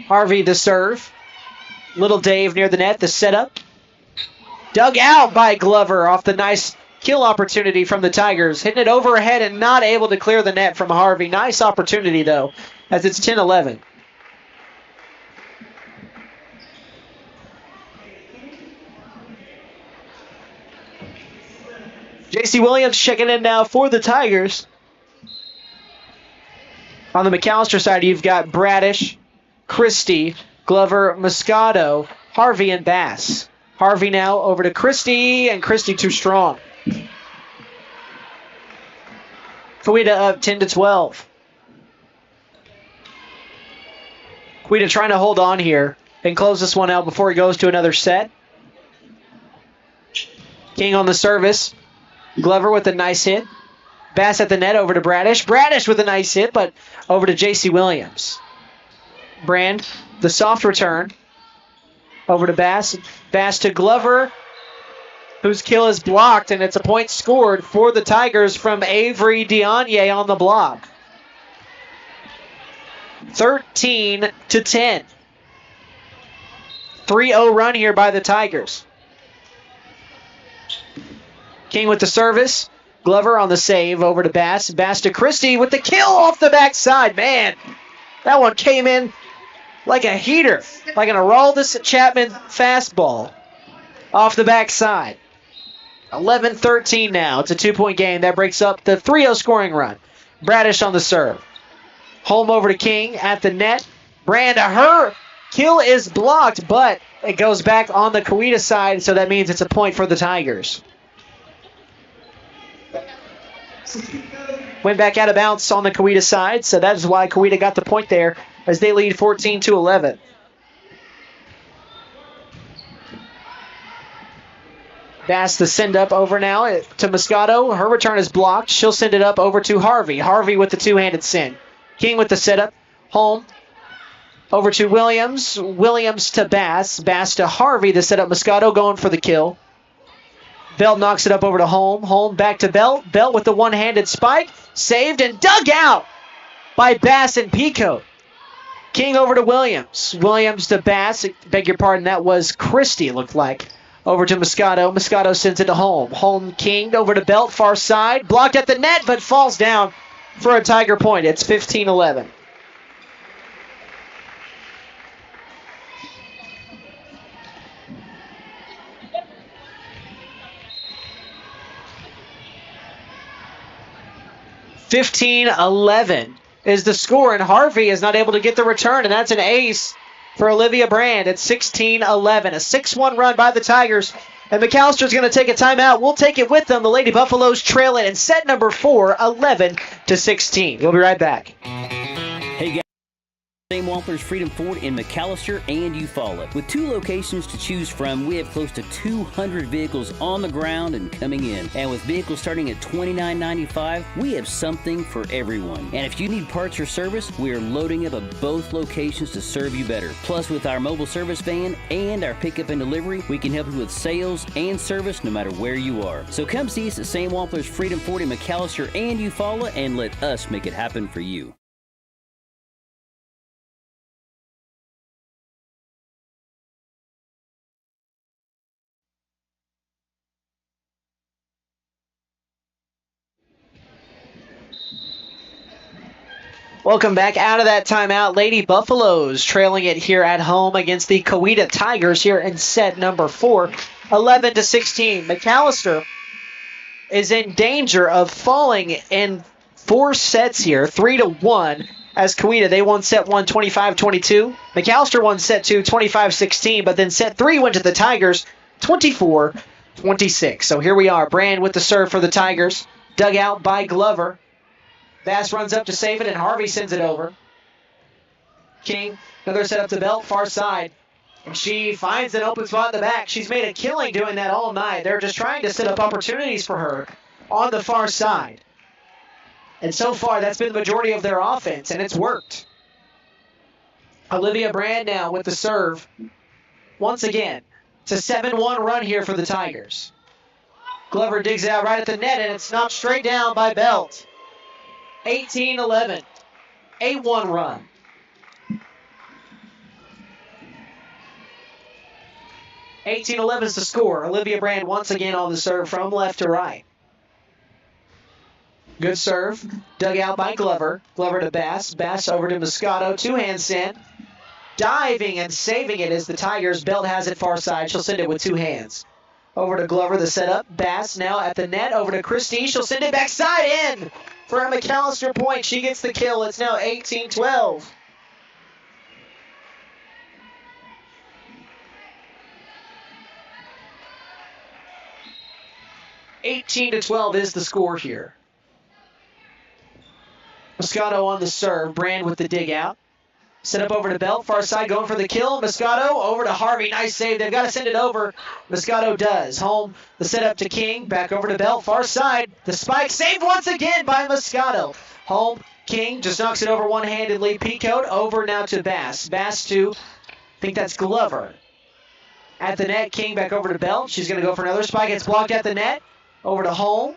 Harvey the serve. Little Dave near the net, the setup. Dug out by Glover off the nice kill opportunity from the Tigers. Hitting it overhead and not able to clear the net from Harvey. Nice opportunity, though, as it's 10-11. J.C. Williams checking in now for the Tigers. On the McAllister side, you've got Bradish, Christie, Glover, Moscato, Harvey, and Bass. Harvey now over to Christie, and Christie too strong. Coweta up 10-12. Coweta trying to hold on here and close this one out before he goes to another set. King on the service. Glover with a nice hit. Bass at the net over to Bradish. Bradish with a nice hit, but over to J.C. Williams. Brand, the soft return. Over to Bass. Bass to Glover, whose kill is blocked, and it's a point scored for the Tigers from Avery Dianye on the block. 13-10. 3-0 run here by the Tigers. King with the service. Glover on the save over to Bass. Bass to Christie with the kill off the backside. Man, that one came in like a heater, like an Aroldis Chapman fastball off the backside. 11-13 now. It's a 2-point game. That breaks up the 3-0 scoring run. Bradish on the serve. Holm over to King at the net. Brand, her kill is blocked, but it goes back on the Coweta side, so that means it's a point for the Tigers. Went back out of bounds on the Coweta side, so that is why Coweta got the point there as they lead 14-11. Bass the send up over now to Moscato. Her return is blocked. She'll send it up over to Harvey. Harvey with the two-handed send. King with the setup. Holm over to Williams. Williams to Bass. Bass to Harvey. The setup. Moscato going for the kill. Belt knocks it up over to Holm. Holm back to Belt. Belt with the one-handed spike. Saved and dug out by Bass and Peacoat. King over to Williams. Williams to Bass. Beg your pardon, that was Christie, it looked like. Over to Moscato. Moscato sends it to Holm. Holm King over to Belt, far side. Blocked at the net, but falls down for a Tiger point. It's 15-11. $15-11 is the score, and Harvey is not able to get the return, and that's an ace for Olivia Brand at 16-11. A 6-1 run by the Tigers, and McAllister's going to take a timeout. We'll take it with them. The Lady Buffaloes trail it in set number 4, 11-16. We'll be right back. Hey guys. St. Walter's Freedom Ford in McAlester and Eufaula. With 2 locations to choose from, we have close to 200 vehicles on the ground and coming in. And with vehicles starting at $29.95, we have something for everyone. And if you need parts or service, we are loading up at both locations to serve you better. Plus, with our mobile service van and our pickup and delivery, we can help you with sales and service no matter where you are. So come see us at St. Walter's Freedom Ford in McAlester and Eufaula and let us make it happen for you. Welcome back out of that timeout. Lady Buffaloes trailing it here at home against the Coweta Tigers here in set number 4, 11-16. McAlester is in danger of falling in 4 sets here, 3-1, as Coweta, they won set 1, 25-22. McAlester won set 2, 25-16, but then set 3 went to the Tigers, 24-26. So here we are. Brand with the serve for the Tigers, dug out by Glover. Bass runs up to save it, and Harvey sends it over. King, another set up to Belt, far side. And she finds an open spot in the back. She's made a killing doing that all night. They're just trying to set up opportunities for her on the far side. And so far, that's been the majority of their offense, and it's worked. Olivia Brand now with the serve. Once again, it's a 7-1 run here for the Tigers. Glover digs it out right at the net, and it's knocked straight down by Belt. 18-11, 8-1 run. $18-11 is the score. Olivia Brand once again on the serve from left to right. Good serve. Dug out by Glover. Glover to Bass. Bass over to Moscato. 2-hand send. Diving and saving it as the Tigers. Belt has it far side. She'll send it with 2 hands. Over to Glover, the setup. Bass now at the net. Over to Christie. She'll send it backside in for a McAllister point. She gets the kill. It's now 18-12. $18-12 is the score here. Moscato on the serve. Brand with the dig out. Set up over to Belt. Far side going for the kill. Moscato over to Harvey. Nice save. They've got to send it over. Moscato does. Home. The setup to King. Back over to Belt. Far side. The spike saved once again by Moscato. Home. King just knocks it over one-handedly. Peacoat over now to Bass. Bass to, I think that's Glover. At the net. King back over to Belt. She's going to go for another spike. It's blocked at the net. Over to Home.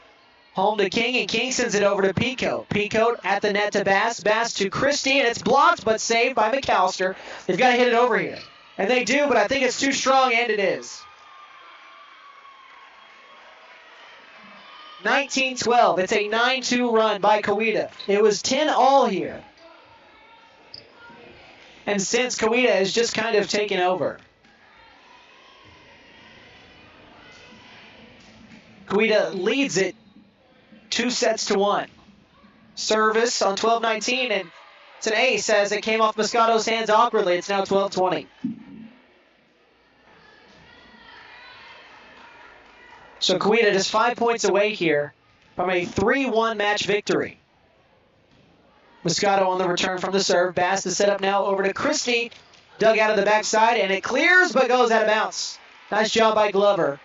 Home to King, and King sends it over to Peacoat. Peacoat at the net to Bass. Bass to Christie, and it's blocked but saved by McAllister. They've got to hit it over here. And they do, but I think it's too strong, and it is. 19-12. It's a 9-2 run by Coweta. It was 10-all here. And since Coweta has just kind of taken over. Coweta leads it 2-1. Service on 12-19, and it's an ace as it came off Moscato's hands awkwardly. It's now 12-20. So Coweta just 5 points away here from a 3-1 match victory. Moscato on the return from the serve. Bass is set up now over to Christie. Dug out of the backside, and it clears but goes out of bounds. Nice job by Glover.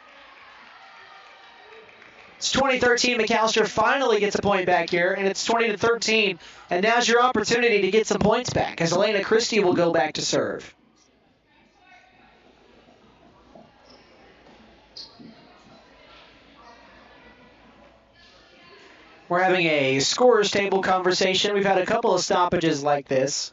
It's 2013. McAllister finally gets a point back here, and it's 20-13. And now's your opportunity to get some points back, as Elena Christie will go back to serve. We're having a scorer's table conversation. We've had a couple of stoppages like this.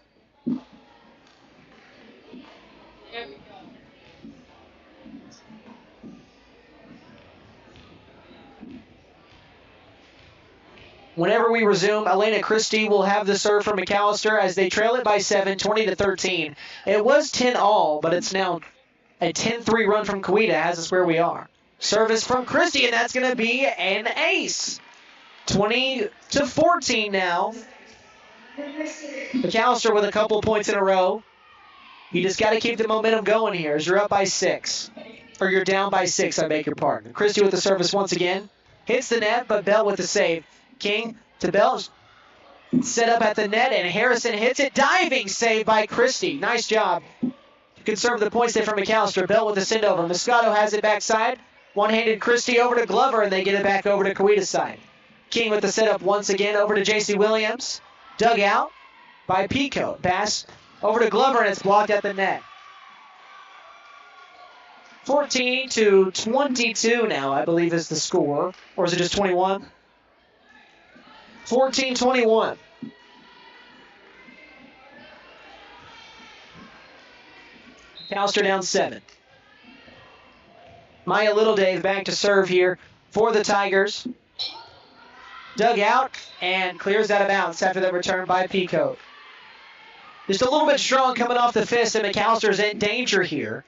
Whenever we resume, Elena Christie will have the serve for McAlester as they trail it by 7, 20-13. It was 10-all, but it's now a 10-3 run from Coweta has us where we are. Service from Christie, and that's going to be an ace. 20-14 now. McAlester with a couple points in a row. You just got to keep the momentum going here as you're up by 6. Or you're down by 6, I beg your pardon. Christie with the service once again. Hits the net, but Bell with the save. King to Bell. Set up at the net, and Harrison hits it. Diving save by Christie. Nice job. Conserve the points there from McAlester. Bell with the send over. Moscato has it backside. One-handed Christie over to Glover, and they get it back over to Coweta's side. King with the setup once again over to J.C. Williams. Dug out by Pico. Pass over to Glover, and it's blocked at the net. 14-22 now, I believe, is the score. Or is it just 21? 14-21. McAlester down 7. Maya Littledave back to serve here for the Tigers. Dug out and clears out of bounds after the return by Pico. Just a little bit strong coming off the fist, and McAlster's in danger here.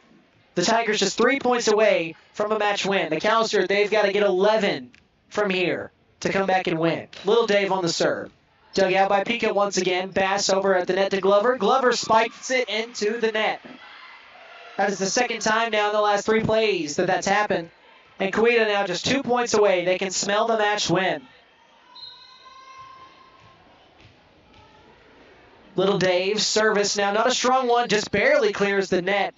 The Tigers just 3 points away from a match win. McAlester, they've got to get 11 from here to come back and win. Littledave on the serve. Dug out by Pico once again. Bass over at the net to Glover. Glover spikes it into the net. That is the second time now in the last 3 plays that that's happened. And Coweta now just 2 points away. They can smell the match win. Littledave, service now, not a strong one, just barely clears the net.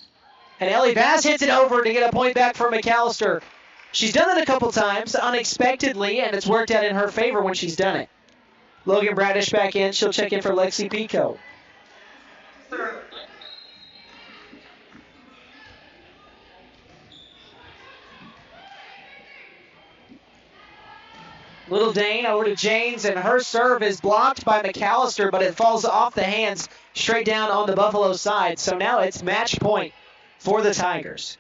And Ellie Bass hits it over to get a point back for McAlester. She's done it a couple times, unexpectedly, and it's worked out in her favor when she's done it. Logan Bradish back in. She'll check in for Lexi Pico. Little Dane over to James, and her serve is blocked by McAlester, but it falls off the hands straight down on the Buffalo side. So now it's match point for the Tigers.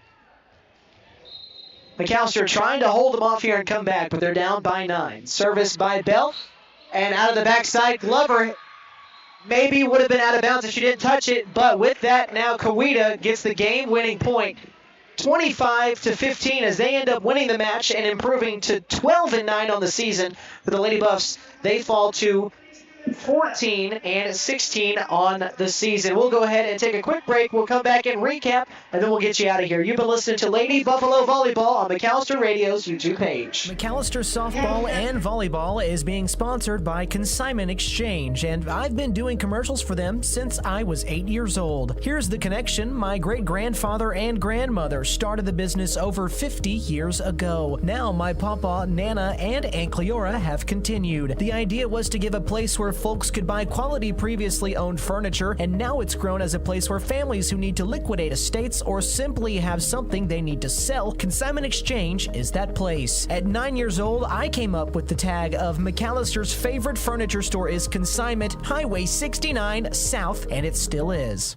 McAlester trying to hold them off here and come back, but they're down by 9. Service by Bell, and out of the backside, Glover maybe would have been out of bounds if she didn't touch it, but with that, now Coweta gets the game-winning point. 25-15 as they end up winning the match and improving to 12-9 on the season. For the Lady Buffs, they fall to 14-16 on the season. We'll go ahead and take a quick break. We'll come back and recap, and then we'll get you out of here. You've been listening to Lady Buffalo Volleyball on McAlester Radio's YouTube page. McAlester Softball and Volleyball is being sponsored by Consignment Exchange, and I've been doing commercials for them since I was 8 years old. Here's the connection. My great-grandfather and grandmother started the business over 50 years ago. Now my papa, Nana, and Aunt Cleora have continued. The idea was to give a place where folks could buy quality previously owned furniture, and now it's grown as a place where families who need to liquidate estates or simply have something they need to sell, Consignment Exchange is that place. At 9 years old, I came up with the tag of McAllister's favorite furniture store is Consignment, Highway 69 South, and it still is.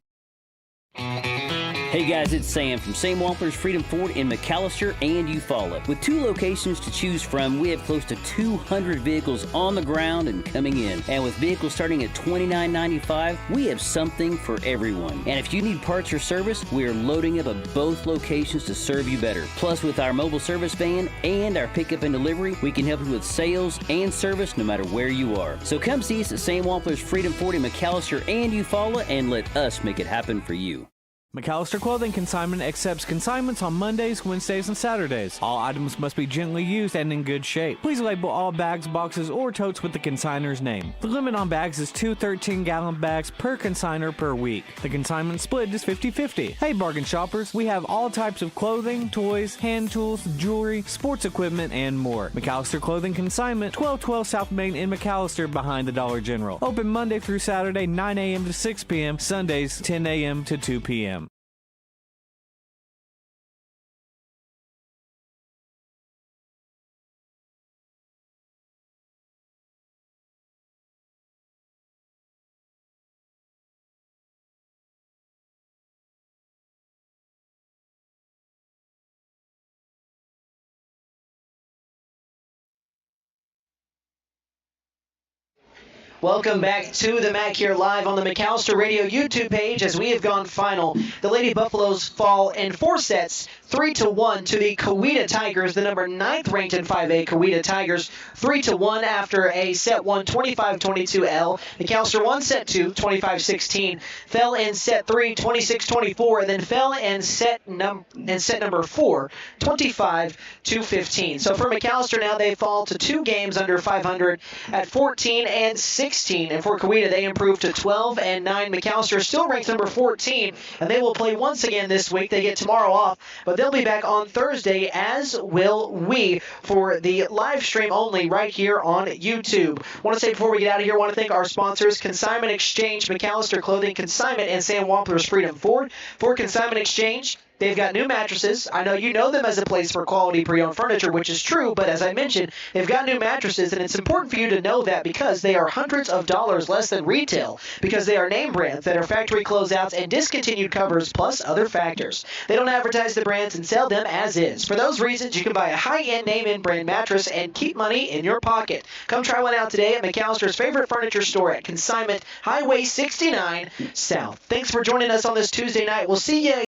Hey guys, it's Sam from Sam Wampler's Freedom Ford in McAlester and Eufaula. With 2 locations to choose from, we have close to 200 vehicles on the ground and coming in. And with vehicles starting at $29.95, we have something for everyone. And if you need parts or service, we are loading up at both locations to serve you better. Plus, with our mobile service van and our pickup and delivery, we can help you with sales and service no matter where you are. So come see us at Sam Wampler's Freedom Ford in McAlester and Eufaula and let us make it happen for you. McAlester Clothing Consignment accepts consignments on Mondays, Wednesdays, and Saturdays. All items must be gently used and in good shape. Please label all bags, boxes, or totes with the consignor's name. The limit on bags is 2 13-gallon bags per consignor per week. The consignment split is 50-50. Hey bargain shoppers, we have all types of clothing, toys, hand tools, jewelry, sports equipment, and more. McAlester Clothing Consignment, 1212 South Main in McAlester behind the Dollar General. Open Monday through Saturday, 9 a.m. to 6 p.m., Sundays, 10 a.m. to 2 p.m. Welcome back to the MAC here live on the McAlester Radio YouTube page as we have gone final. The Lady Buffaloes fall in 4 sets, 3-1 to the Coweta Tigers, the number 9th ranked in 5A Coweta Tigers, 3-1 after a set 1 25-22 L. McAlester won set 2 25-16, fell in set 3 26-24, and then fell in set number 4 25-15. So for McAlester now they fall to 2 games under 500 at 14-16. And for Coweta, they improved to 12-9. McAlester still ranks number 14, and they will play once again this week. They get tomorrow off, but they'll be back on Thursday, as will we, for the live stream only right here on YouTube. I want to say before we get out of here, I want to thank our sponsors, Consignment Exchange, McAlester Clothing Consignment, and Sam Wampler's Freedom Ford. For Consignment Exchange, they've got new mattresses. I know you know them as a place for quality pre-owned furniture, which is true, but as I mentioned, they've got new mattresses, and it's important for you to know that because they are hundreds of dollars less than retail, because they are name brands that are factory closeouts and discontinued covers, plus other factors. They don't advertise the brands and sell them as is. For those reasons, you can buy a high-end name-in brand mattress and keep money in your pocket. Come try one out today at McAlster's favorite furniture store at Consignment Highway 69 South. Thanks for joining us on this Tuesday night. We'll see you